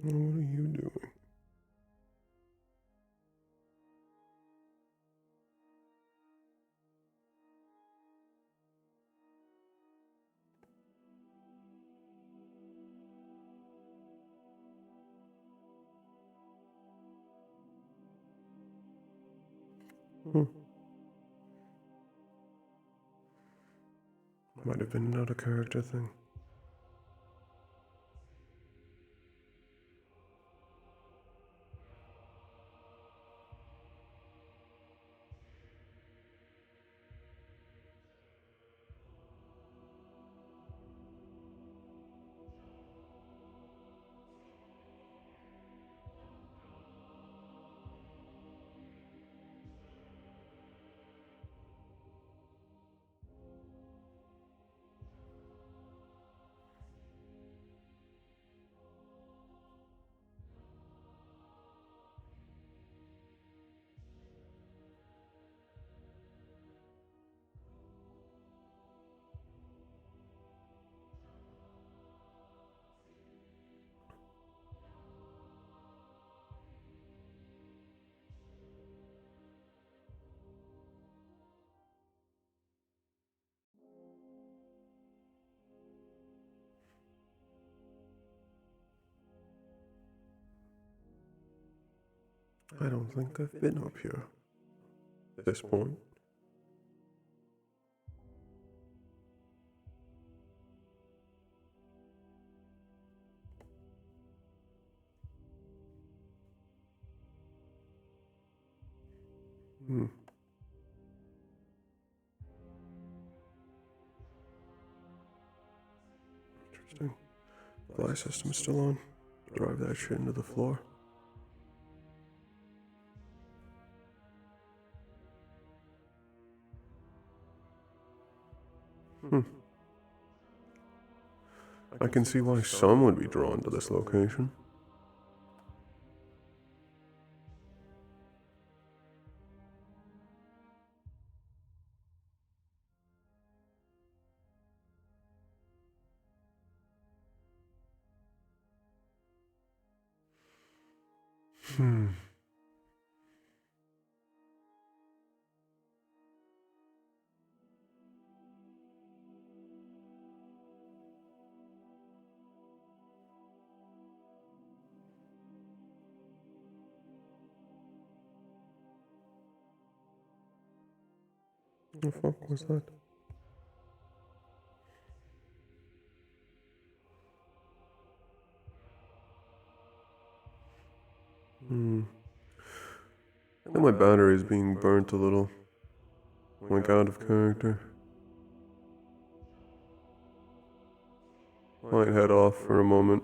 What are you doing? Might have been another character thing. I don't think I've been up here at this point. Interesting. Fly system's still on. Drive that shit into the floor. I can see why some would be drawn to this location. What the fuck was that? I think my battery is being burnt a little. Like out of character. Might head off for a moment,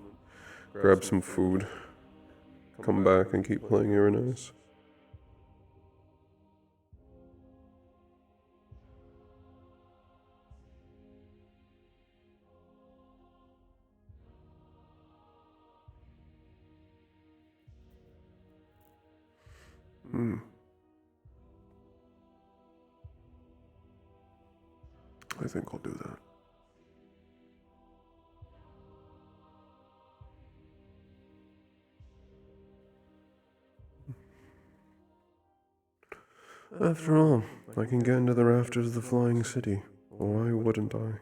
grab some food, come back and keep playing Uranus. Hmm. I think I'll do that. After all, I can get into the rafters of the flying city. Why wouldn't I?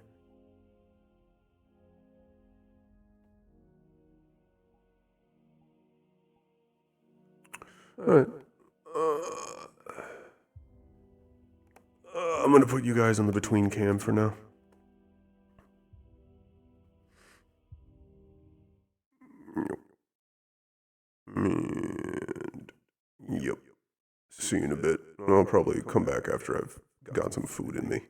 Alright. I'm gonna put you guys on the between cam for now. And yep. See you in a bit. I'll probably come back after I've got some food in me.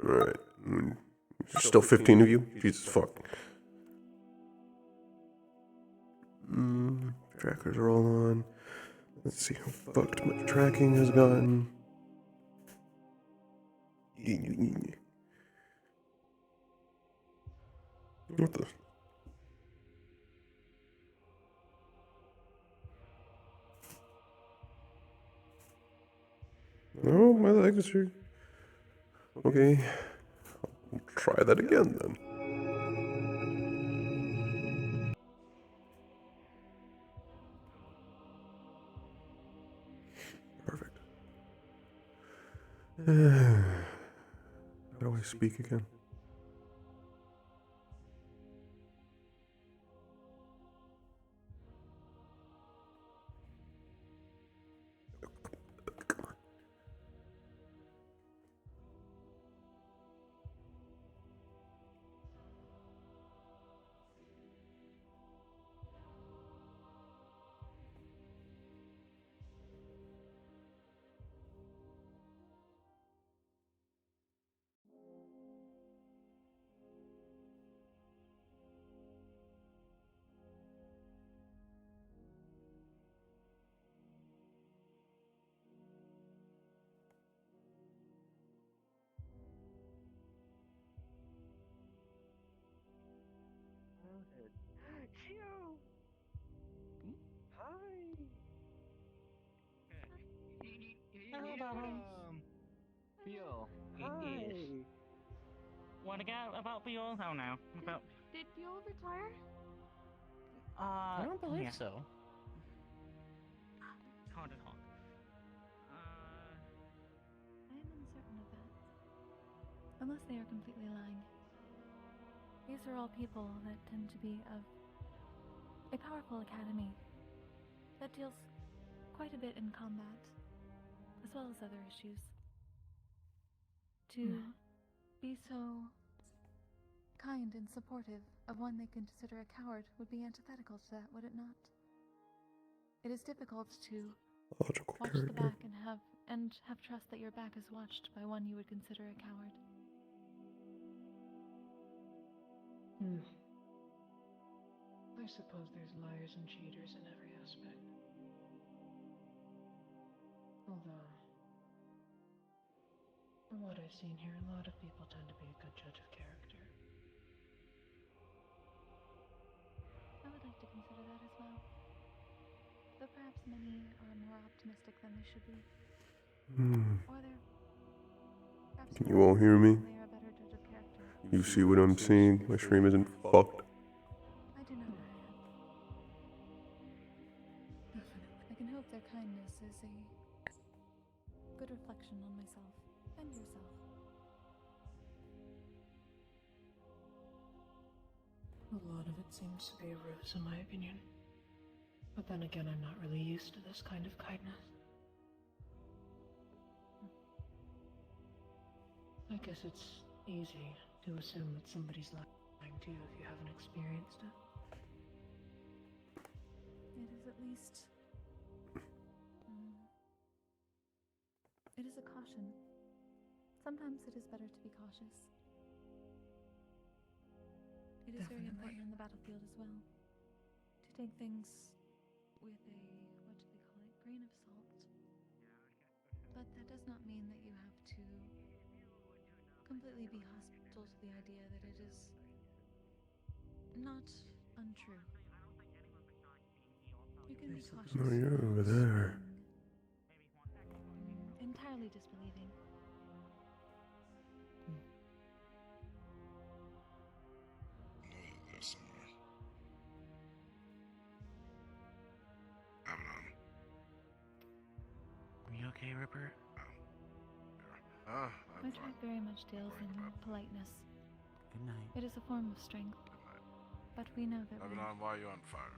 Alright. Still 15 of you? Jesus fuck. Trackers are all on. Let's see how fucked my tracking has gotten. What the? No, my legacy. Okay. I'll try that again then. Perfect. How do I speak again? Yo, Hi. What about Biol? Oh no. About Did Biol retire? I don't believe so. hard to talk. I am uncertain of that. Unless they are completely lying. These are all people that tend to be of a powerful academy that deals quite a bit in combat, as well as other issues. To be so kind and supportive of one they consider a coward would be antithetical to that, would it not? It is difficult to Logical watch character. the back and have trust that your back is watched by one you would consider a coward. I suppose there's liars and cheaters in every aspect. Although, from what I've seen here, a lot of people tend to be a good judge of character. I would like to consider that as well. Though perhaps many are more optimistic than they should be. Or they're perhaps Can you all hear me? they are a better judge of character. You see what I'm seeing? My stream isn't fucked. I do not know yet. I can hope their kindness is a good reflection on myself and yourself. A lot of it seems to be a ruse, in my opinion. But then again, I'm not really used to this kind of kindness. I guess it's easy to assume that somebody's lying to you if you haven't experienced it. It is at least... it is a caution. Sometimes it is better to be cautious. It is very important on the battlefield as well. To take things with a, what do they call it, grain of salt. But that does not mean that you have to completely be hostile to the idea that it is not untrue. You can be cautious. Oh, you're over there. Entirely disbelieving. There somewhere. Abaddon. Are you okay, Ripper? My tribe very much deals in politeness. Good night. It is a form of strength. But we know that we Abaddon, why are you on fire?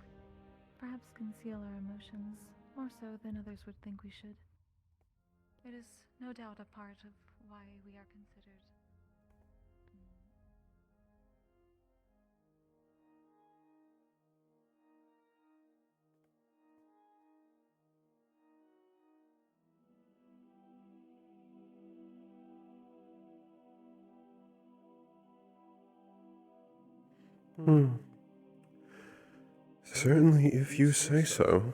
perhaps conceal our emotions more so than others would think we should. It is no doubt a part of why we are considered. Hmm. Certainly, if you say so.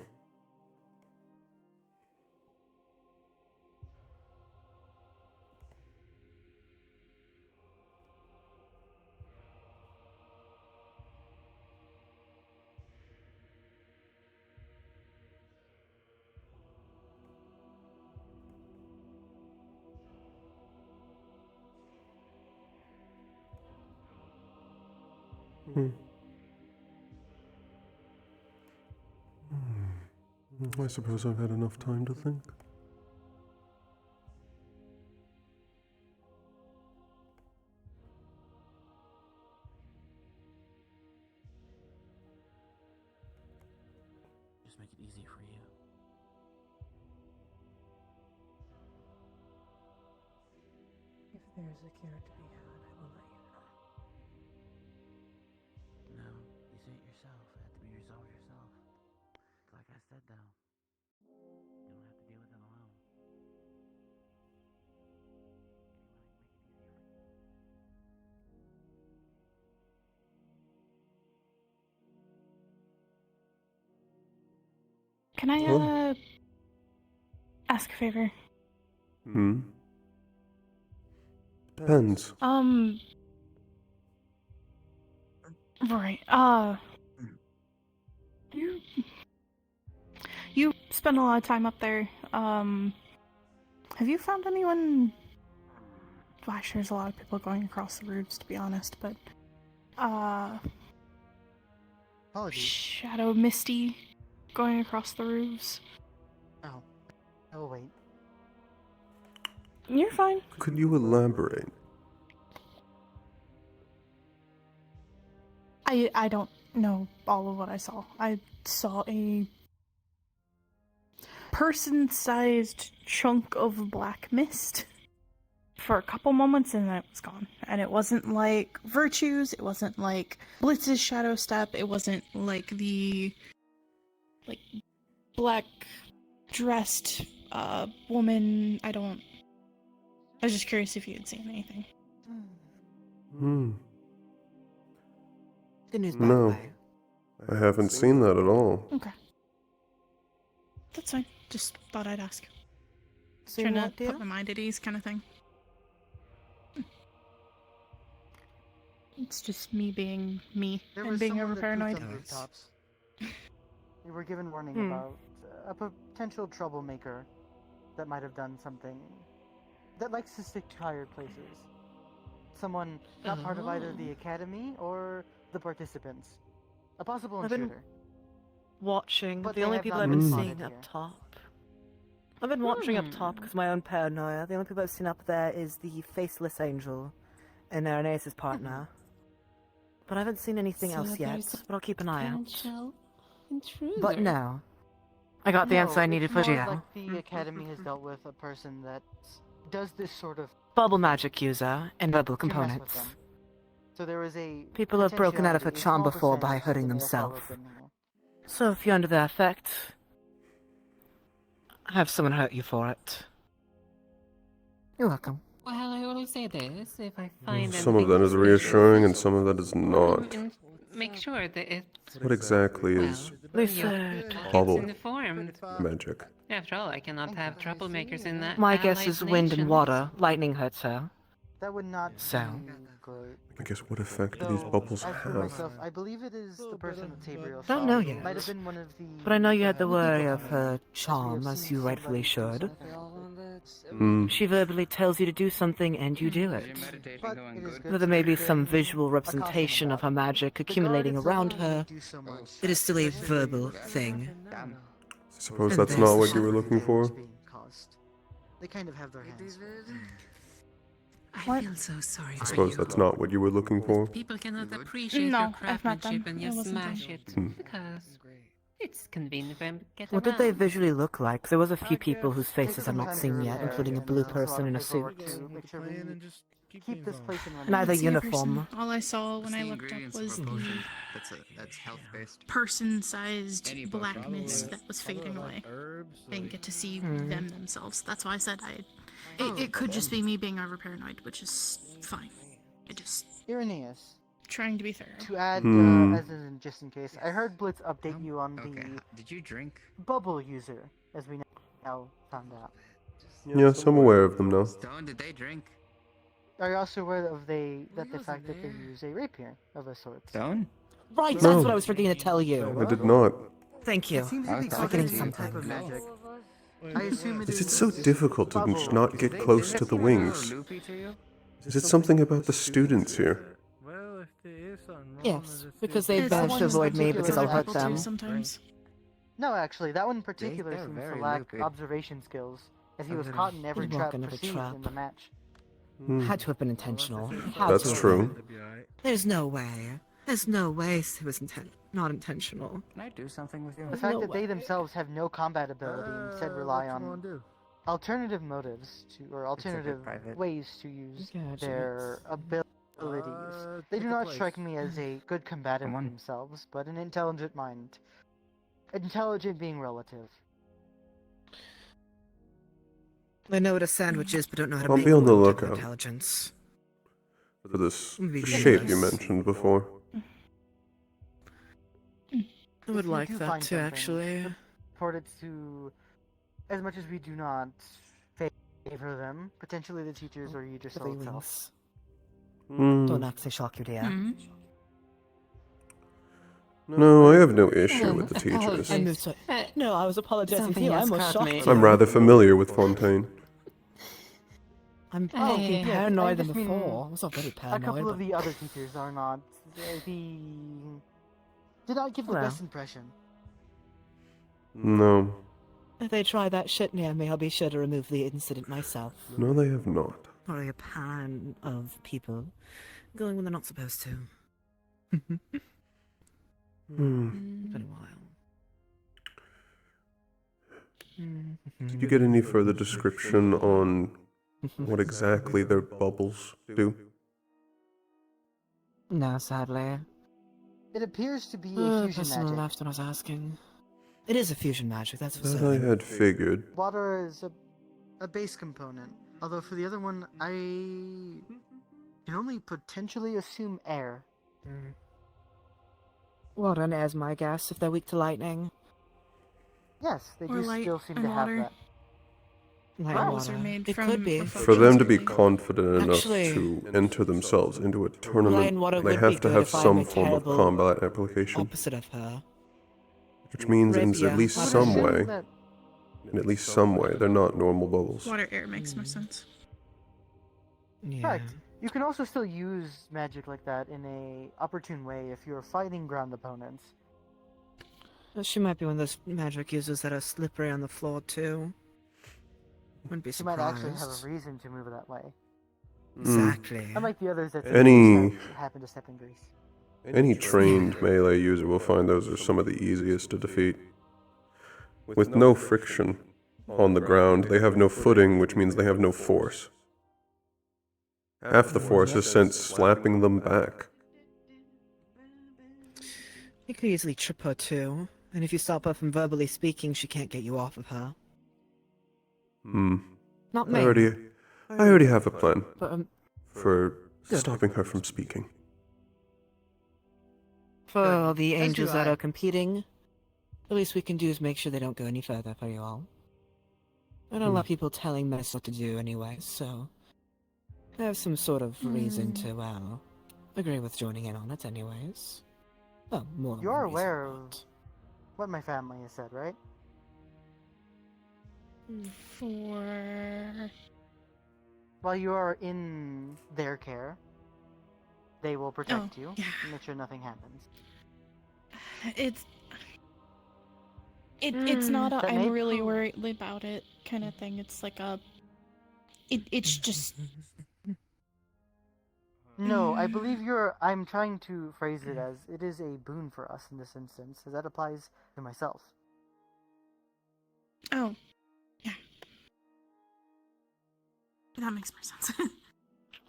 Hmm. I suppose I've had enough time to think. Just make it easy for you. If there's a cure to be had, I will let you know. No, you say it yourself. It had to be resolved yourself. Like I said, though, you don't have to deal with it alone. Can I, Oh. ask a favor? Hmm? Depends. Right, you spend a lot of time up there, have you found anyone? Gosh, there's a lot of people going across the roofs, to be honest, but, Shadow Misty going across the roofs. Oh. Oh, wait. You're fine. Could you elaborate? I don't know all of what I saw. I saw a person-sized chunk of black mist for a couple moments and then it was gone. And it wasn't like Virtue's, it wasn't like Blitz's Shadow Step, it wasn't like the black dressed woman. I was just curious if you had seen anything. Hmm. Good news, by the No. way. I haven't seen that at all. Okay. That's fine. Just thought I'd ask. Seen Trying to what, dear? put my mind at ease kind of thing. It's just me being me There and was being someone over that paranoid. pooped on rooftops. We were given warning Hmm. about a potential troublemaker that might have done something that likes to stick to higher places. Someone not part of either the academy or the participants. A possible I've been intruder. watching. But The they only have people not I've been been spotted seeing up here. top. I've been watching up top because my own paranoia. The only people I've seen up there is the faceless angel and Irenaeus' partner. But I haven't seen anything So else yet. there's a But I'll keep an eye out. potential intruder. But no. I got the answer I needed it's for more Gio. like the academy has dealt with a person that does this sort of Bubble magic user and verbal to mess with components. them. So there is a People have broken out of her potentiality, a charm small before by percentage hurting that may have themselves. followed them here. So if you're under their effect, have someone hurt you for it. You're welcome. Well, I will say this: if I find Some of anything that is reassuring and some of that is not. and make sure that it's What exactly is bubble gets informed. magic? After all, I cannot have troublemakers in that. My guess allied is wind and nation. water. Lightning hurts her. That would not So? be great. I guess what effect do these Though, bubbles as for have? myself, I believe it is the person that Sabriel Don't saw. know Might have yet. been one of the But I know you had the people worry of coming, her as we charm, have as seen you rightfully somebody do should. something. She verbally tells you to do something and you do it. But it is good Though there to may be keep some a visual caution representation of about her it. magic The guard accumulating itself around can only her. do so much. It is still a verbal thing. I suppose that's not what you were looking for. They kind of have their hands full. I feel so sorry I for suppose you. that's not what you were looking for. People cannot appreciate No, your I've met them. craftsmanship and It you wasn't smash them. it because it's convenient for them to get What around. did they visually look like? There was a few people whose Take faces some I've not time to seen yet, repair, including a and blue there's also person lot in a of paperwork suit. to make sure we keep this place in running. Neither See a person. uniform. All I saw when I looked up was the That's health based. person-sized black mist that was fading away. I didn't get to see them themselves. That's why I said it could just be me being over paranoid, which is fine. I just Irenaeus. trying to be thorough. To add, Hmm. as in just in case, I heard Blitz update you on the Did you drink? bubble user, as we now found out. Yes, I'm aware of them now. Stone, did they drink? Are you also aware of the fact that they use a rapier of a sort? Stone? Right, No. that's what I was forgetting to tell you. I did not. Thank you. It seems to be Forgetting some type of something. magic. I assume it Is is. it so difficult to not get close to the wings? Loopy to you? Is it something about the students here? Well, if there is something wrong Yes, with because this, they've managed to avoid me because I'll hurt them. Sometimes. No, actually, that one in particular They're seems to very lack loopy. observation skills, as he was Something caught in every Good trap luck in every perceived trap. in the match. Had to have been intentional. Had That's to have true. been. There's no way. There's no way it was not intentional. Can I do something with you? The fact No that they way. themselves have no combat ability and instead rely what you wanna on do? alternative motives or alternative private. ways to use Yeah, their abilities. They do take a not place. strike me as a good combative Come on. themselves, but an intelligent mind. Intelligent being relative. I know what a sandwich is, but don't know how to I'll make be on the one with lookout. intelligence. For this Maybe shape you yes. mentioned before. I would If you like do that find too, something, actually. report it to, as much as we do not favor them, potentially the teachers or you yourself. Feelings. Hmm. Don't actually shock you, dear. No, I have no issue with the teachers. I moved to... No, I was apologizing to you. I almost shocked you. I'm rather familiar with Fontaine. I'm Oh, okay, fucking yes, paranoid I than just mean before. I was not very A paranoid. couple of but- the other teachers are not did not give the Well. best impression. No. If they try that shit near me, I'll be sure to remove the incident myself. No, they have not. Not really a pan of people going when they're not supposed to. Hmm. It's been a while. Did you get any further description on what exactly their bubbles do? No, sadly. It appears to be a The fusion person magic. left when I was asking. It is a fusion magic, that's for That I certain. had figured. Water is a base component. Although for the other one, I can only potentially assume air. Water and air's my guess, if they're weak to lightning. Yes, they Or do light still seem and to have water. that. Light Bubbles water. are made It from could be. For them to be confident enough Actually, to enter themselves into a Light tournament, and water they would have be to good have if I'm some a form of terrible combat application. Opposite of her. Which means in Rapier. at least I would some assume way, that in at least some way, they're not normal bubbles. Water air makes more sense. Yeah. Correct. You can also still use magic like that in a opportune way if you're fighting ground opponents. She might be one of those magic users that are slippery on the floor, too. Wouldn't be You might surprised. actually have a reason to move that way. Exactly. Unlike the others that Any- just happen to step in grease. Any trained melee user will find those are some of the easiest to defeat. With no friction on the ground, they have no footing, which means they have no force. Half the force is sent slapping them back. You could easily trip her, too. And if you stop her from verbally speaking, she can't get you off of her. Not I me. already have a plan But, for good. stopping her from speaking. For the As do angels that I. are competing, the least we can do is make sure they don't go any further for you all. I don't like people telling me what to do anyway, so I have some sort of reason to, well, agree with joining in on it anyways. Well, more than You're one reason, aware of what my family has said, right? For While you are in their care, they will protect you yeah. and make sure nothing happens. it's not a That I'm may really prove- worried about it kind of thing. It's like a it's just No, I believe I'm trying to phrase it as it is a boon for us in this instance, as that applies to myself. oh yeah. That makes more sense.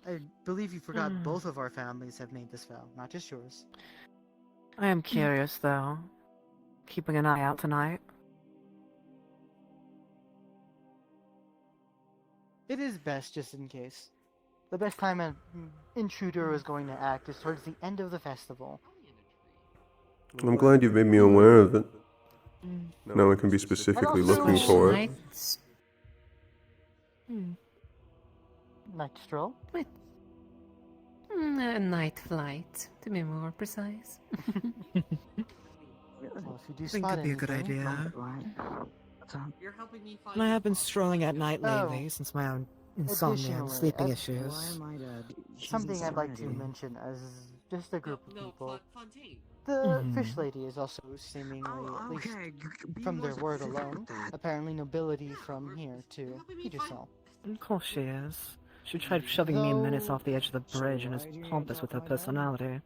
I believe you forgot both of our families have made this vow, not just yours. I am curious, though. Keeping an eye out tonight. It is best just in case. the best time an intruder is going to act is towards the end of the festival. I'm glad you've made me aware of it. Now I can be specifically looking for it. Night stroll? Wait. A night flight, to be more precise. Well, if you do I think spot it'd be a good anything- idea. You're helping me I have been strolling at night Oh. lately since my own insomnia and Additionally, sleeping as- issues. Something I'd like to mention as just a group of people. Fontaine. The fish lady is also seemingly, at least from their word alone, apparently nobility from here too. Keep yourself. Of course she is. She tried shoving me minutes off the edge of the bridge and is pompous with her personality.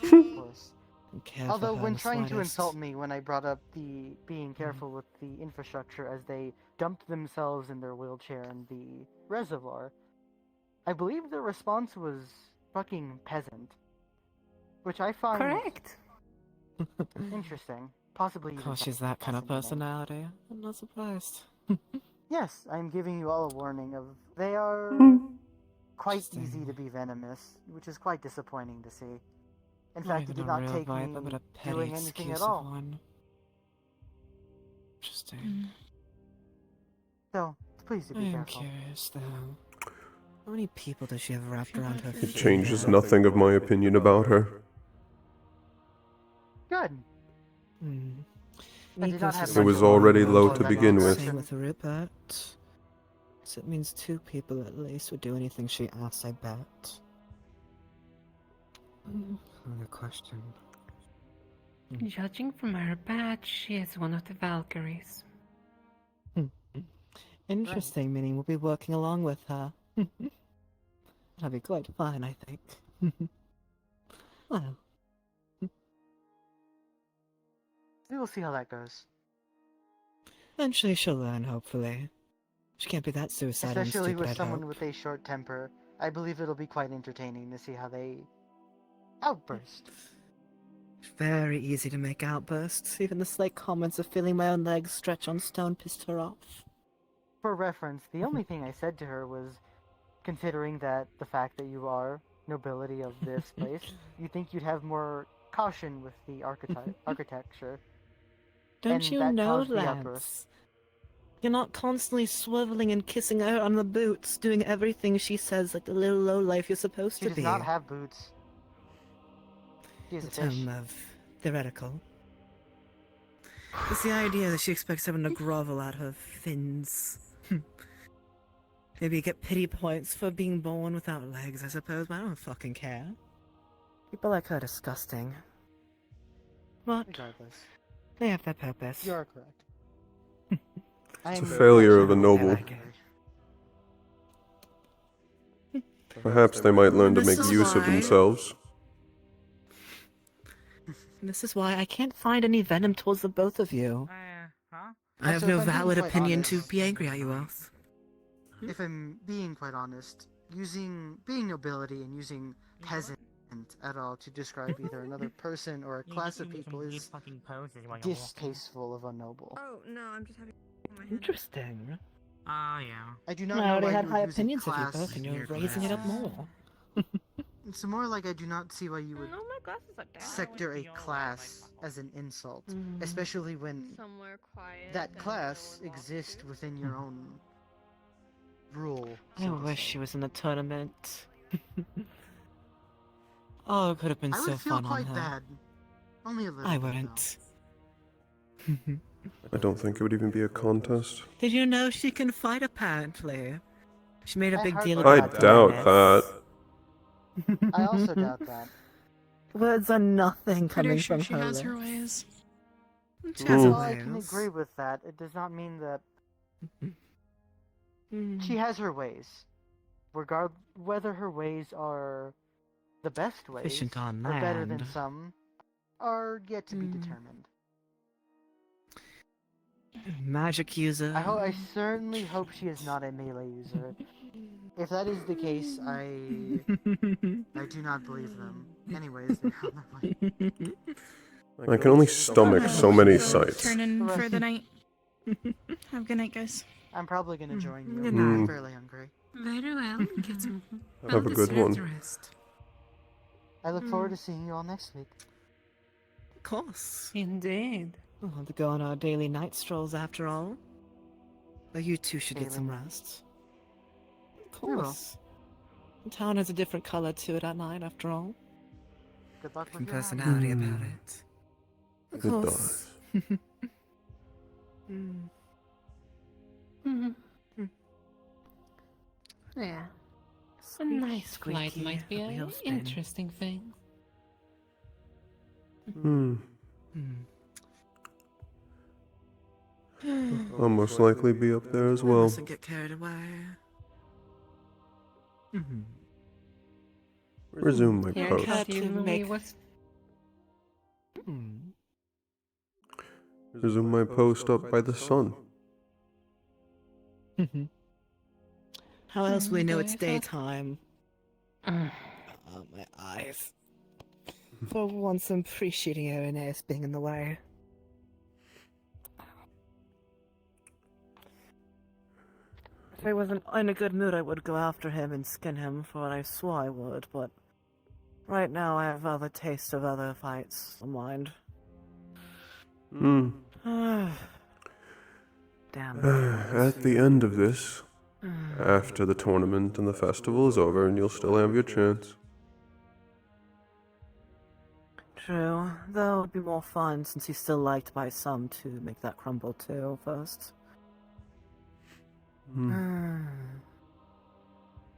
Of course. Don't care for Although her when in the trying to slightest. insult me when I brought up the being careful with the infrastructure as they dumped themselves in their wheelchair in the reservoir, I believe the response was fucking peasant. Which I find Correct. interesting. Possibly even Of course, she's that kind of personality. I'm not surprised. Yes, I'm giving you all a warning of they are quite easy to be venomous, which is quite disappointing to see. In Not fact, it even did a not real take me viper, but a petty doing anything at exclusive all. one. Interesting. So, please do I be am careful. curious, though. How many people does she have wrapped around her It feet? changes nothing of my opinion about her. Good. I did not have It much was of a already go low in to that begin with. direction. With Rupert. So it means 2 people at least would do anything she asks, I bet. Another question. Judging from her badge, she is one of the Valkyries. Interesting, meaning we'll be working along with her. That'll be quite fun, I think. Well, We will see how that goes. eventually she'll learn, hopefully. She can't be that suicidal and Especially stupid, with I'd someone hope. with a short temper. I believe it'll be quite entertaining to see how they outburst. Very easy to make outbursts. Even the slight comments of feeling my own legs stretch on stone pissed her off. For reference, the only thing I said to her was, considering that the fact that you are nobility of this place, you think you'd have more caution with the architecture. Don't And you that know, caused the Lance? outburst. You're not constantly swiveling and kissing her on the boots, doing everything she says like the little lowlife you're supposed She to does be. not have boots. She is a In fish. terms of theoretical. It's the idea that she expects everyone to grovel at her fins. Maybe get pity points for being born without legs, I suppose, but I don't fucking care. People like her are disgusting. But Regardless. they have their purpose. You are correct. It's a failure of a noble. Perhaps they might learn to This make is use of why- themselves. This is why I can't find any venom towards the both of you. I have Also, no if I'm being valid quite opinion to honest- be angry at you, Elf. If I'm being quite honest, being nobility and using peasant at all to describe either another person or a class of people is distasteful of a noble. Oh, no, I'm just having my head. Interesting. Oh, yeah. I do not I know already why had you would high use a opinions of you class both, and in you're your raising it up classes. more. It's more like I do not see why you would No, my glasses are down. sector a class as an insult, especially when Somewhere quiet. that class exists within your own rule. I wish she was in the tournament. Oh, it could have been I so would feel fun on quite her. bad. Only a little I bit, though. wouldn't. I don't think it would even be a contest. Did you know she can fight, apparently? She made a I big hardly deal I about doubt this. that. I also doubt that. Words are nothing coming Pretty sure from she her has her lips. ways. She has her Well, I can ways. agree with that. It does not mean that she has her ways. Whether her ways are the best ways Efficient on or better than land. some are yet to be determined. Magic user. I certainly hope she is not a melee user. If that is the case, I do not believe them. Anyways, they're on their way. I can only stomach so many sights. Turn in for the night. Have a good night, guys. I'm probably gonna join you. Good I'm night. fairly hungry. Very well. Get some Have a good one. rest. I look forward to seeing you all next week. Of course. Indeed. We'll have to go on our daily night strolls after all. But you two should get some Daily rest. Of course. The town has a different color to it at night, after all. Good luck with Different your house. personality about it. Of It course. does. Yeah. A Squeak, nice flight squeaky, might be the an wheels spin. interesting thing. I'll most likely be up there as well. Mustn't get carried away. Resume my Your post. cat usually Resume my post up by the sun. How else will we know it's Okay, so- daytime? Oh, my eyes. For once, I'm appreciating Irenaeus being in the way. If I wasn't in a good mood, I would go after him and skin him for what I swore I would, but right now I have other tastes of other fights in mind. Damn. At the end of this, after the tournament and the festival is over, and you'll still have your chance. True, though it would be more fun since he's still liked by some to make that crumble too first.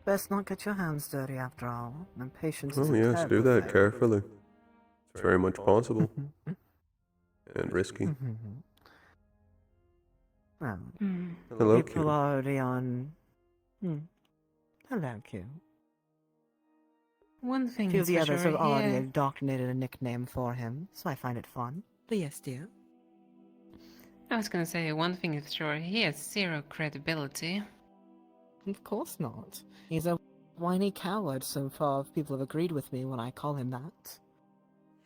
Best not get your hands dirty after all. And patience is Oh a yes, do terrible that thing. carefully. It's very much possible. And risky. Well, Hello, people Q. are already on. Hello, Q. One thing Few of is the for others sure have already here. indoctrinated a nickname for him, so I find it fun. But yes, dear. I was gonna say, one thing is sure, he has zero credibility. Of course not. He's a whiny coward so far. People have agreed with me when I call him that.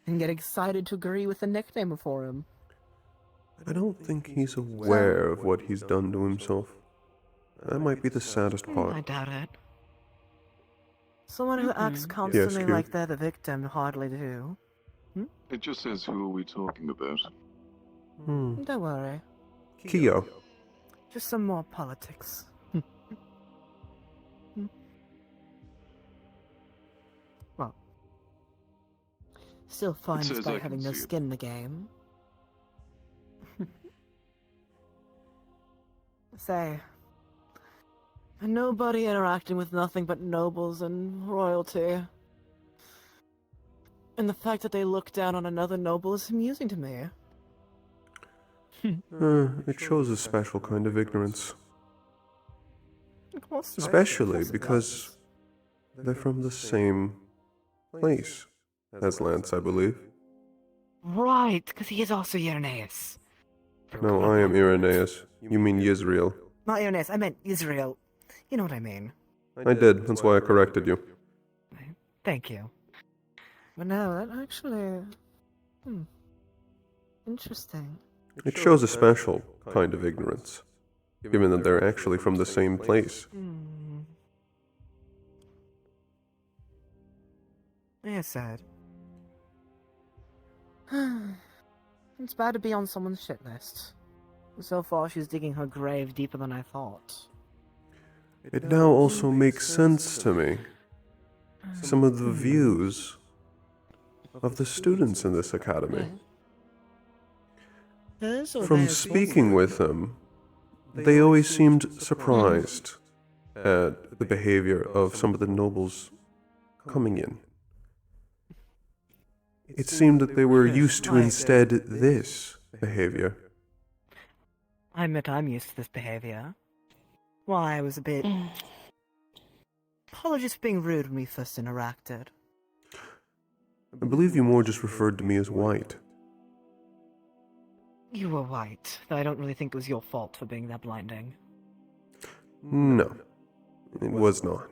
And get excited to agree with the nickname for him. I don't think he's aware of what he's done to himself. That might be the saddest I part. doubt it. Someone who acts constantly Q. like they're the victim hardly do. It just says who are we talking about? Don't worry. Kyo. Just some more politics. Well, still fun says I despite can having no see it. skin in the game. Say, a nobody interacting with nothing but nobles and royalty. And the fact that they look down on another noble is amusing to me. It shows a special kind of ignorance. Of course not. Especially because they're from the same place as Lance, I believe. Right, because he is also Irenaeus. No, I am Irenaeus. You mean Yisrael. Not Irenaeus, I meant Israel. You know what I mean. I did, that's why I corrected you. Thank you. But no, that actually... Interesting. It shows a special kind of ignorance, given that they're actually from the same place. Yeah, sad. It's bad to be on someone's shit list. So far, she's digging her grave deeper than I thought. It now also makes sense to me. Some of the views of the students in this academy. From speaking with them, they always seemed surprised at the behavior of some of the nobles coming in. It seemed that they were used to instead this behavior. I admit I'm used to this behavior. Why, I was a bit... Apologies for being rude when we first interacted. I believe you more just referred to me as white. You were white, though I don't really think it was your fault for being that blinding. No, it was not.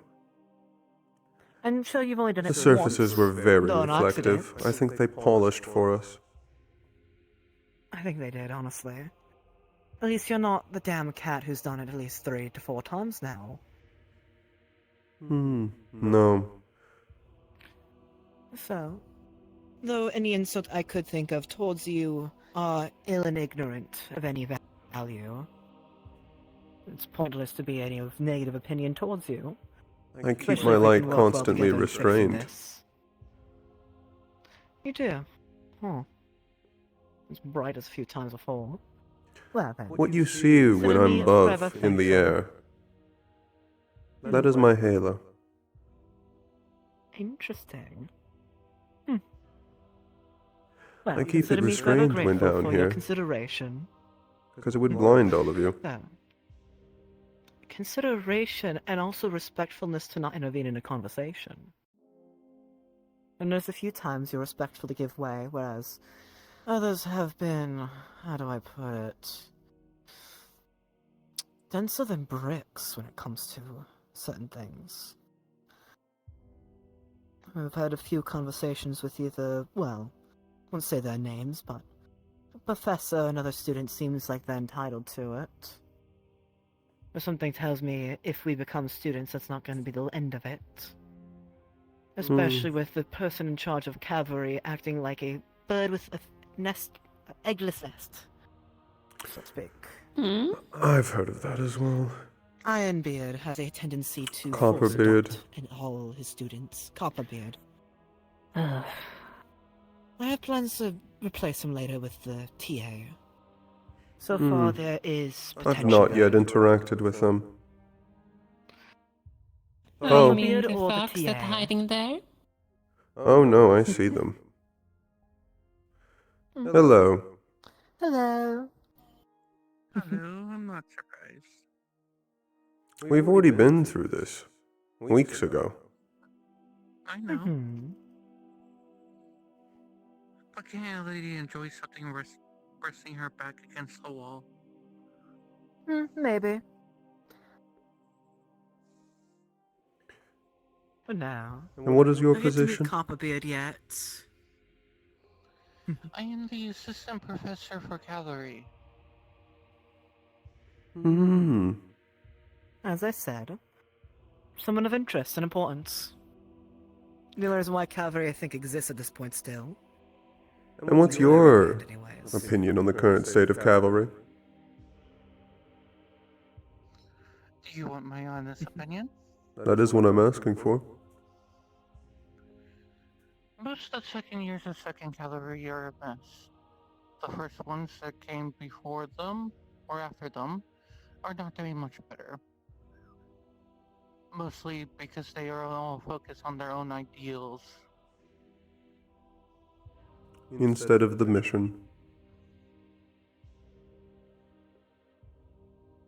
I'm sure you've only done it The surfaces once, were very though an reflective. accident. I think they polished for us. I think they did, honestly. At least you're not the damn cat who's done it at least 3 to 4 times now. No. So, though any insult I could think of towards you are ill and ignorant of any value, it's pointless to be any of negative opinion towards you. I keep Especially my if we light can work well constantly together in fixing restrained. this. You do? Oh. As bright as a few times before. Well then. What you see when consider me I'm forever above in the thankful. air, that is my halo. Interesting. Well, I keep it consider me forever restrained when grateful down for your here, consideration. because it would blind all of you. Yeah. Consideration and also respectfulness to not intervene in a conversation. And there's a few times you're respectful to give way, whereas others have been, how do I put it, denser than bricks when it comes to certain things. I've had a few conversations with either, well, I won't say their names, but a professor and other students seems like they're entitled to it. But something tells me if we become students, that's not going to be the end of it. Especially with the person in charge of cavalry acting like a bird with a nest, eggless nest, so to speak. I've heard of that as well. Ironbeard has a tendency to Copperbeard. force adopt in all his students. Copperbeard. I have plans to replace him later with the TA. So far, there is potential. I've not yet interacted with them. Oh, Oh. you mean the or the fox that's TA? hiding there? Oh no, I see them. Hello. Hello. Hello, I'm not surprised. We've already been through this. Weeks ago. I know. But can't a lady enjoy something resting her back against the wall? Maybe. For now. And what is your I get to meet position? Copperbeard yet. I am the assistant professor for cavalry. As I said, someone of interest and importance. The only reason why cavalry, I think, exists at this point still. And what's your Anyways. opinion on the current state of cavalry? Do you want my honest opinion? That is what I'm asking for. Most of the second years of second cavalry are a mess. The first ones that came before them, or after them, are not doing much better. Mostly because they are all focused on their own ideals. Instead of the mission.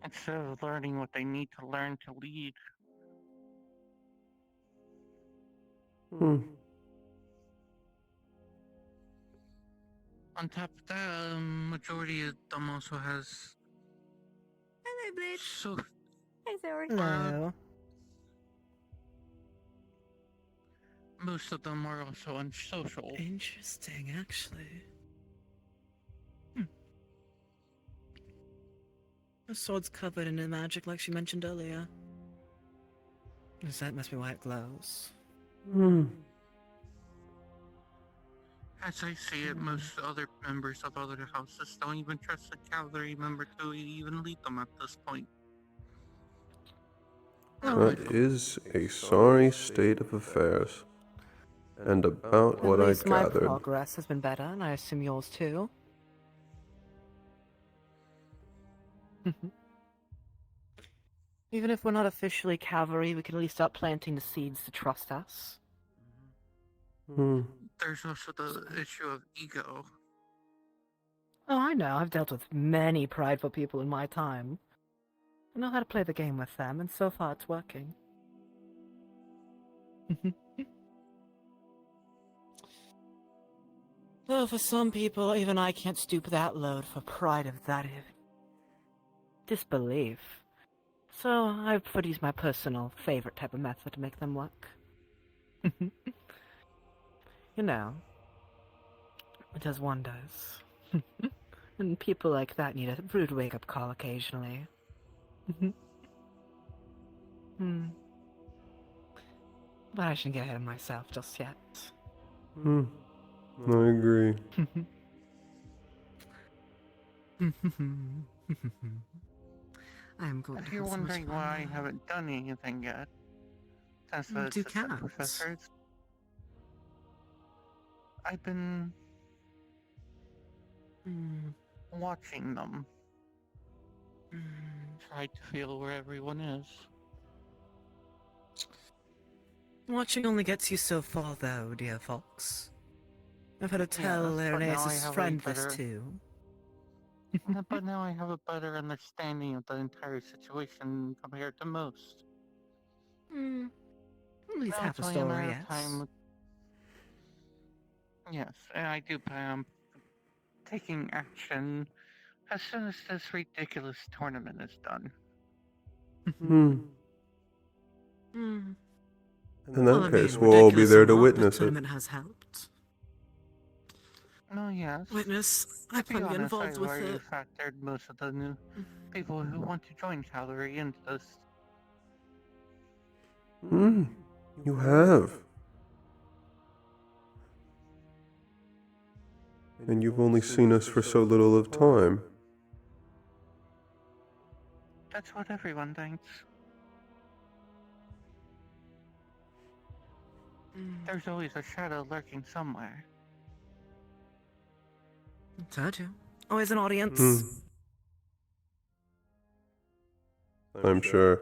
Instead of learning what they need to learn to lead. On top of that, majority of them also has... Hello, Blitz. So... Hey, Zoe. Hello. Most of them are also unsocial. Interesting, actually. The sword's covered in magic like she mentioned earlier. That must be why it glows. As I see it, most other members of other houses don't even trust a cavalry member to even lead them at this point. That is a sorry state of affairs. And about what At I least my gathered. progress has been better, and I assume yours too. Even if we're not officially cavalry, we can at least start planting the seeds to trust us. There's also the issue of ego. Oh, I know. I've dealt with many prideful people in my time. I know how to play the game with them, and so far it's working. Though for some people, even I can't stoop that load for pride of that disbelief. So I prefer to use my personal favorite type of method to make them work. You know, it does wonders. And people like that need a rude wake-up call occasionally. But I shouldn't get ahead of myself just yet. I agree. I am going If to you're have so much wondering fun why I now. haven't done anything yet, since the Do assistant cats. professors, I've been watching them. Try to feel where everyone is. Watching only gets you so far, though, dear Fox. I've had to tell Yes, but now I Irenaeus' have friend a better... this too. But now I have a better understanding of the entire situation compared to most. At least Now half it's a only a matter story, of yes. time. Yes, and I do plan on taking action as soon as this ridiculous tournament is done. In that case, we'll all be there to witness the it. tournament has helped. Oh, yes. Witness, I To be plan to get honest, involved I've with already it. factored most of the new people who want to join Cavalry into this. You have. And you've only seen us for so little of time. That's what everyone thinks. There's always a shadow lurking somewhere. Told you. Always an audience. I'm sure.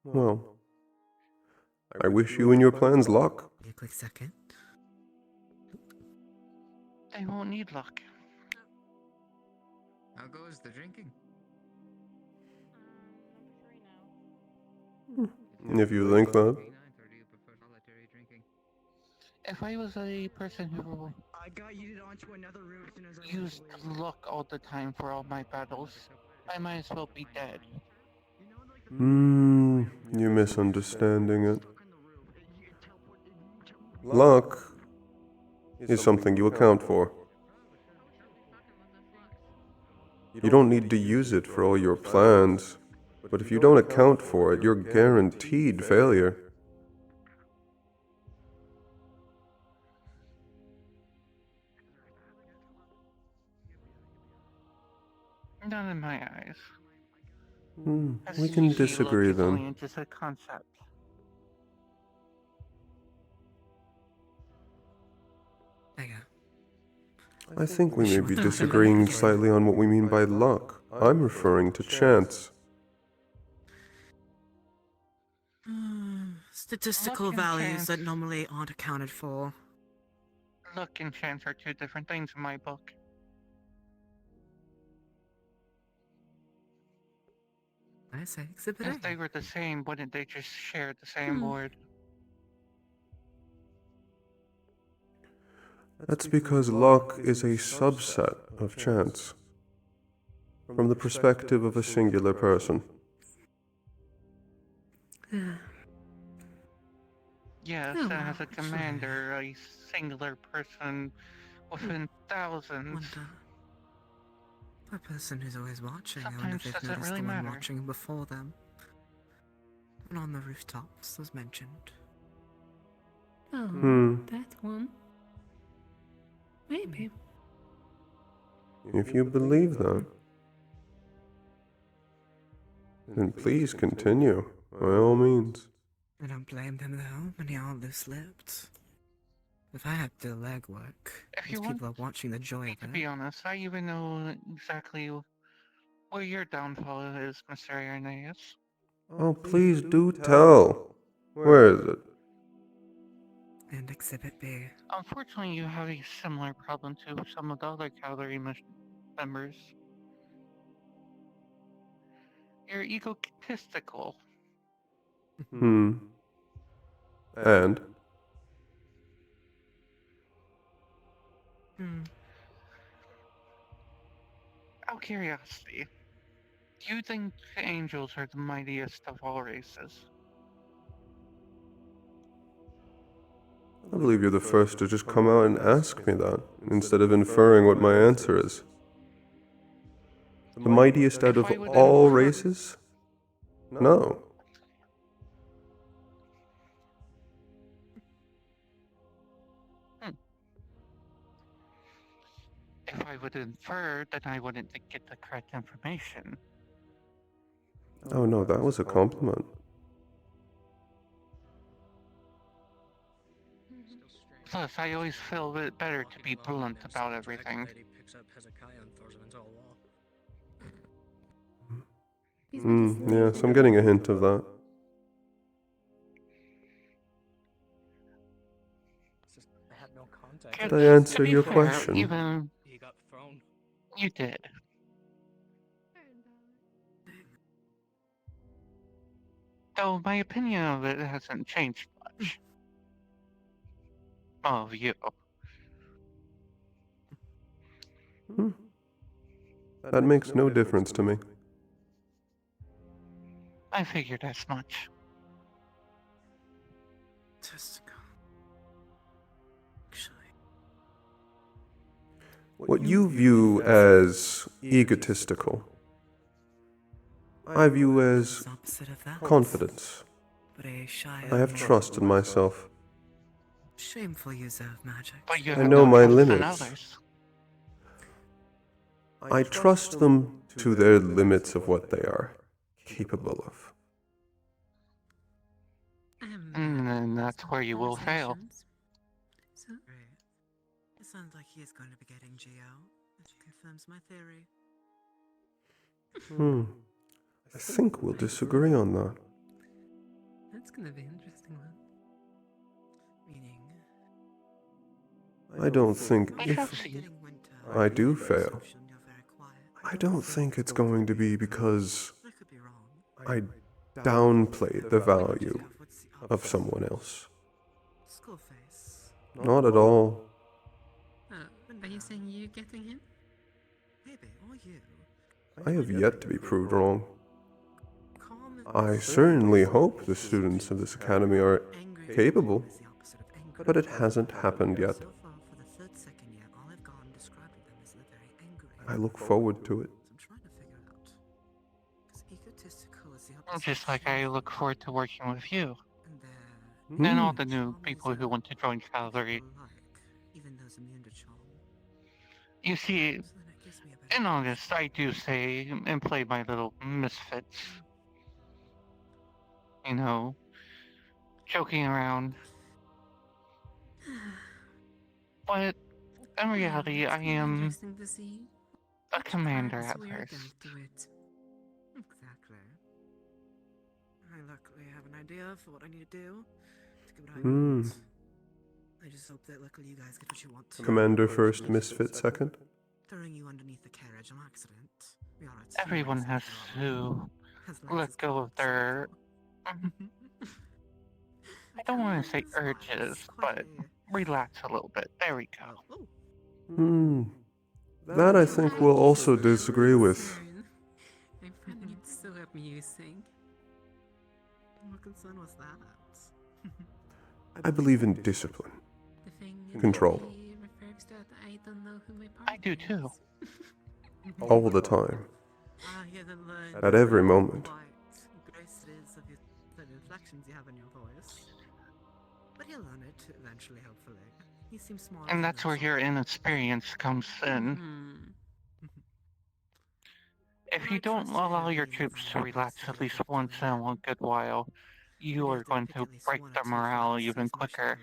Well, I wish you and your plans luck. A quick second. They won't need luck. How goes the drinking? If you think that. If I was a person who used luck all the time for all my battles, I might as well be dead. You're misunderstanding it. Luck is something you account for. You don't need to use it for all your plans, but if you don't account for it, you're guaranteed failure. Not in my eyes. We can As you see, disagree luck is only then. just a concept. I think we may be disagreeing slightly on what we mean by luck. I'm referring to chance. Statistical values that normally aren't accounted for. Luck and chance are two different things in my book. I say exhibit If they were the same, wouldn't they just share the same board? That's because luck is a subset of chance, from the perspective of a singular person. Yes, and as a commander, a singular person within thousands. A person who's always watching. I wonder Sometimes if they've doesn't noticed really the one matter. watching before them. And on the rooftops, as mentioned. Oh, that one. Maybe. If you believe that, then please continue, by all means. I don't blame them though, many are loose-lipped. If I have to do the legwork, these people are watching the joy of To it. be honest, I even know exactly where your downfall is, Mr. Irenaeus. Oh, please do tell. Where is it? And Exhibit B. Unfortunately, you have a similar problem to some of the other cavalry members. You're egotistical. And? Out of curiosity, do you think the angels are the mightiest of all races? I believe you're the first to just come out and ask me that, instead of inferring what my answer is. The mightiest out of all races? No. If I would infer, then I wouldn't get the correct information. Oh no, that was a compliment. Plus, I always feel a bit better to be blunt about everything. Yes, I'm getting a hint of that. Did I answer your question? Even you did. Though my opinion of it hasn't changed much. Of you. That makes no difference to me. I figured as much. What you view as egotistical, I view as confidence. I have trust in myself. Shameful use of magic. But you I have know no my trust in limits. others. I trust them to their limits of what they are capable of. And then that's where you will fail. So, great. It sounds like he is going to be getting GO, which confirms my theory. I think we'll disagree on that. That's gonna be an interesting one. Meaning? I don't think if I do fail, I don't think it's going to be because I downplayed the value of someone else. Not at all. Are you saying you getting him? Maybe, or you. I have yet to be proved wrong. I certainly hope the students of this academy are capable, but it hasn't happened yet. I look forward to it. Just like I look forward to working with you. And all the new people who want to join Cavalry. You see, in August, I do say and play my little misfits. You know, joking around. But in reality, I am a commander at first. Exactly. I luckily have an idea for what I need to do to get what I Hmm. want. I just hope that luckily you guys get what you want. Commander first, misfit second. Throwing you underneath the carriage on accident. We are a team Everyone race has after all. to let go of their... I don't want to say urges, but relax a little bit. There we go. That I think we'll also disagree with. I'm finding it so amusing. What concern was that? I believe in discipline. The thing Control. refers to that I don't know who my I do too. All the time. At every moment. Grace it is of the inflections you have in your voice. But you'll learn it eventually, hopefully. You seem smart. And that's where your inexperience comes in. If you don't allow your troops to relax at least once in a good while, you are going to break their morale even quicker.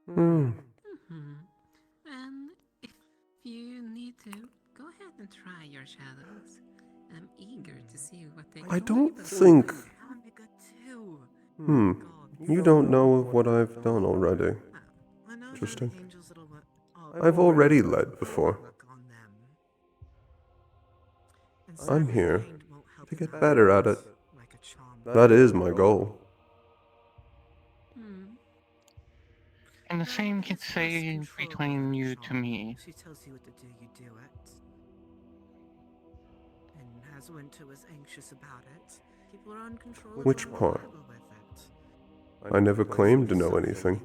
And if you need to, go ahead and try your shadows. I'm eager to see what they I don't think... You don't know of what I've done already. Interesting. I've already led before. I'm here to get better at it. That is my goal. And the same can say between you to me. She tells you what to do, you do it. And as Winter was anxious about it, people are uncontrollable. Which part? I never claimed to know anything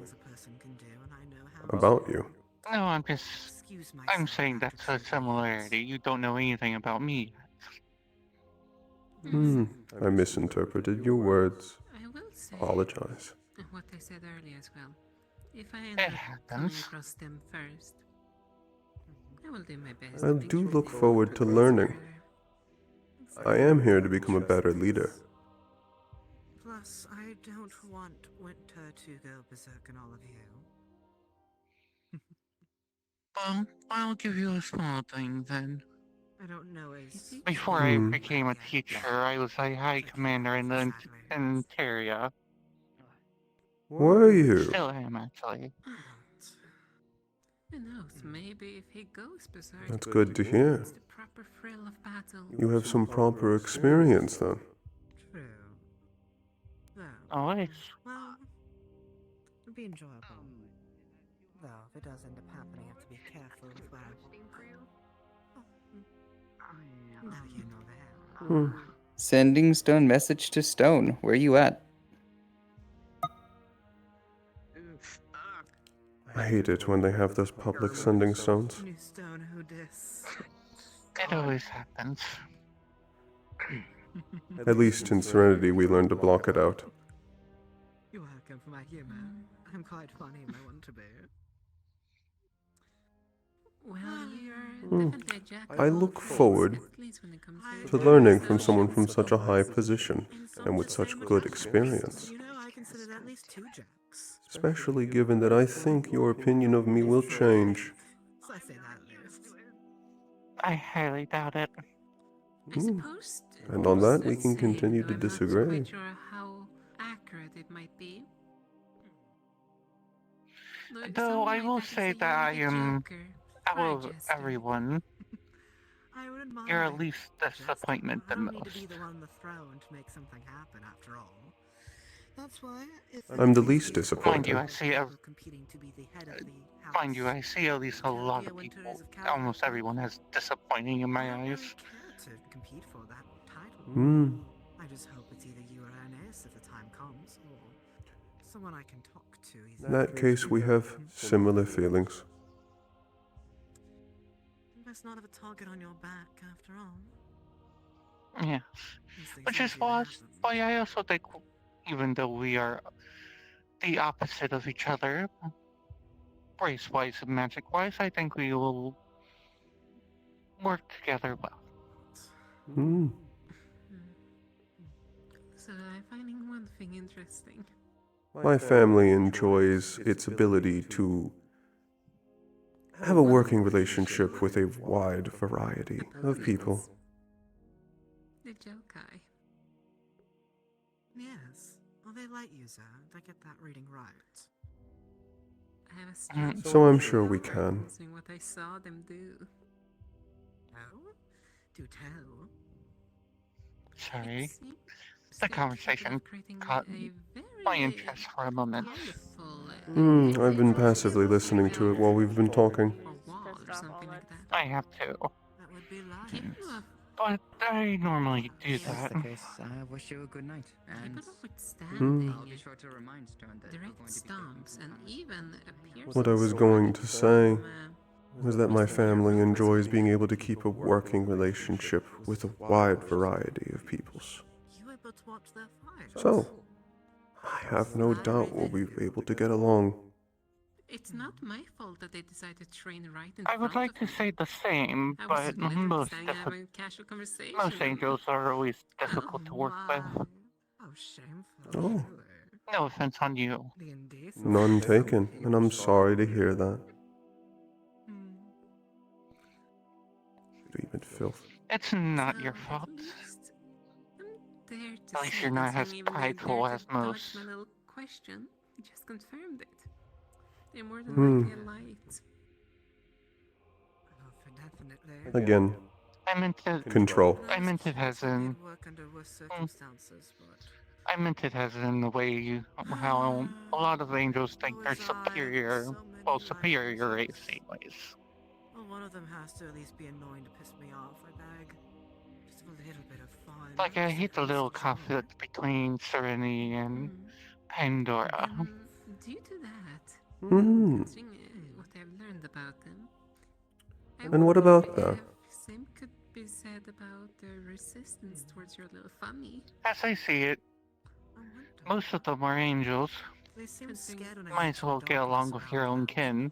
about you. No, I'm just excuse myself. I'm saying that's a similarity. You don't know anything about me. I misinterpreted your words. I will say Apologize. what I said earlier as well. If I end It up coming happens. across them first, I will do my best. I to make do sure look they forward to progress learning. further. I am here to become a better leader. Plus, I don't want Winter to go berserk and all of you. I'll give you a small thing then. I don't know as... Before I became a teacher, I was a high commander in the Interior. Were you? Still am, actually. Who knows, maybe if he goes berserk, That's good to hear. it's the proper thrill of battle. You have some proper experience then. True. Always. Well, it'd be enjoyable. Though, if it does end up happening, I have to be careful with where now you know that. Sending stone message to stone. Where you at? I hate it when they have those public sending stones. New stone, who dis? It always happens. At least in Serenity we learned to block it out. You're welcome for my humor. I'm quite funny when I want to be. Well, you're definitely a jack of I all look trades, forward at least when it comes to learning from someone from such a high position and with such good experience. You know, I considered at least 2 jacks. Especially given that I think your opinion of me will change. So I say that at least. I highly doubt it. I suppose. And on that we Let's can say, continue though to I'm not disagree. quite sure how accurate it might be. Though I will say that I am, out of everyone, I wouldn't mind you're it. at least disappointment I than don't need to most. be the one on the throne to make something happen, after all. That's why, if I'm the least Mind disappointed. you, I see competing to be the head of the house. Mind you, I see at least a lot of people, almost everyone, as disappointing in my eyes. Care to compete for that title. Hmm. I just hope it's either you or Ernest if the time comes, or someone I can talk to. In that case we have similar feelings. Best not have a target on your back, after all. Yes. Which is why I also think, even though we are the opposite of each other, race-wise and magic-wise, I think we will work together well. So I'm finding one thing interesting. My family enjoys its ability to have a working relationship with a wide variety of people. The Jokai. Yes. Well, they like you, sir. Did I get that reading right? I have a strange So I'm sure we can. considering what I saw them do. Oh? Do tell. Sorry. The conversation caught my interest for a moment. I've been passively listening to it while we've been talking. Or something like that. I have to. That would be Capable of But I normally do If that's that. the case, I wish you a good night. And capable of withstanding I'll be sure to remind Stern that we're direct going to be stomps and even appears. What I was going to say was that my family enjoys being able to keep a working relationship with a wide variety of peoples. You able to watch their fight? So, I have no doubt we'll be able to get along. It's not my fault that they decided to train right in I would front like of to me. say the same, I was but literally most standing having a casual conversation. most angels are always difficult to work with. Oh, shameful. Oh, No offense on you. The indecent. none taken, and I'm sorry to hear that. Should even filth. It's not your fault. There to At least say you're not as considering even prideful they're as there to dodge most. my little question, you just confirmed it. They're more than Hmm. likely a light. Oh, for definitely. Again, I meant to control. I meant it as in. Work under worse circumstances, but I meant it as in the way how a lot of angels think they're superior, well, superior race, anyways. well, one of them has to at least be annoying to piss me off. I beg. Just a little bit of fun. Like I hate the little conflict between Serenity and Pandora. Due to that, Hmm. considering what I've learned about them, And what about that? Same could be said about the resistance towards your little family. As I see it, most of them are angels. They seem scared when I Might as well mention get along darkness with your around own them. kin.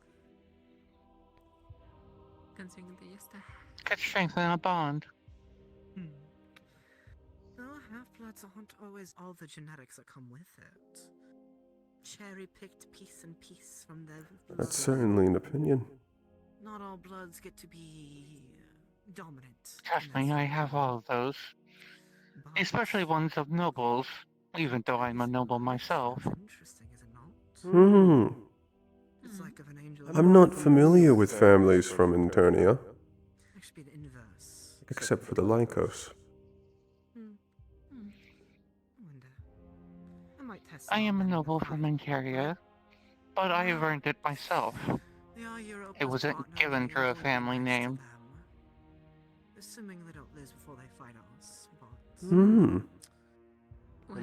Considering they're just a Could strengthen a bond. No, half-bloods aren't always all the genetics that come with it. Cherry-picked piece and piece from their blood. That's certainly an opinion. Not all bloods get to be dominant. Trust me, I have all of those. Especially ones of nobles, even though I'm a noble myself. Interesting, is it not? Hmm. It's like if an angel. I'm not familiar with families from Internia, It should be the inverse. except for the Lycos. I might test. I am a noble from Incaria, but I have earned it myself. They are Europa's It wasn't partner, given they through a will be family nice to name. them. Assuming they don't lose before they fight us, but... Hmm.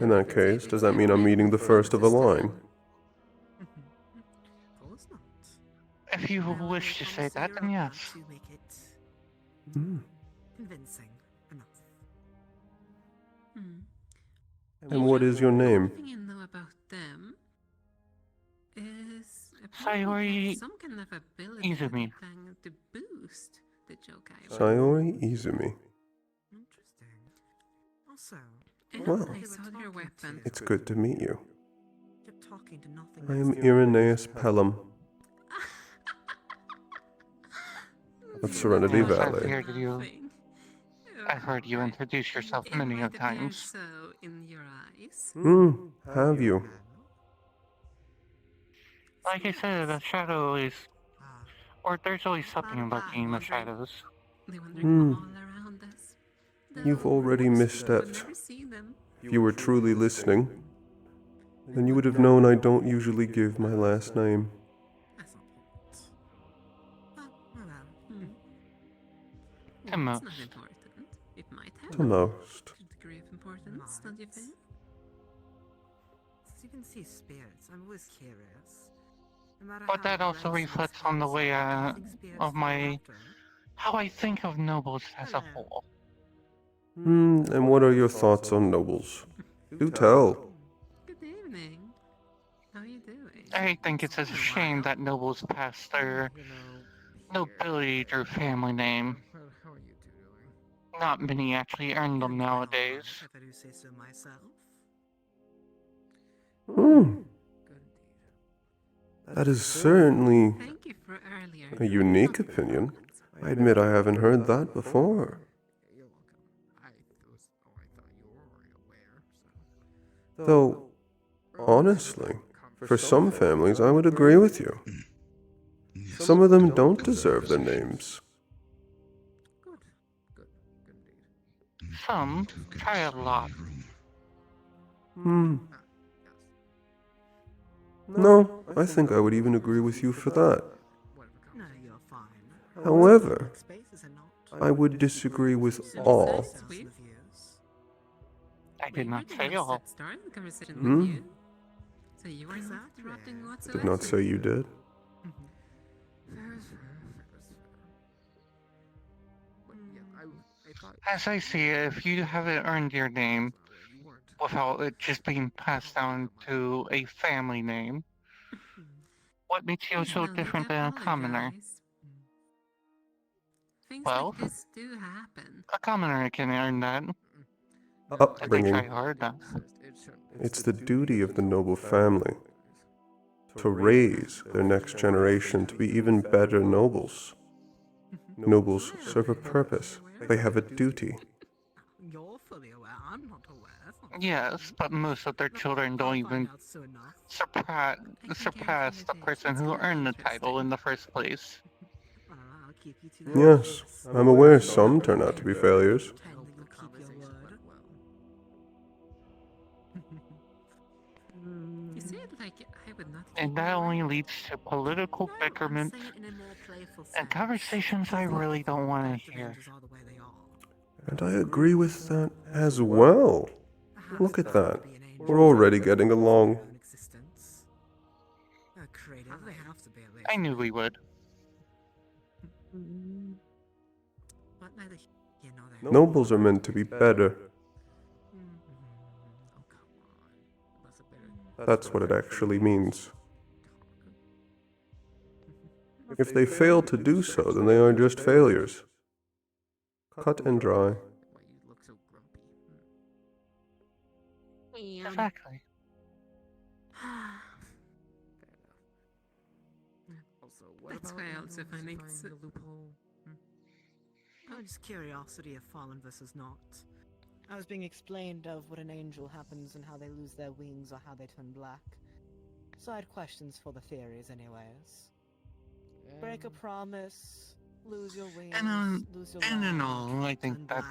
In that case, does that mean I'm meeting the first of a line? Of course not. If you wish to say that, then yes. To make it Hmm. convincing enough. And what is your name? Everything you know about them is Sayori apparently some kind of ability that Izumi. they plan to boost the Jokai. Sayori Izumi. Interesting. Also, Well, I saw your weapon. it's good to meet you. kept talking to nothing. I am Irenaeus Pelham of Serenity Yes, I've Valley. heard you. I've heard you introduce yourself many a times. So in your eyes. Hmm, have you? Like I said, the shadow is... Or there's always something lurking in the shadows. They wander Hmm. all around us. You've Though already we'll misstepped. never see them. If you were truly listening, then you would have known I don't usually give my last name. To most. It's not important. It might have To most. a degree of importance, don't you think? Since you can see spirits, I'm always curious. No matter But how that also aggressive reflects on the way I think spirits of my... follow after. How I think of nobles as a whole. Hmm, and what are your thoughts on nobles? Do tell. Good evening. How are you doing? I think it's a shame that nobles pass their nobility through family name. How are you two doing? Not many actually earn them nowadays. If I do say so myself. Hmm. That is certainly Thank you for earlier. a unique opinion. I admit I haven't heard that before. You're welcome. I thought you were already aware, so. Though, honestly, for some families I would agree with you. Some of them don't deserve their names. Good. Good indeed. Some try a lot. Hmm. No, I think I would even agree with you for that. No, you're fine. However, Space is it not? I would disagree with all. Sweet. I did not say all. Start the conversation Hmm? with you. So you are not interrupting whatsoever. Did not say you did. As I see it, if you haven't earned your name without it just being passed down to a family name, what makes you so No need to different than a commoner? apologize. Things Well, like this do happen. a commoner can earn that. If they Upbringing. try hard enough. It's the duty of the noble family to raise their next generation to be even better nobles. Nobles serve a purpose. They have a duty. You're fully aware. I'm not aware. That's not Yes, but most of their children don't even surpass the person who earned the title in the first place. I'll keep you to that. Yes, I'm aware some turn out to be failures. Pretend that you'll keep your word. You say it like I would not. And that only leads to political bickerment Say it in a more playful and sense. conversations I really don't want to hear. Things are the way they are. And I agree with that as well. Look at that. We're already getting along. Creative, they have to be at least. I knew we would. But neither here nor there. Nobles are meant to be better. Oh, come on. That's a better. That's what it actually means. If they fail to do so, then they are just failures. Cut and dry. Why you look so grumpy? Exactly. Also, what That's about why else if I make the loophole? Oh, just curiosity of fallen versus not. I was being explained of what an angel happens and how they lose their wings or how they turn black. So I had questions for the theories anyways. Break a promise, lose your wings, lose your And in life, all, I think turn that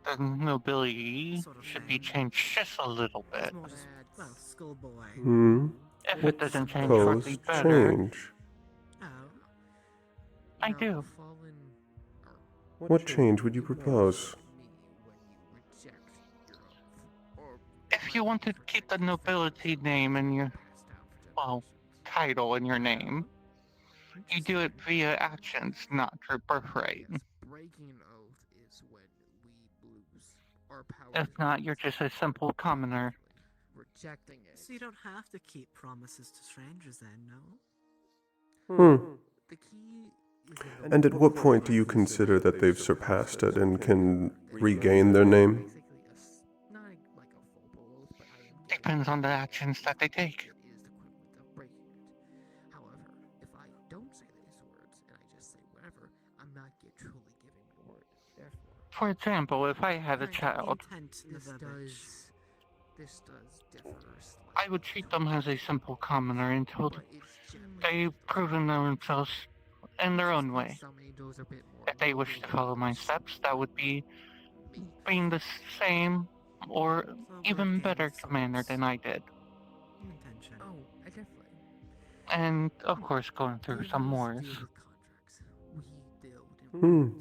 black. the nobility should be changed just a little bit. More just, well, schoolboy. If it doesn't change for Propose the better, change. I do. What change would you propose? If you want to keep the nobility name in your, well, title in your name, you do it via actions, not through birthright. Breaking an oath is when we lose our power. If not, you're just a simple commoner. Rejecting it. So you don't have to keep promises to strangers then, no? The key is And at what point do you consider that they've surpassed it and can regain their name? not like a full oath, but Depends on the actions that they take. is the equivalent of breaking it. However, if I don't say these words and I just say whatever, I'm not truly giving my word. Therefore, For example, if I had a child, this does differ slightly. I would treat them as a simple commoner until they've proven themselves in their own way. If they wish to follow my steps, that would be being the same or even better commander than I did. Oh, I definitely. And, of course, going through some wars. We deal in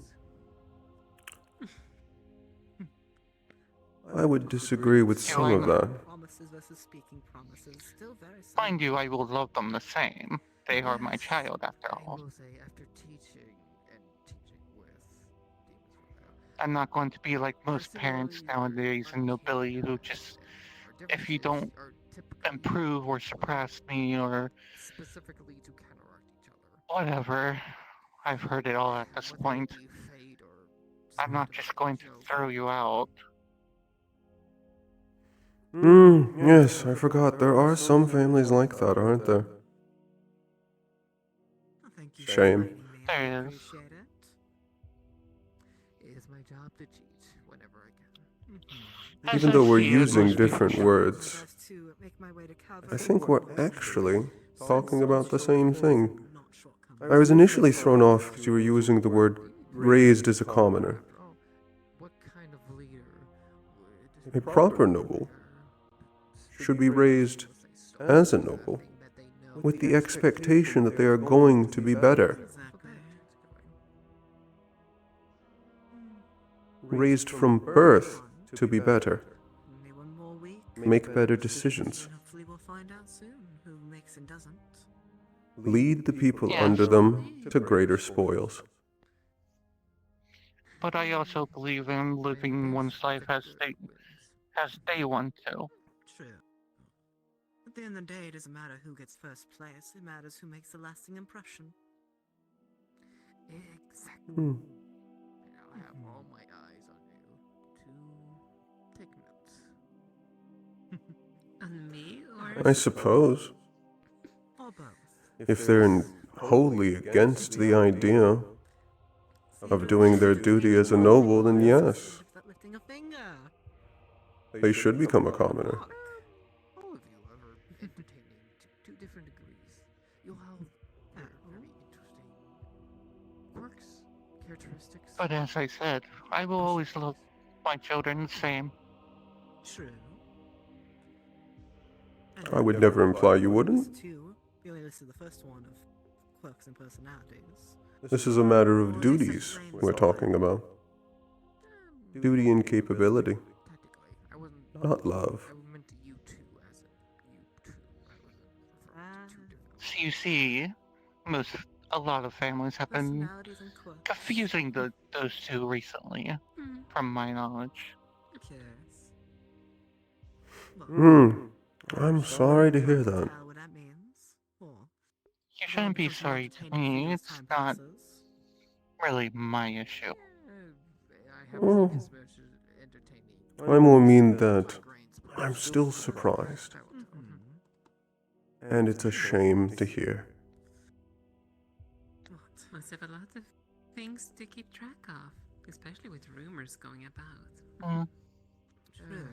I would disagree with some of that. Promises versus speaking promises, still very similar. Mind you, I will love them the same. They are my child, after I all. will say, after teaching with I'm not going to be like most parents nowadays in nobility who just, if you don't improve or suppress me or specifically to counteract each other. whatever, I've heard it all at this point. I'm not just going to throw you out. Yes, I forgot. There are some families like that, aren't there? Shame. There is. It is my job to teach whenever I can. Even though we're using different words, I think we're actually talking about the same thing. I was initially thrown off because you were using the word raised as a commoner. What kind of leader A proper noble should be raised as a noble, with the expectation that they are going to be better. Raised from birth to be better. Make better decisions. Hopefully we'll find out soon who makes and doesn't. Lead the people under them to greater spoils. But I also believe in living one's life as they want to. True. At the end of the day, it doesn't matter who gets first place, it matters who makes a lasting impression. Exactly. Now I have all my eyes on you to take notes. On me, or? I suppose. Or both. If they're wholly against the idea of doing their duty as a noble, then yes. Lifting a finger. They should become a commoner. All of you are entertaining to two different degrees. You'll have very interesting quirks, characteristics. But as I said, I will always love my children the same. True. I would never imply you wouldn't. You only listed the first one of quirks and personalities. This is a matter of duties we're talking about. Duty and capability. Not love. I meant you two as in you two. I wasn't referring to two different. So you see, most a lot of families have been Personalities and quirks. confusing those two recently, from my knowledge. Yes. I'm sorry to hear that. Tell what that means. Or You shouldn't be sorry to me. It's not really my issue. I have seen his most entertaining. I more mean that I'm still surprised. And it's a shame to hear. Must have a lot of things to keep track of, especially with rumors going about. True.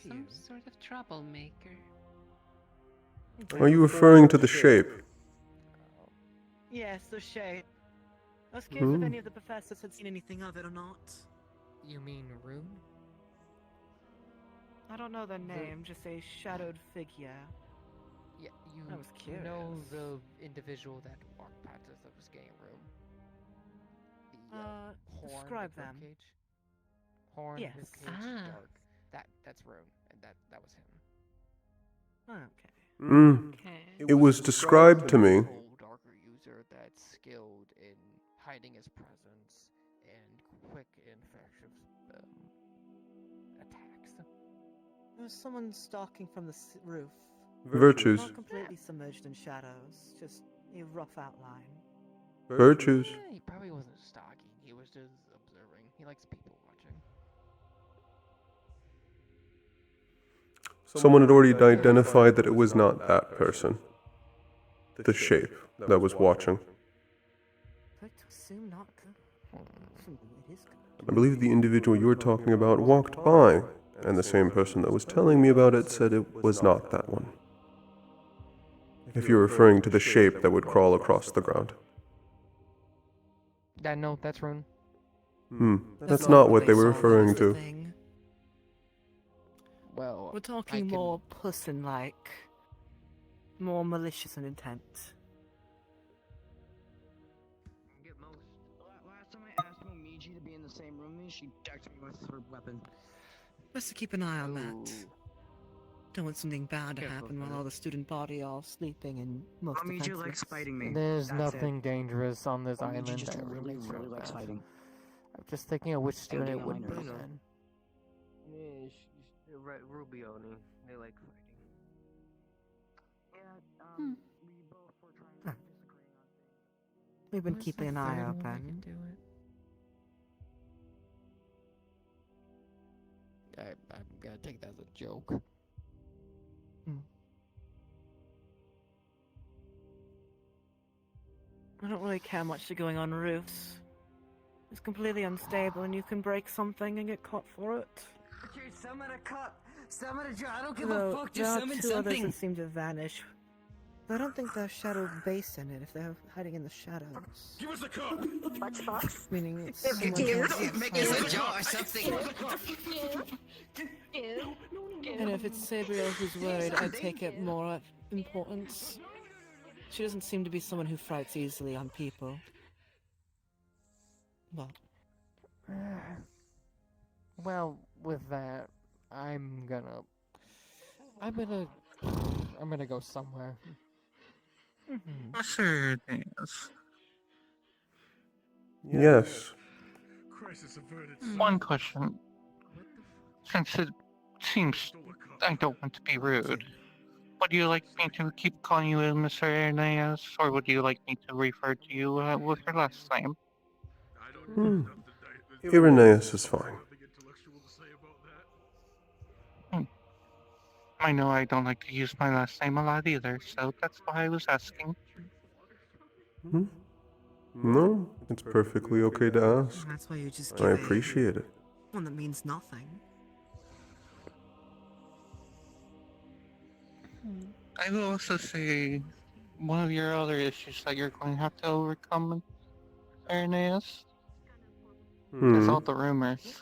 Some sort of troublemaker. Are you referring to the shape? Yes, the shape. I was curious if any of the professors had seen anything of it or not. You mean Rune? I don't know their name, just a shadowed figure. Yeah, I was curious. know the individual that walked past us that was getting room? The horn, describe the them. Cage? Horn, Yes. ribcage, dark. That's Rune, and that was him. Okay. It was described to me. Darker user that's skilled in hiding his presence and quick infectious attacks. There was someone stalking from the roof. Virtues. Not completely submerged in shadows, just a rough outline. Virtues. He probably wasn't stalking, he was just observing. He likes people watching. Someone had already identified that it was not that person. The shape that was watching. Quick to assume not good. It is good. I believe the individual you're talking about walked by, and the same person that was telling me about it said it was not that one. If you're referring to the shape that would crawl across the ground. No, that's Rune. That's not what they were referring to. Well, we're talking more person-like, more malicious in intent. Last time I asked Momiji to be in the same room with me, she decked me with her weapon. Best to keep an eye on that. Don't want something bad to happen while all the student body are sleeping and most Momiji likes fighting me. There's nothing dangerous on this island. Just really likes fighting. I'm just thinking of which student it would be then. Yeah, Rubioni. They like fighting. Yeah, we both were trying to disagree on things. We've been keeping an eye open. I'm gonna take that as a joke. I don't really care much to going on roofs. It's completely unstable and you can break something and get caught for it. Okay, summon a cup. Summon a jar. I don't give Though, a fuck. there Just are summon two something. others that seem to vanish. But I don't think there's shadowed base in it if they're hiding in the shadows. Give us a cup. Lunchbox. Meaning it's Make us a jar or something. And if it's Sabriel who's worried, I'd take it more importance. She doesn't seem to be someone who frights easily on people. But Well, with that, I'm gonna go somewhere. Sure, yes. Yes. Crisis averted. One question. Since it seems I don't want to be rude, would you like me to keep calling you Mr. Irenaeus, or would you like me to refer to you with your last name? Irenaeus is fine. I know I don't like to use my last name a lot either, so that's why I was asking. No, it's perfectly okay to ask. that's why you just I appreciate it. one that means nothing. I will also say one of your other issues that you're going to have to overcome, Irenaeus, is all the rumors.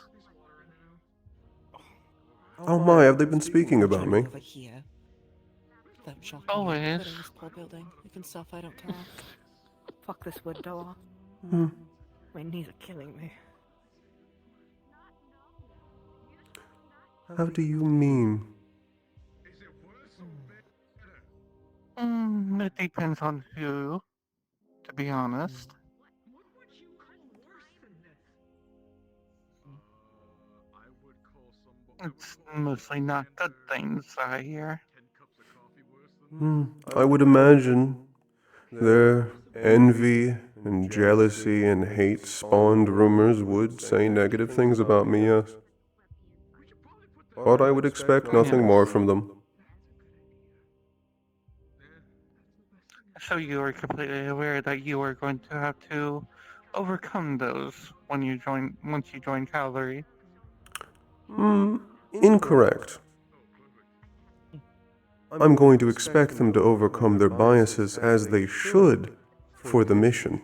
Oh my, have they been speaking about me? Over here. That shocked me. Always. But in this poor building, you can stuff I don't care. Fuck this wood door. Hmm. My knees are killing me. How do you mean? It depends on who, to be honest. It's mostly not good things, I hear. I would imagine their envy and jealousy and hate spawned rumors would say negative things about me, yes. But I would expect nothing more from them. So you are completely aware that you are going to have to overcome those once you join cavalry. Incorrect. I'm going to expect them to overcome their biases as they should for the mission.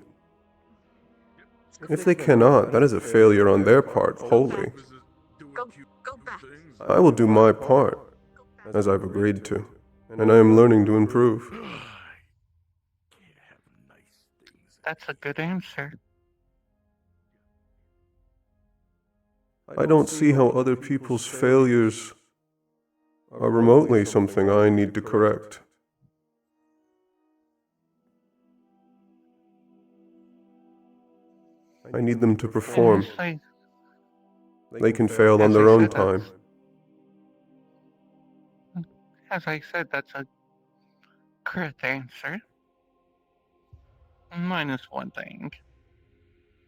If they cannot, that is a failure on their part, wholly. I will do my part, as I've agreed to, and I am learning to improve. That's a good answer. I don't see how other people's failures are remotely something I need to correct. I need them to perform. They can fail on their own time. As I said, that's a correct answer. Minus one thing.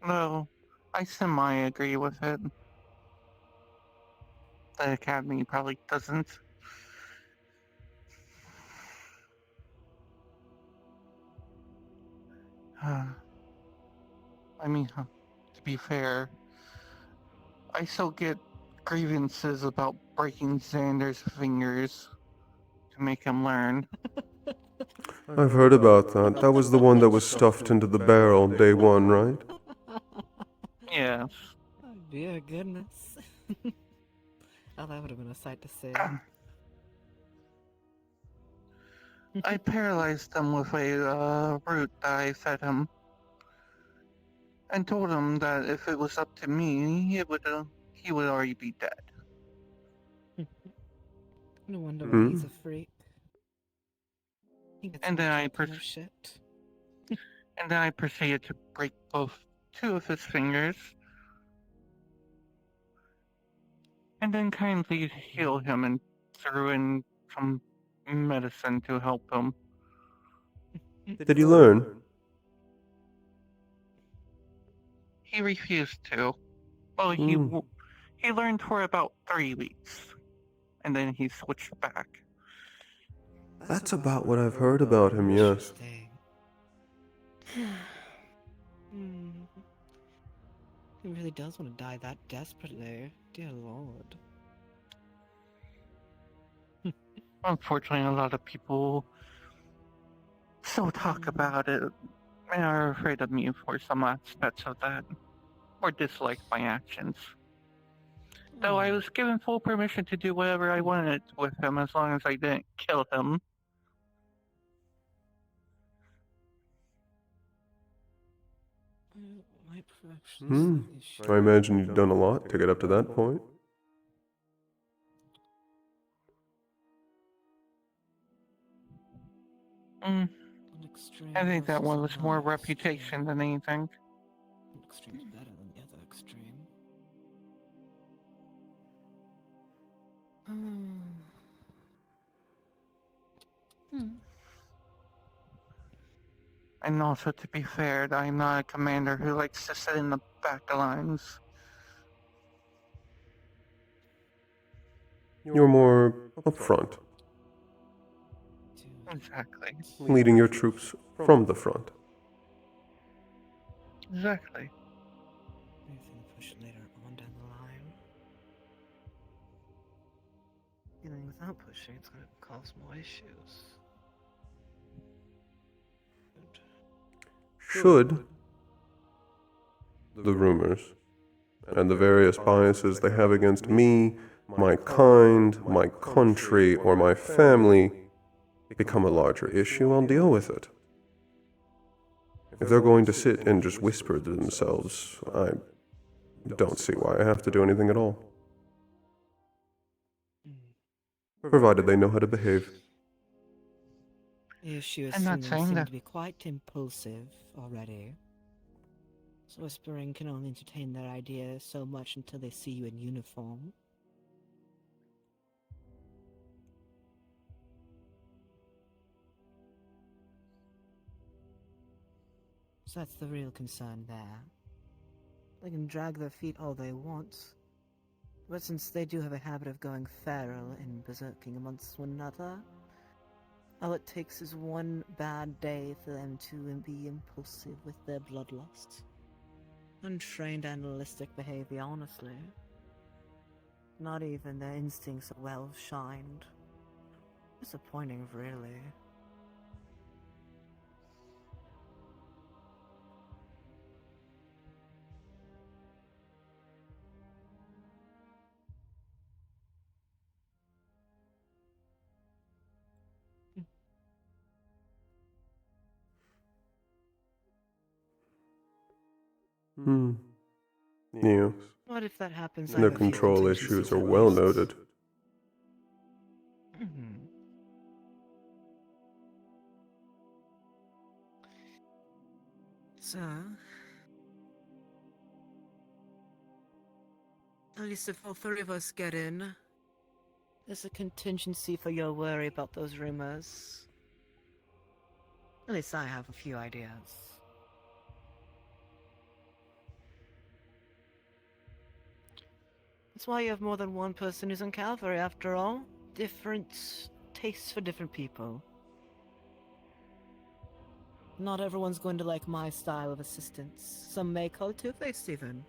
Though, I semi-agree with it. The Academy probably doesn't. I mean, to be fair, I still get grievances about breaking Xander's fingers to make him learn. I've heard about that. That was the one that was stuffed into the barrel day one, right? Yes. Oh dear goodness. Oh, that would have been a sight to see. I paralyzed him with a root that I fed him, and told him that if it was up to me, he would already be dead. No wonder why he's a freak. And then I proceeded to break two of his fingers, and then kindly heal him and threw in some medicine to help him. Did he learn? He refused to. Well, he learned for about 3 weeks, and then he switched back. That's about what I've heard about him, yes. He really does want to die that desperately. Dear Lord. Unfortunately, a lot of people still talk about it and are afraid of me for some aspects of that, or dislike my actions. Though I was given full permission to do whatever I wanted with him as long as I didn't kill him. I imagine you've done a lot to get up to that point. I think that one was more reputation than anything. Extreme's better than the other extreme. And also, to be fair, I'm not a commander who likes to sit in the back lines. You're more up front, Exactly. leading your troops from the front. Exactly. Anything push later on down the line. Feeling without pushing, it's going to cause more issues. Should the rumors and the various biases they have against me, my kind, my country, or my family become a larger issue, I'll deal with it. If they're going to sit and just whisper to themselves, I don't see why I have to do anything at all. provided they know how to behave. The issue is I'm not humans saying seem that. to be quite impulsive already. So Whispering can only entertain their ideas so much until they see you in uniform. So that's the real concern there. They can drag their feet all they want, but since they do have a habit of going feral and berserking amongst one another, all it takes is one bad day for them to be impulsive with their bloodlust. Untrained animalistic behavior, honestly. Not even their instincts are well shined. Disappointing, really. Hmm. Yes. What if that happens? Their control issues are well noted. So, at least if all three of us get in, there's a contingency for your worry about those rumors. At least I have a few ideas. That's why you have more than one person who's in cavalry, after all. Different tastes for different people. Not everyone's going to like my style of assistance. Some may call it two-faced even.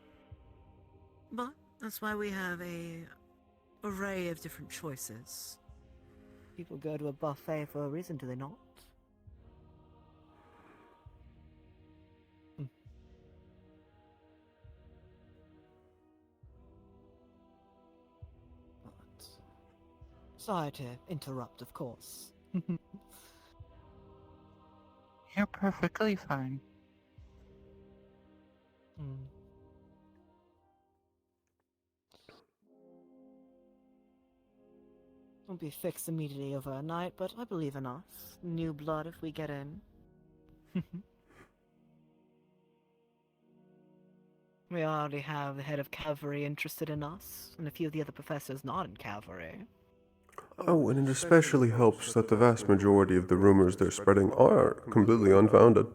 But that's why we have a array of different choices. People go to a buffet for a reason, do they not? But sorry to interrupt, of course. You're perfectly fine. Won't be fixed immediately overnight, but I believe in us. New blood if we get in. We already have the head of cavalry interested in us, and a few of the other professors not in cavalry. Oh, and it especially helps that the vast majority of the rumors they're spreading are completely unfounded.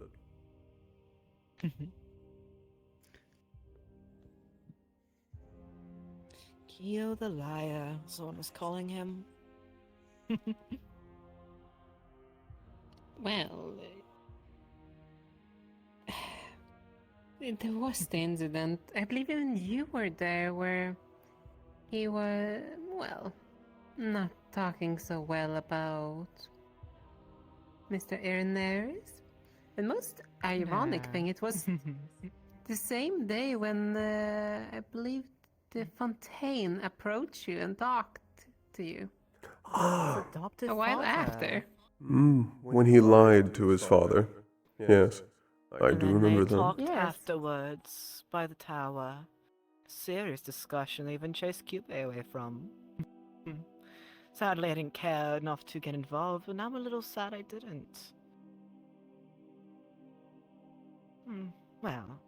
Keo the liar, someone was calling him. Well, there was the incident. I believe even you were there where he was, well, not talking so well about Mr. Irenaeus. And most ironic thing, it was the same day when I believe the Fontaine approached you and talked to you. Adopted a while father. after. When he lied to his father. Yes, I And do then remember they that. talked afterwards by the tower. Serious discussion they even chased Cube away from. Sadly, I didn't care enough to get involved, but now I'm a little sad I didn't. Well,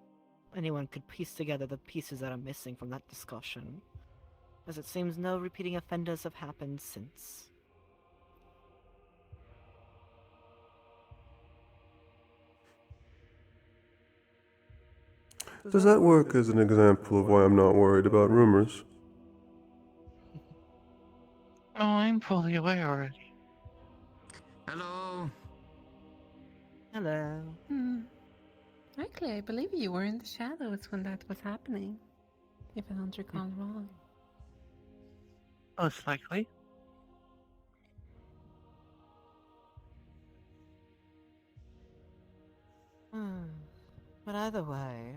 anyone could piece together the pieces that are missing from that discussion, as it seems no repeating offenders have happened since. Does that work as an example of why I'm not worried about rumors? Oh, I'm fully aware already. Hello. Hello. Actually, I believe you were in the shadows when that was happening, if I don't recall wrong. Most likely. But either way,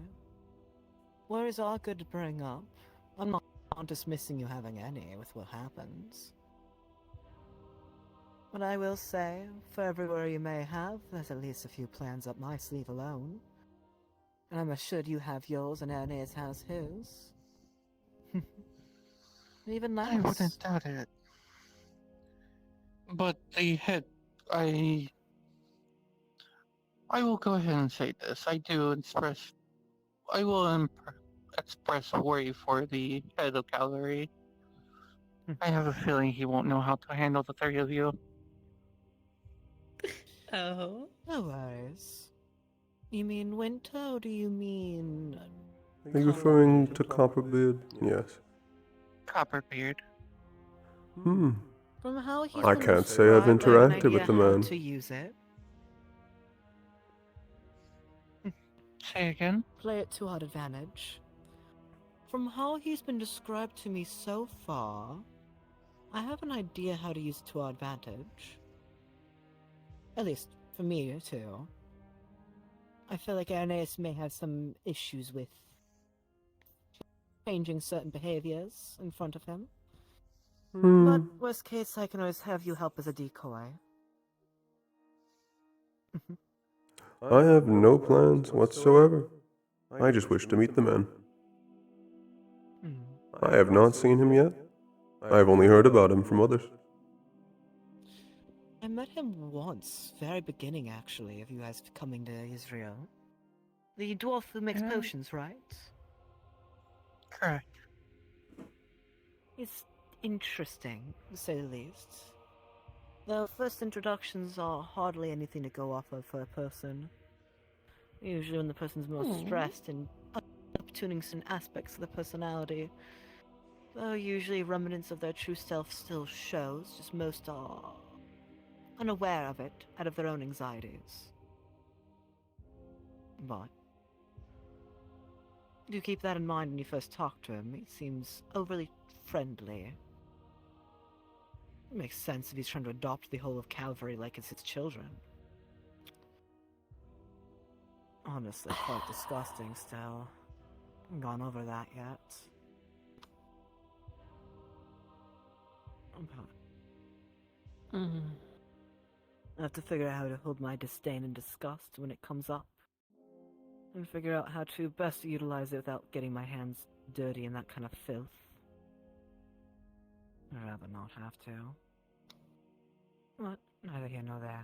worries are good to bring up. I'm not dismissing you having any with what happens. But I will say, for every worry you may have, there's at least a few plans up my sleeve alone. And I'm assured you have yours and Ernest has his. Even less. I wouldn't doubt it. But the head, I will go ahead and say this. I will express worry for the head of cavalry. I have a feeling he won't know how to handle the three of you. Oh, no worries. You mean Winter, or do you mean... Are you referring to Copperbeard? Yes. Copperbeard. Hmm. From how he's I been can't say I've described, I have an interacted with the idea how man. to use it. Say again? Play it to our advantage. From how he's been described to me so far, I have an idea how to use it to our advantage. At least, for me, too. I feel like Irenaeus may have some issues with changing certain behaviors in front of him. But worst case, I can always have you help as a decoy. I have no plans whatsoever. I just wish to meet the man. I have not seen him yet. I have only heard about him from others. I met him once, very beginning actually, of you guys coming to Israel. The dwarf who makes potions, right? Correct. He's interesting, to say the least. Though first introductions are hardly anything to go off of for a person. Usually when the person's most stressed and up-tuning certain aspects of their personality. Though usually remnants of their true self still shows, just most are unaware of it out of their own anxieties. But do keep that in mind when you first talk to him. He seems overly friendly. It makes sense if he's trying to adopt the whole of Calvary like it's his children. Honestly, quite disgusting still. Haven't gone over that yet. I have to figure out how to hold my disdain and disgust when it comes up. And figure out how to best utilize it without getting my hands dirty in that kind of filth. I'd rather not have to. But neither here nor there.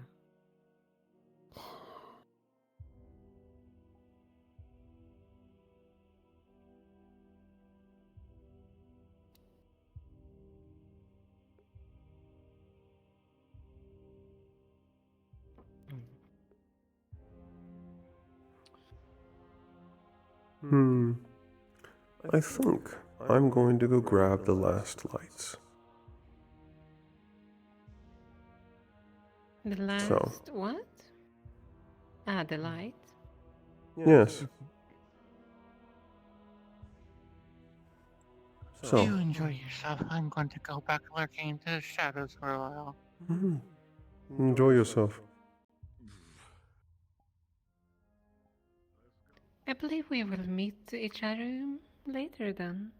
I think I'm going to go grab the last lights. The last So. what? Ah, the light. Yes. So. You enjoy yourself. I'm going to go back lurking into the shadows for a while. Enjoy yourself. I believe we will meet each other later then.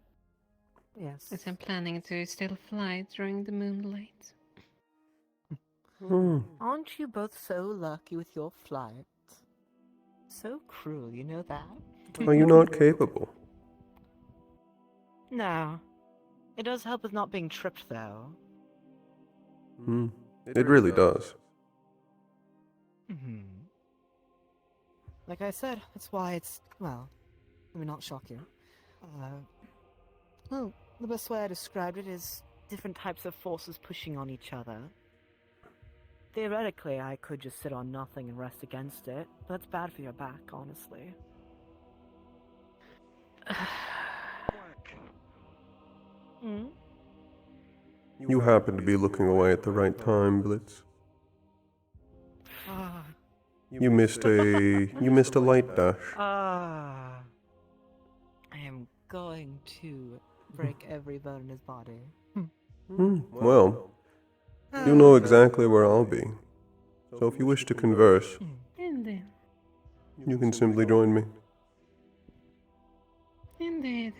Yes. As I'm planning to still fly during the moonlight. Aren't you both so lucky with your flight? So cruel, you know that? Are you not capable? No. It does help with not being tripped, though. It really does. Like I said, that's why it's, well, let me not shock you. Well, the best way I described it is different types of forces pushing on each other. Theoretically, I could just sit on nothing and rest against it, but that's bad for your back, honestly. You happen to be looking away at the right time, Blitz. You missed a light dash. I am going to break every bone in his body. Well, you know exactly where I'll be. So if you wish to converse, Indeed. you can simply join me. Indeed.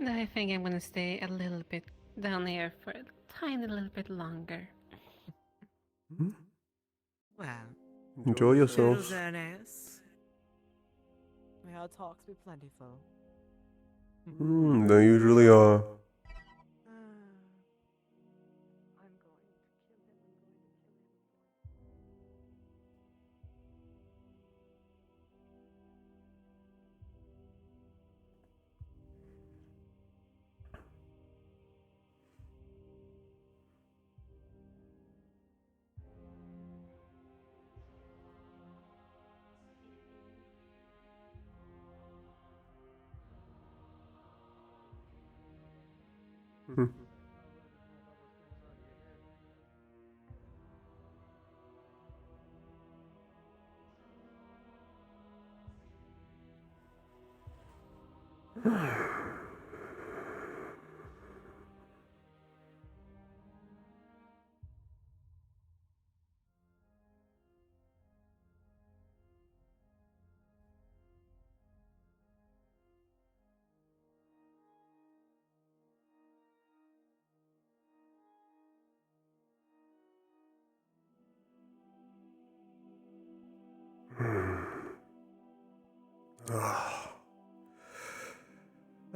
I think I'm gonna stay a little bit down here for a tiny little bit longer. Well, Enjoy yourselves. May our talks be plentiful. They usually are.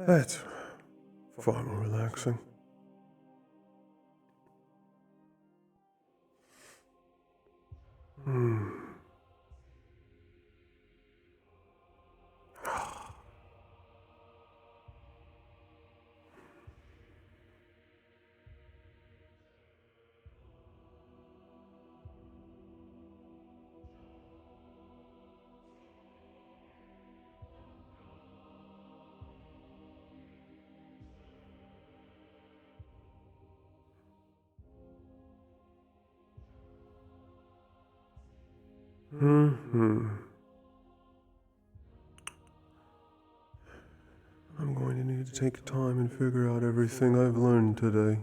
That's far more relaxing. I'm going to need to take time and figure out everything I've learned today.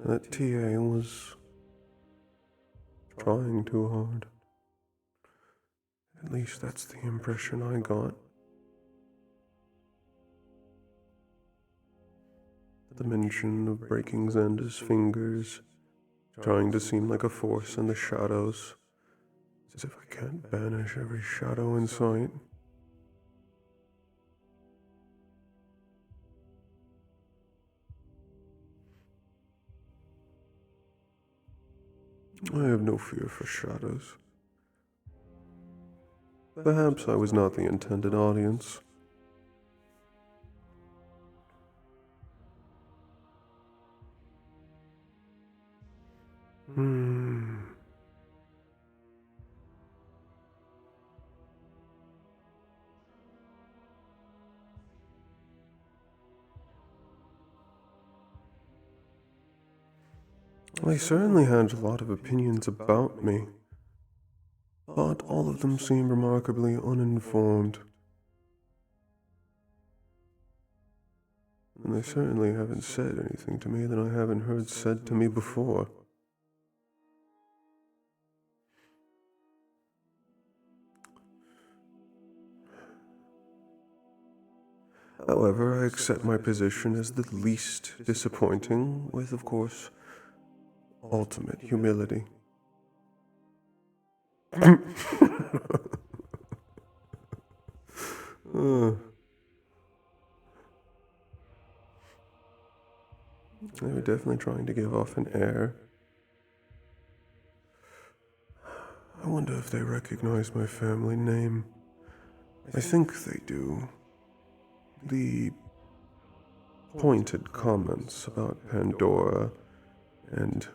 That TA was trying too hard. At least that's the impression I got. The mention of breaking Xander's fingers, trying to seem like a force in the shadows, as if I can't banish every shadow in sight. I have no fear for shadows. Perhaps I was not the intended audience. They certainly had a lot of opinions about me, but all of them seemed remarkably uninformed. And they certainly haven't said anything to me that I haven't heard said to me before. However, I accept my position as the least disappointing, with, of course, ultimate humility. They were definitely trying to give off an air. I wonder if they recognize my family name. I think they do. The pointed comments about Pandora and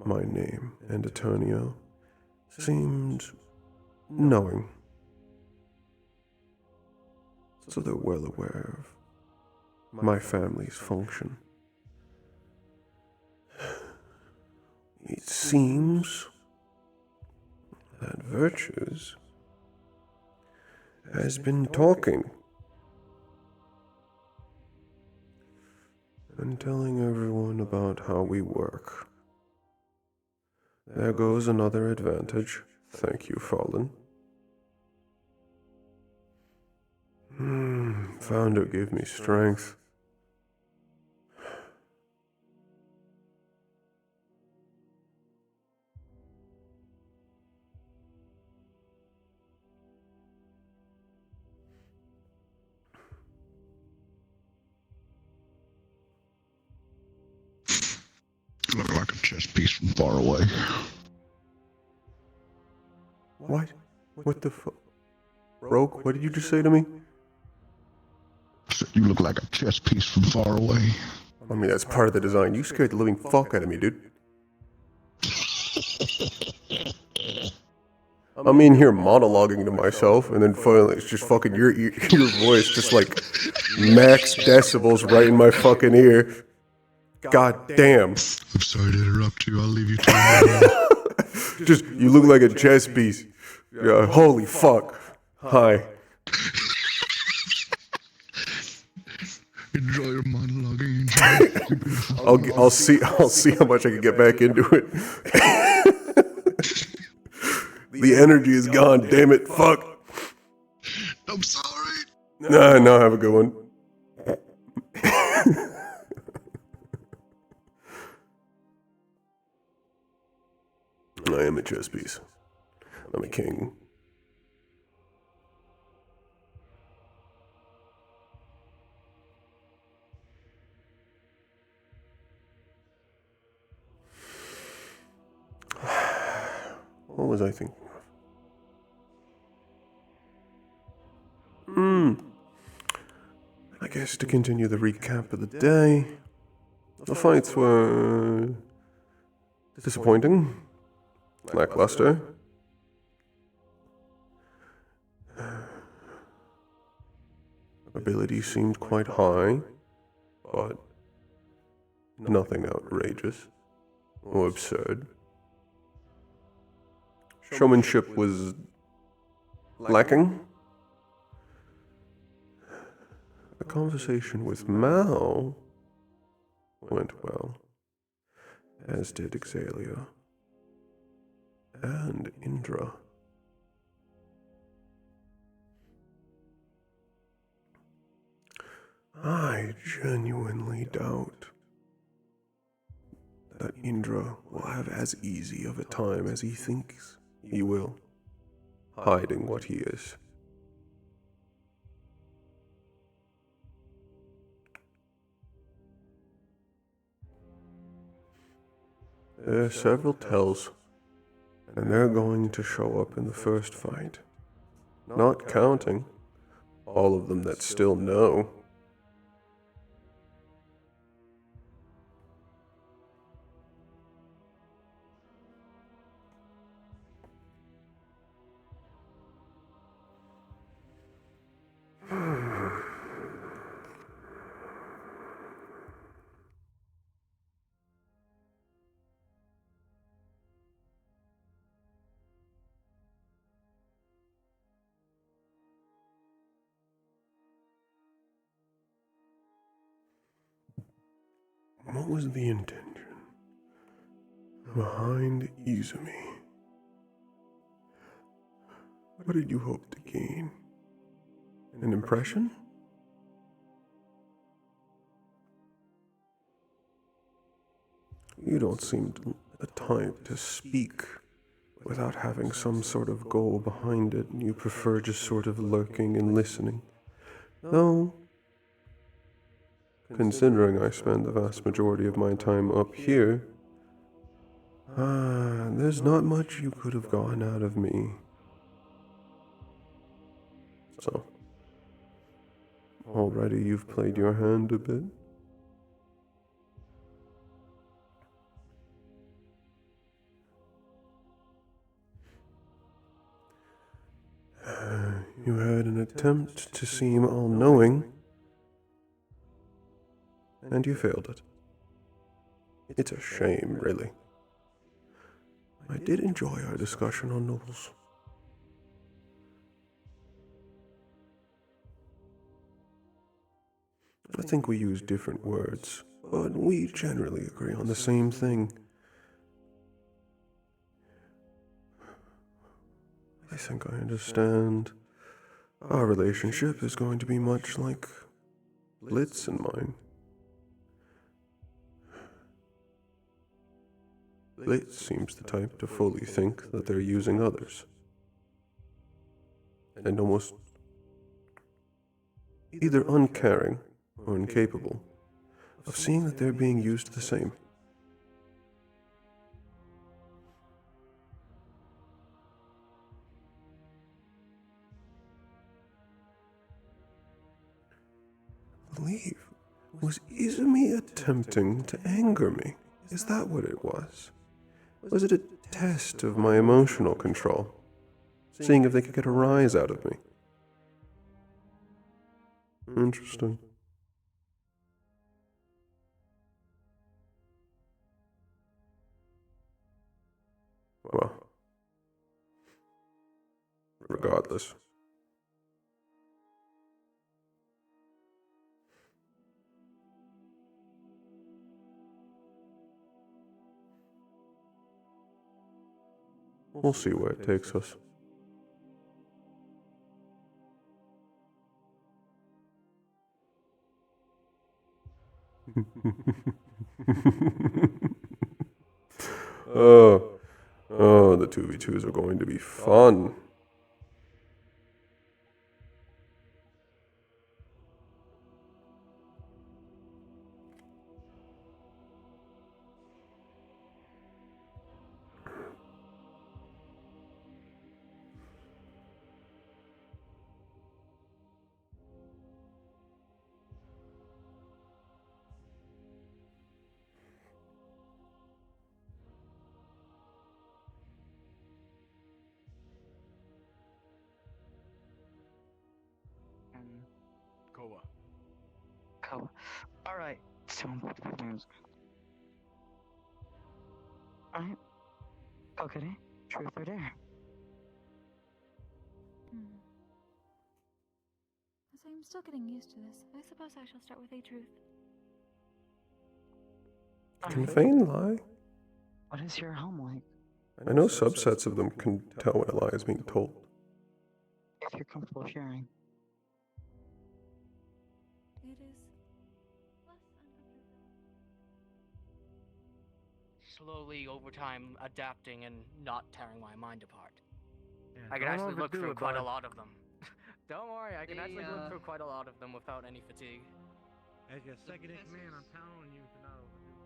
my name and Eternio seemed knowing. So they're well aware of my family's function. It seems that Virtues has been talking and telling everyone about how we work. There goes another advantage. Thank you, Fallen. Founder gave me strength. Look like a chess piece from far away. What? What the fuck? Rogue, what did you just say to me? You look like a chess piece from far away. I mean, that's part of the design. You scared the living fuck out of me, dude. I'm in here monologuing to myself, and then finally it's just fucking your voice just like max decibels right in my fucking ear. God damn. I'm sorry to interrupt you. I'll leave you to it. Just, you look like a chess piece. Yeah, holy fuck. Hi. Enjoy your monologuing. Enjoy. I'll see how much I can get back into it. The energy is gone, damn it, fuck. I'm sorry. No, have a good one. I am a chess piece. I'm a king. What was I thinking of? I guess to continue the recap of the day, the fights were disappointing, lackluster. Ability seemed quite high, but nothing outrageous or absurd. Showmanship was lacking. The conversation with Mal went well, as did Exalia and Indra. I genuinely doubt that Indra will have as easy of a time as he thinks he will, hiding what he is. There are several tells, and they're going to show up in the first fight. Not counting all of them that still know. What was the intention behind Izumi? What did you hope to gain? An impression? You don't seem the type to speak without having some sort of goal behind it. You prefer just sort of lurking and listening. Though, considering I spend the vast majority of my time up here, there's not much you could have gotten out of me. So, already you've played your hand a bit? You had an attempt to seem all-knowing, and you failed it. It's a shame, really. I did enjoy our discussion on nobles. I think we use different words, but we generally agree on the same thing. I think I understand. Our relationship is going to be much like Blitz and mine. Blitz seems the type to fully think that they're using others, and almost either uncaring or incapable of seeing that they're being used the same. I believe, was Izumi attempting to anger me? Is that what it was? Was it a test of my emotional control? seeing if they could get a rise out of me. Interesting. Well, regardless. We'll see where it takes us. The 2v2s are going to be fun. Koa. Alright, so I'm about to put names. Alright. Okay, truth or dare? As I'm still getting used to this, I suppose I shall start with a truth. Can feign lie? What is your home like? I know subsets of them can tell when a lie is being told. If you're comfortable sharing. It is less Slowly, over time, adapting and not tearing my mind apart. Yeah, I can don't actually look overdo through it, quite a bud. lot of them. Don't worry, I can actually look through quite a lot of them without any fatigue. As your second in command, I'm telling you to not overdo it.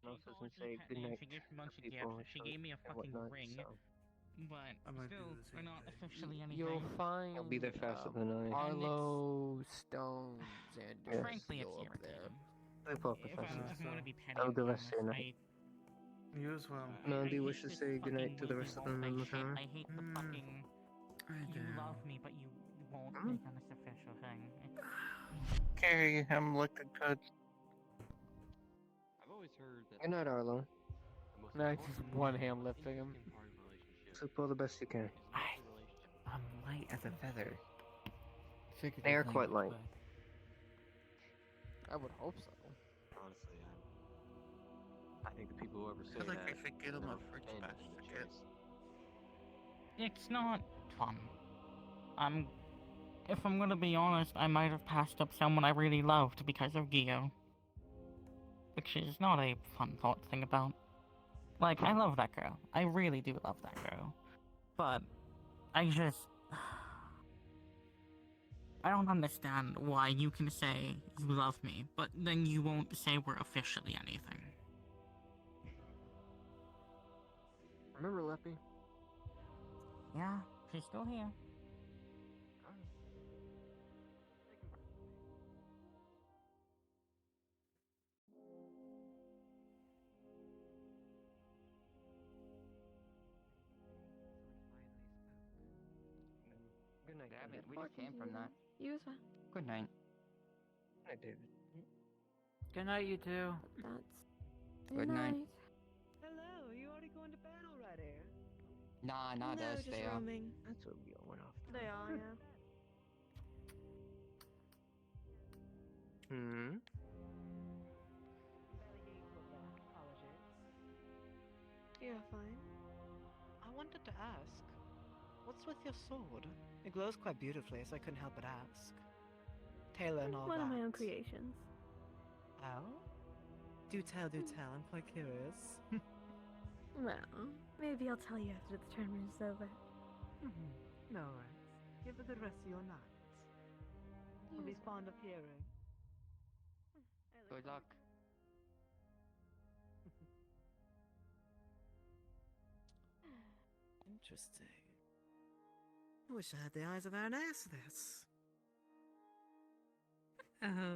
Doesn't say goodnight She gave me a bunch to of people gifts. She gave me a and fucking whatnot, ring, so but I might do still, the we're same not thing. officially anything. you'll find He'll be there faster than I. Arlo, Stone, Xander, Yeah. Frankly, it's Seal up there. irritating. Sleep well, If Professor. I want to be petty, Have a and be good rest of your honest, night. You as well. Mel, do you I wish hate to this say goodnight fucking to the will rest of they, them won't in they the shit. tower? I hate the fucking you love me, but you won't make an official thing. Carry him looking good. I've always heard that Good night, Arlo. the most Nice, important just one and hand most lifting him. interesting part of a relationship Sleep well the best you can. is not the relationship. I'm light as a feather. Figured They out are quite light. language, I would hope so. Honestly, I think the people who ever say feel like I that should get him never a fridge pretend to basket. be the case. It's not fun. If I'm gonna be honest, I might have passed up someone I really loved because of Gio. Which is not a fun thought to think about. Like, I love that girl. I really do love that girl. But, I don't understand why you can say you love me, but then you won't say we're officially anything. Remember Leppy? Yeah, she's still here. Good night, Damn David. it, we just came from that. You as well. Good night. Good night, David. Good night, you two. That's Good night. Hello, you already going to bed already? Nah, no, they'll just stay up. roaming. That's what we all went off. They are, yeah. You're fine. I wanted to ask, what's with your sword? It glows quite beautifully, so I couldn't help but ask. Taylor and all One that. of my own creations. Oh? Do tell, do tell. I'm quite curious. Well, maybe I'll tell you after the tournament is over. No worries. Give it the rest of your night. I'll be fond of hearing. I Good luck. Interesting. I wish I had the eyes of Ernest for this.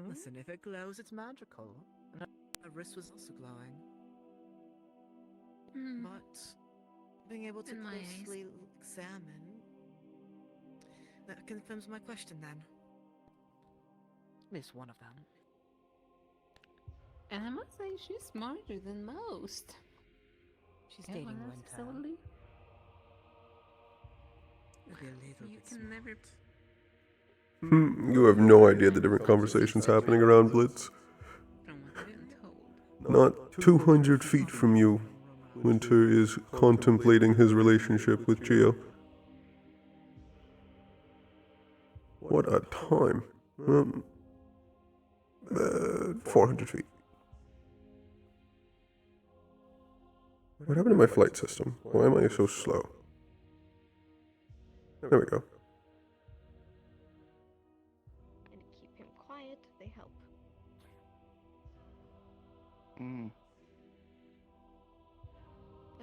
Listen, if it glows, it's magical. And her wrist was also glowing. But being able to In my eyes. closely examine, that confirms my question then. At least one of them. And I must say, she's smarter than most. She's Yeah, dating well, Winter. absolutely. Maybe a little You bit can smart. never. You have no idea the different conversations happening around Blitz. From what I've been told. Not 200 feet from you, Winter is contemplating his relationship with Geo. What a time. 400 feet. What happened to my flight system? Why am I so slow? There we go. And keep him quiet, they help.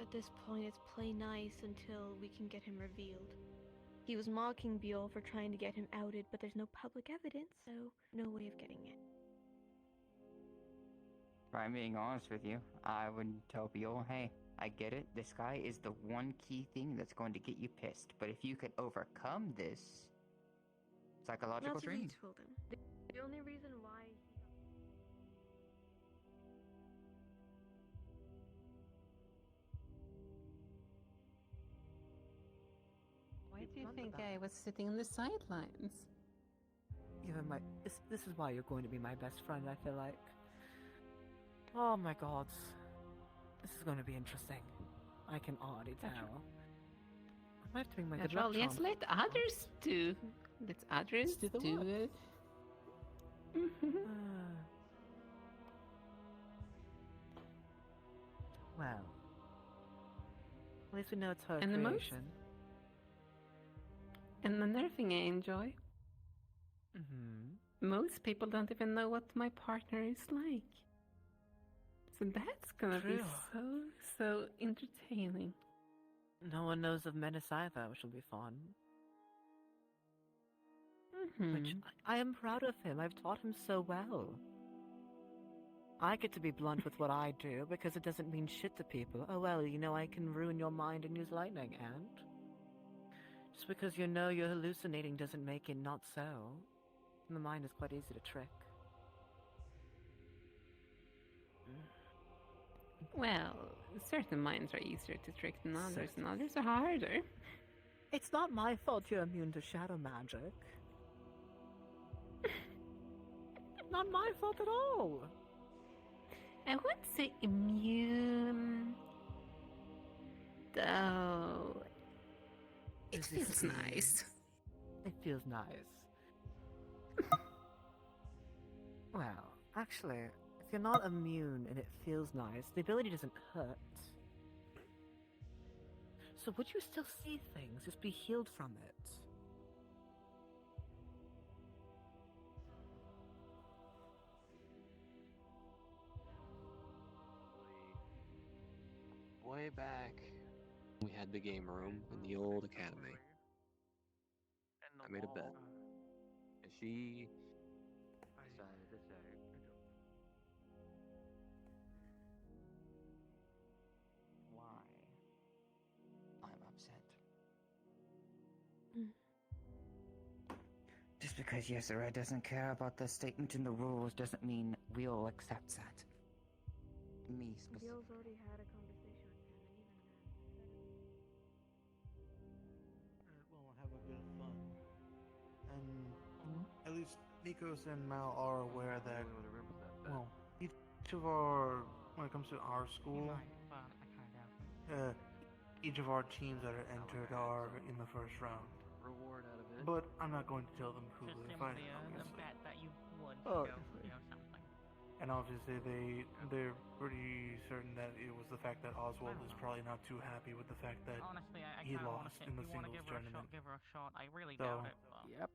At this point, it's play nice until we can get him revealed. He was mocking Buell for trying to get him outed, but there's no public evidence, so no way of getting it. If I'm being honest with you, I would tell Beal, hey, I get it, this guy is the one key thing that's going to get you pissed, but if you could overcome this psychological That's what I training. told him. The only reason why he... Why do you think I was sitting on the sidelines? Even my this is why you're going to be my best friend, I feel like. Oh my god. This is going to be interesting. I can already tell. I might have to bring my good luck Well, yes, charm. let others do. Let others Do the do work. it. Well. At least we know it's her And the most- creation. And another thing I enjoy. Mm-hmm. Most people don't even know what my partner is like. So that's gonna be True. so entertaining. No one knows of Menace either, which will be fun. Mm-hmm. Which I am proud of him. I've taught him so well. I get to be blunt with what I do because it doesn't mean shit to people. Oh well, you know I can ruin your mind and use lightning, and just because you know you're hallucinating doesn't make it not so. The mind is quite easy to trick. Well, certain minds are easier to trick than others, and others are harder. It's not my fault you're immune to shadow magic. Not my fault at all. I would say immune, though. It feels nice. It feels nice. Well, actually, if you're not immune and it feels nice, the ability doesn't hurt. So would you still see things, just be healed from it? Way back, we had the game room in the old academy. I made a bet. And she decided to say, Why? I'm upset. Just because Yesera doesn't care about the statement in the rules doesn't mean we'll accept that. Me specifically. Bill's already had a conversation with him, and even then. Well, we'll have a bit of fun. And at least Nikos and Mal are aware that, well, each of our, when it comes to our school, each of our teams that are entered are in the first round. Reward out of it. But I'm not going to tell them who Just we're simply fighting, the obviously. bet that you would Oh, go, you know, something. And obviously they're pretty certain that it was the fact that Oswald is probably not too happy with the fact that Honestly, I he kinda wanna lost say, in the if you wanna singles give her a tournament. shot, give her a shot. I really So- doubt it. But Yep.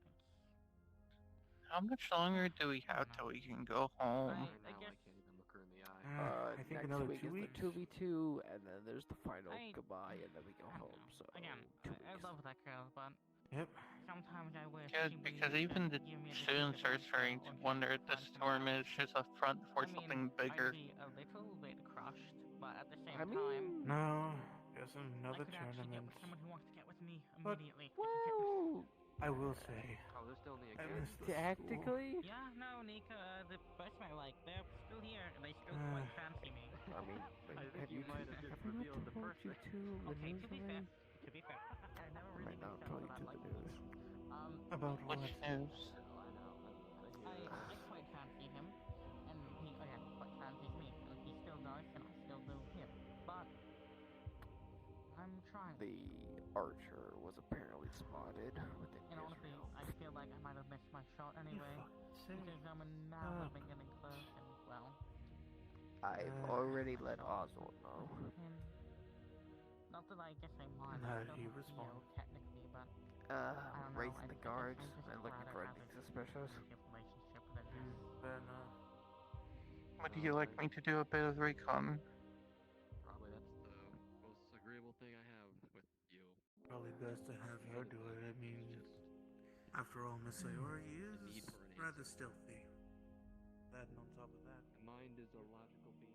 How much longer do we have till we can go home? Right now, I can't even look her in the eye. I think Next another week 2 is weeks. the 2v2, and then there's the final I- goodbye, and then we go home. So Again, 2 I weeks. love that girl, but Yep. sometimes I wish Good, she would because just even the give me a students decision are about starting her to or just wonder if this plan something storm out. is just a front for I mean, something bigger. I'd be a little bit crushed, but at the same I time, mean, No, just I another could actually get tournament. with someone who wants to get with me But- immediately. well, I will say, Oh, they're still in the I academy? miss the school. tactically, Yeah, no, Nika, the person I like, they're still here, and they still quite fancy me. I mean, I think have you you might have just have I not revealed the told first you thing. two the Okay, news to be already? fair, I never I really might been not felt tell that you I to like the news. About Which what? news? Oh, I know. I quite fancy him, and he, again, quite fancies me, and he still does, and I still do him. But, I'm trying. The archer was apparently spotted within And honestly, Israel. I feel like I might have missed my shot anyway, because now I've been getting close, and, well... I've already let Oswald know. And not that I guess I mind, How I did still he have respond? Theo technically, but I don't know, Raising the I guards think I just and looking rather for have anything a suspicious. relationship than just... Fair enough. Would you like me to do a bit of recon? Probably that's the most agreeable thing I have with you. Probably best to have her do it. I mean, after all, Miss Sayori need is for an rather answer. stealthy. That and on top of that, The mind is a logical being.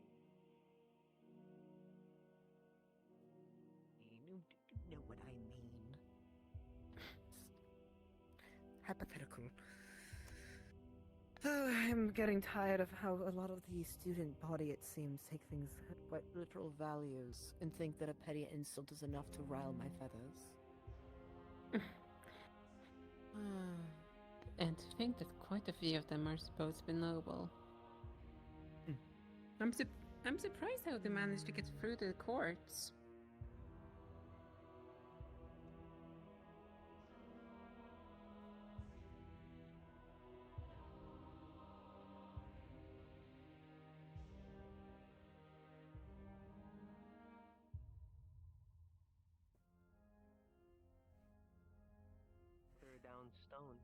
You know what I mean. Hypothetical. Oh, I'm getting tired of how a lot of the student body, it seems, take things at quite literal values and think that a petty insult is enough to rile my feathers. And to think that quite a few of them are supposed to be noble. I'm surprised how they managed to get through the courts. They're down stone.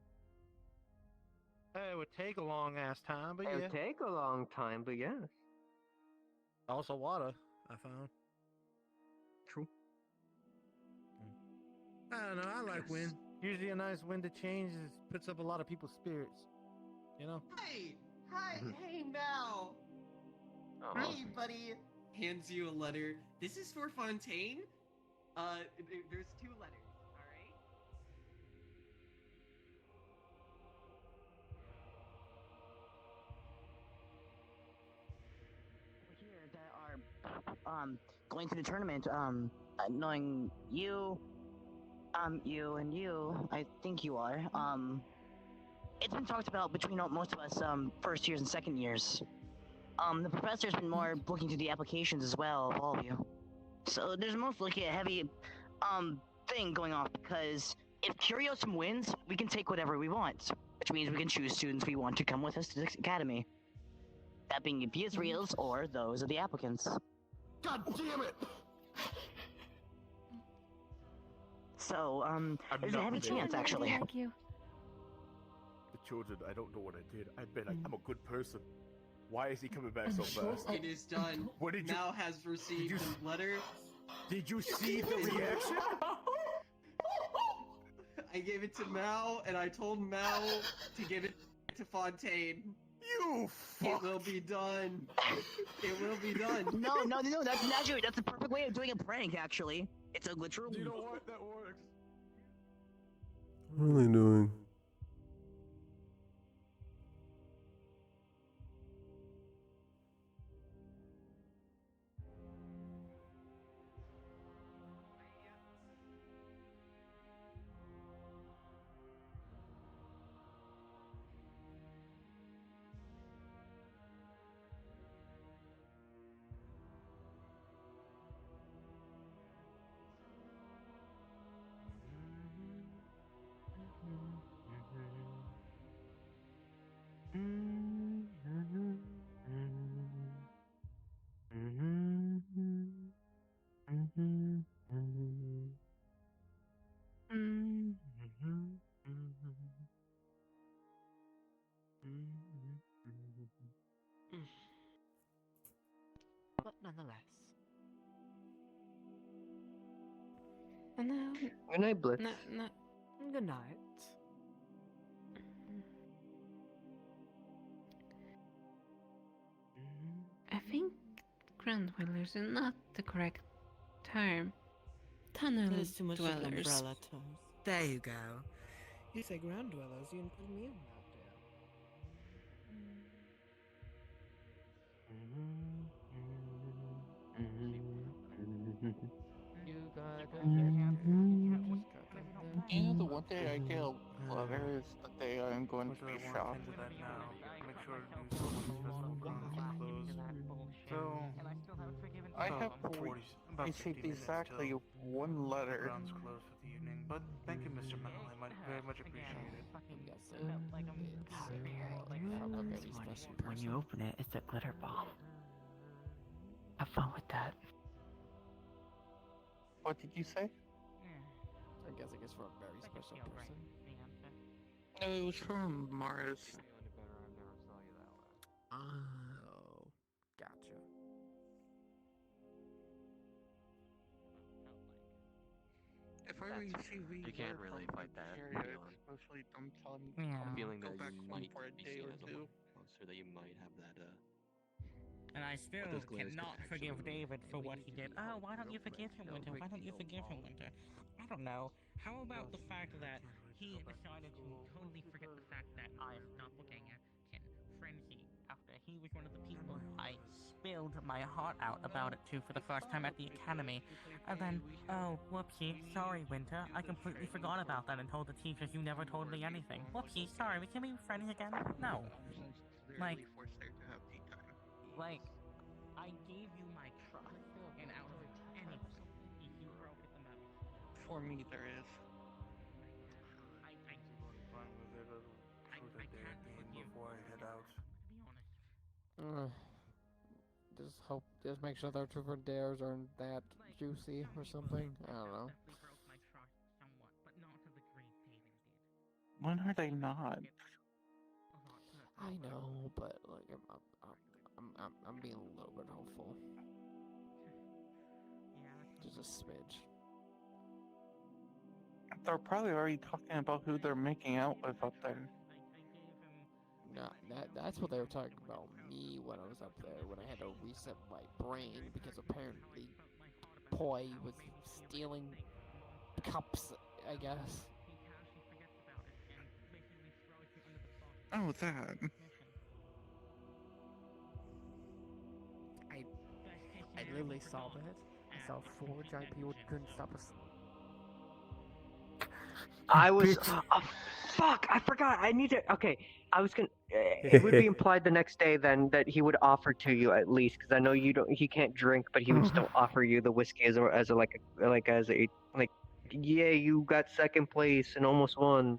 It would take a long ass time, but It yeah. would take a long time, but yes. Also water, I found. True. I don't know, I like wind. Usually a nice wind that changes puts up a lot of people's spirits. You know? Hey! Hi! Hey, Mal! Hey, buddy! Hands you a letter. This is for Fontaine. There's 2 letters, alright? Here that are going to the tournament, knowing you, you and you, I think you are, it's been talked about between most of us, first years and second years. The professor's been more looking to the applications as well of all of you. So there's most likely a heavy, thing going on, because if Curiosum wins, we can take whatever we want, which means we can choose students we want to come with us to the academy. That being the Israel's or those of the applicants. God damn it! So, there's a not heavy there. chance, actually. Like you. The children, I don't know what I did. I've been like, I'm a good person. Why is he coming back so fast? It is done. What did you? Mal has received his letter. Did you see the reaction? I gave it to Mal, and I told Mal to give it to Fontaine. You fuck! It will be done. It will be done. No, that's naturally, that's the perfect way of doing a prank, actually. It's a literal... You know what? That works. What are they doing? nonetheless. Good night, Blitz. Good night. I think ground dwellers is not the correct term. Tunnel That is too much of an dwellers. umbrella term. There you go. You say ground dwellers, you include me in that, You got Yeah, the one day I get a letter is the day I'm going to be shot. Make sure to do so when special grounds are closed. So, I have to about 50 receive minutes exactly till one letter. grounds closed for the evening. But thank you, Mr. Mel. I very much appreciate it. When you open it, it's a glitter bomb. Have fun with that. What did you say? I guess for a very special person. No, it was from Mars. Oh, gotcha. If I receive You can't really fight that. especially don't tell me I'm feeling go that back you home might for a be day seen or as a two. monster, that you might have that, And I still those glares could cannot actually forgive move. David for what he did. Oh, why don't you forgive him, Winter? Why don't you forgive him, Winter? I don't know. How about the fact that he decided to totally forget the fact that I'm doppelganger can frenzy after he was one of the people I spilled my heart out about it to for the first time at the academy. And then, oh, whoopsie, sorry, Winter. I completely forgot about that and told the teachers you never told me anything. Whoopsie, sorry, we can be friends again? No. Like, I gave you my trust, and out of anything, you broke it the most. For me, there is. Fine with it for the day being before I head out. Just make sure their trooper dares aren't that juicy or something. I don't know. When are they not? I know, but like I'm being a little bit hopeful. Just a smidge. They're probably already talking about who they're making out with up there. No, that's what they were talking about me when I was up there, when I had to reset my brain because apparently Poi was stealing cups, I guess. Oh, that. I literally saw that. I saw 4 giant people couldn't stop us. I was. Oh, fuck! I forgot. I need to. Okay, I was gonna. It would be implied the next day then that he would offer to you at least, because I know you don't. He can't drink, but he would still offer you the whiskey as yeah, you got second place and almost won.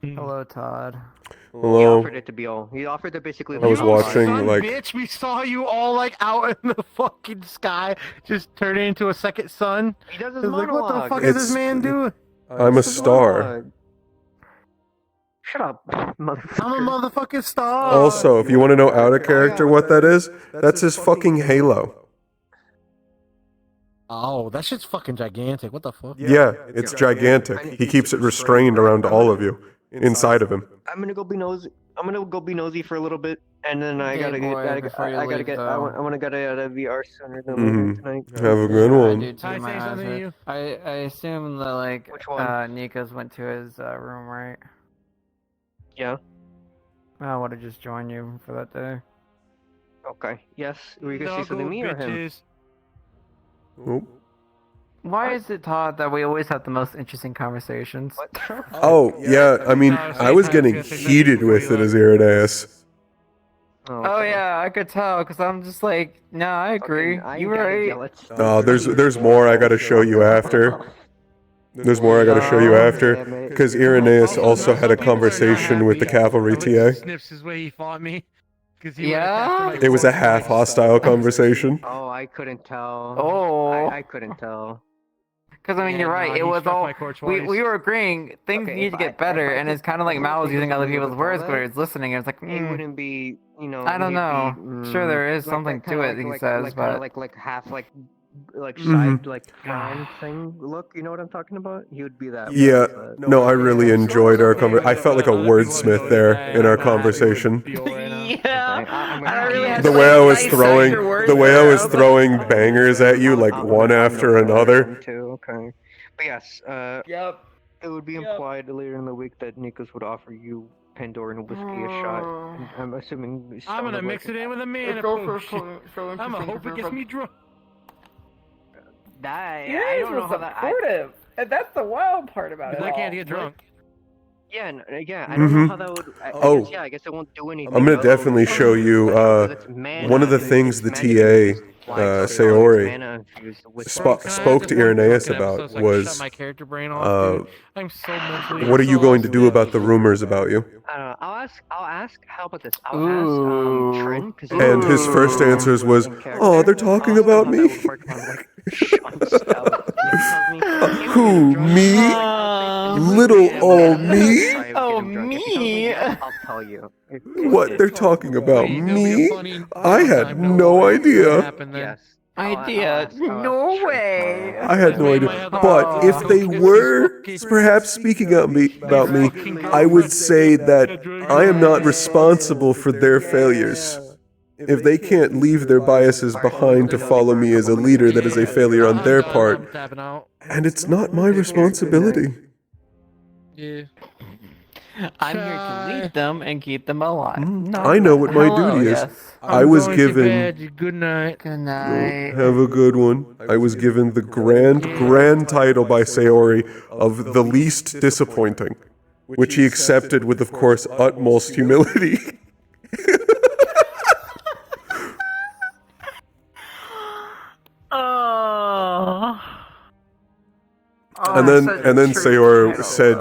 Hello, Todd. He Hello. offered it to be all. He offered to basically. I was watching, Son like... bitch, we saw you all like out in the fucking sky, just turning into a second sun. He does his It's like, what the monologue. fuck is this man doing? I'm a star. Shut up, motherfucker. I'm a motherfucking star. Also, if you want to know out of character what that is, that's his fucking halo. Oh, that shit's fucking gigantic. What the fuck? Yeah, it's gigantic. He keeps it restrained around all of you, inside of him. I'm gonna go be nosy. I'm gonna go be nosy for a little bit, and then I Hey, gotta boy, get. before you I gotta leave, get. though. I want to get out of VR sooner than later tonight. Have a good I one. do too, Can I my say something to ass. you? I assume that like Which one? Nico's went to his room, right? Yeah. I would have just joined you for that day. Okay. Yes. Were you gonna say something to me or him? Why is it, Todd, that we always have the most interesting conversations? Oh, yeah, I mean, I was getting heated with it as Iridaeus. Oh yeah, I could tell, because I'm just like, no, I agree. You were right. No, there's more I gotta show you after. There's more I gotta show you after. Because Irenaeus also had a conversation with the cavalry TA. Snips is where he fought me. Yeah? It was a half-hostile conversation. Oh, I couldn't tell. Oh. I couldn't tell. Because I mean, you're right. he It was struck all my core we twice. were agreeing things Okay, need if to I- get better, if I and could- it's kind of like if Mal was Nicholas using other would be able people's to tell words, but that, it's listening, and it's like, he wouldn't be, you know. I don't he'd know. Be, Sure, there is like something that kinda to it. He says, like but kind of like half like Mhm. side like friend thing look. You know what I'm talking about? He would be that. Yeah, that. no, I really enjoyed our conversation. I felt like a wordsmith there in our conversation. yeah. I really had The to way I was dissect throwing, your words the way I there. was like, throwing bangers at you like one after another. Too, okay. But yes, yep. It would be implied later in the week that Nikos would offer you Pandoran whiskey a shot. And I'm assuming. I'm gonna mix it in with a mana potion. I'm gonna hope it gets me drunk. That Yeah, I it don't know was how that. supportive. And that's the wild part about it. Because I can't all. get drunk. Yeah, I don't know how that would. Oh. Guess, I guess it won't do anything. I'm gonna definitely show you one of the things the TA Sayori spoke to Irenaeus about was my character brain off, dude. I'm so mentally what are you going to do exhausted. about the rumors about you? I'll ask. How about this? I'll ask Trin. And his first answers was, "Oh, they're talking about me." Who, me? Little old me? Oh, me? I'll tell you. What they're talking about me? I had no idea. Yes. Idea? No way. I had no idea. But if they were perhaps speaking about me, I would say that I am not responsible for their failures. If they can't leave their biases behind to follow me as a leader, that is a failure on their part. And it's not my responsibility. Yeah. I'm here to lead them and keep them alive. I know what my duty is. I was given. Good night. Good night. Have a good one. I was given the grand title by Sayori of the least disappointing, which he accepted with, of course, utmost humility. Oh. And then Sayori said,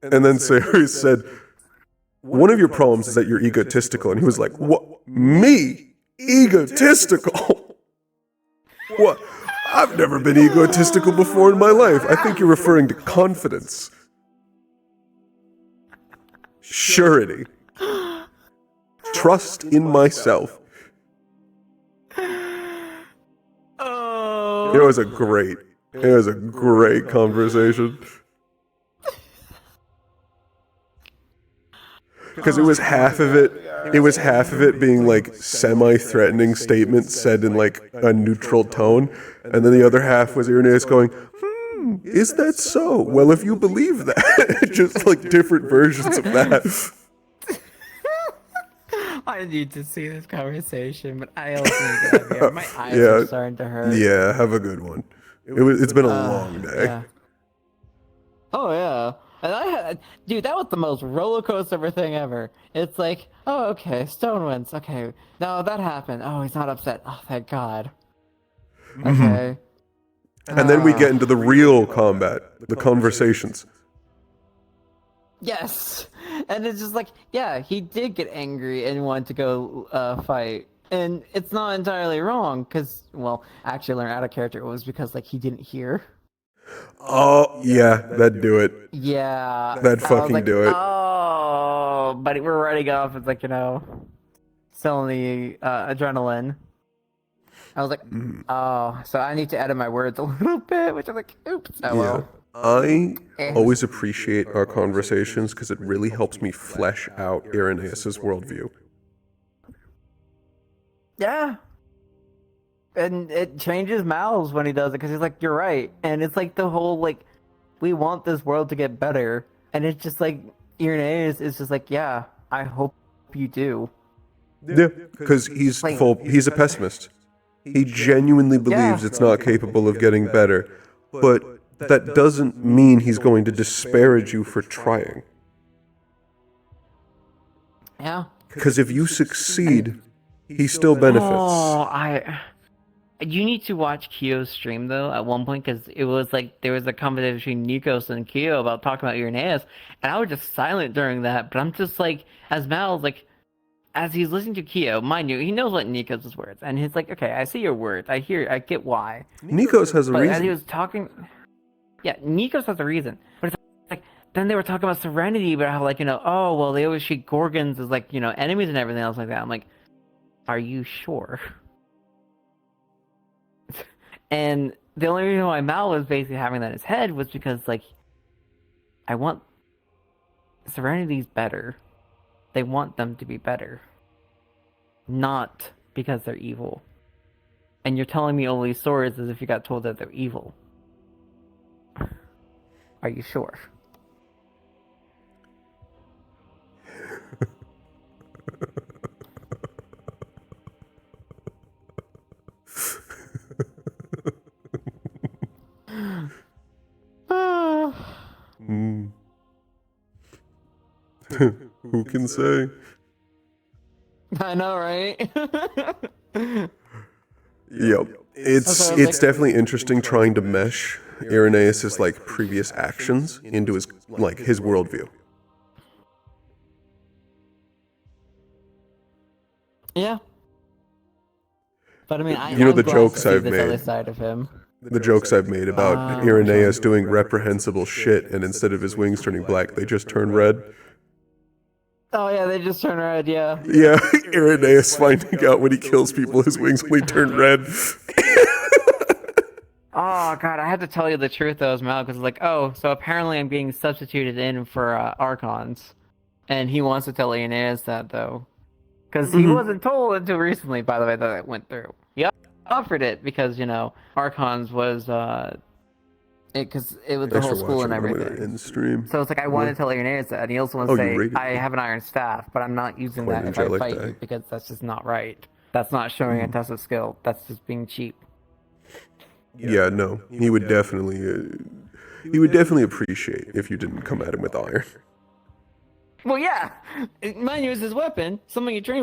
Sayori said, one of your problems is that you're egotistical. And he was like, what? Me? Egotistical? What? I've never been egotistical before in my life. I think you're referring to confidence. Surety. Trust in myself. It was a great conversation. Because it was half of it being like semi-threatening statements said in like a neutral tone, and then the other half was Irenaeus going, is that so? Well, if you believe that, just like different versions of that. I need to see this conversation, but I also need to get out of here. My eyes are starting to hurt. Yeah, have a good one. It's been a long day. Yeah. Oh yeah. And dude, that was the most roller coaster thing ever. It's like, oh, okay, Stone wins. Okay, no, that happened. Oh, he's not upset. Oh, thank God. Okay. And then we get into the real combat, the conversations. Yes, and it's just like, yeah, he did get angry and wanted to go fight, and it's not entirely wrong because, well, actually, learn out of character it was because like he didn't hear. Oh yeah, that'd do it. Yeah, that'd fucking do it. Oh, but we're writing off. It's like, still in the adrenaline. I was like, oh, so I need to edit my words a little bit, which I'm like, oops. Oh well. I always appreciate our conversations because it really helps me flesh out Irenaeus' worldview. Yeah. And it changes Mal's when he does it because he's like, you're right. And it's like the whole, like, we want this world to get better. And it's just like, Irenaeus is just like, yeah, I hope you do. Yeah, because he's a pessimist. He genuinely believes it's not capable of getting better. But that doesn't mean he's going to disparage you for trying. Yeah. Because if you succeed, he still benefits. Oh, you need to watch Kyo's stream though at one point because it was like there was a conversation between Nikos and Kyo about talking about Irenaeus, and I was just silent during that. But I'm just like, as Mal's like, as he's listening to Kyo, mind you, he knows what Nikos' words, and he's like, okay, I see your words, I get why. Nikos has a But as he reason. was talking, yeah, Nikos has a reason. But it's like, then they were talking about Serenity, but how, like, oh, well, they always treat Gorgons as, like, enemies and everything else like that. I'm like, are you sure? And the only reason why Mal was basically having that in his head was because, like, I want Serenity's better. They want them to be better. Not because they're evil. And you're telling me all these stories as if you got told that they're evil. Are you sure? Hmm. Who can say? I know, right? Yep. It's definitely interesting trying to mesh Irenaeus' like previous actions into his worldview. Yeah. But I mean, the jokes I've this made. other side of him. The jokes I've made about Irenaeus doing reprehensible shit, and instead of his wings turning black, they just turn red. Oh yeah, they just turn red, yeah. Yeah, Irenaeus finding out when he kills people, his wings only turn red. Oh god, I had to tell you the truth though, Mal, because like, oh, so apparently I'm being substituted in for Archons, and he wants to tell Irenaeus that though, because he wasn't told until recently, by the way, that it went through. He offered it because Archons was because it was the whole school and everything. So it's like I wanted to tell Irenaeus that, and he also wants to say I have an iron staff, but I'm not using that if I fight you because that's just not right. That's not showing a test of skill. That's just being cheap. Yeah, no, he would definitely appreciate if you didn't come at him with iron. Well, yeah, mind you, it's his weapon. Something you train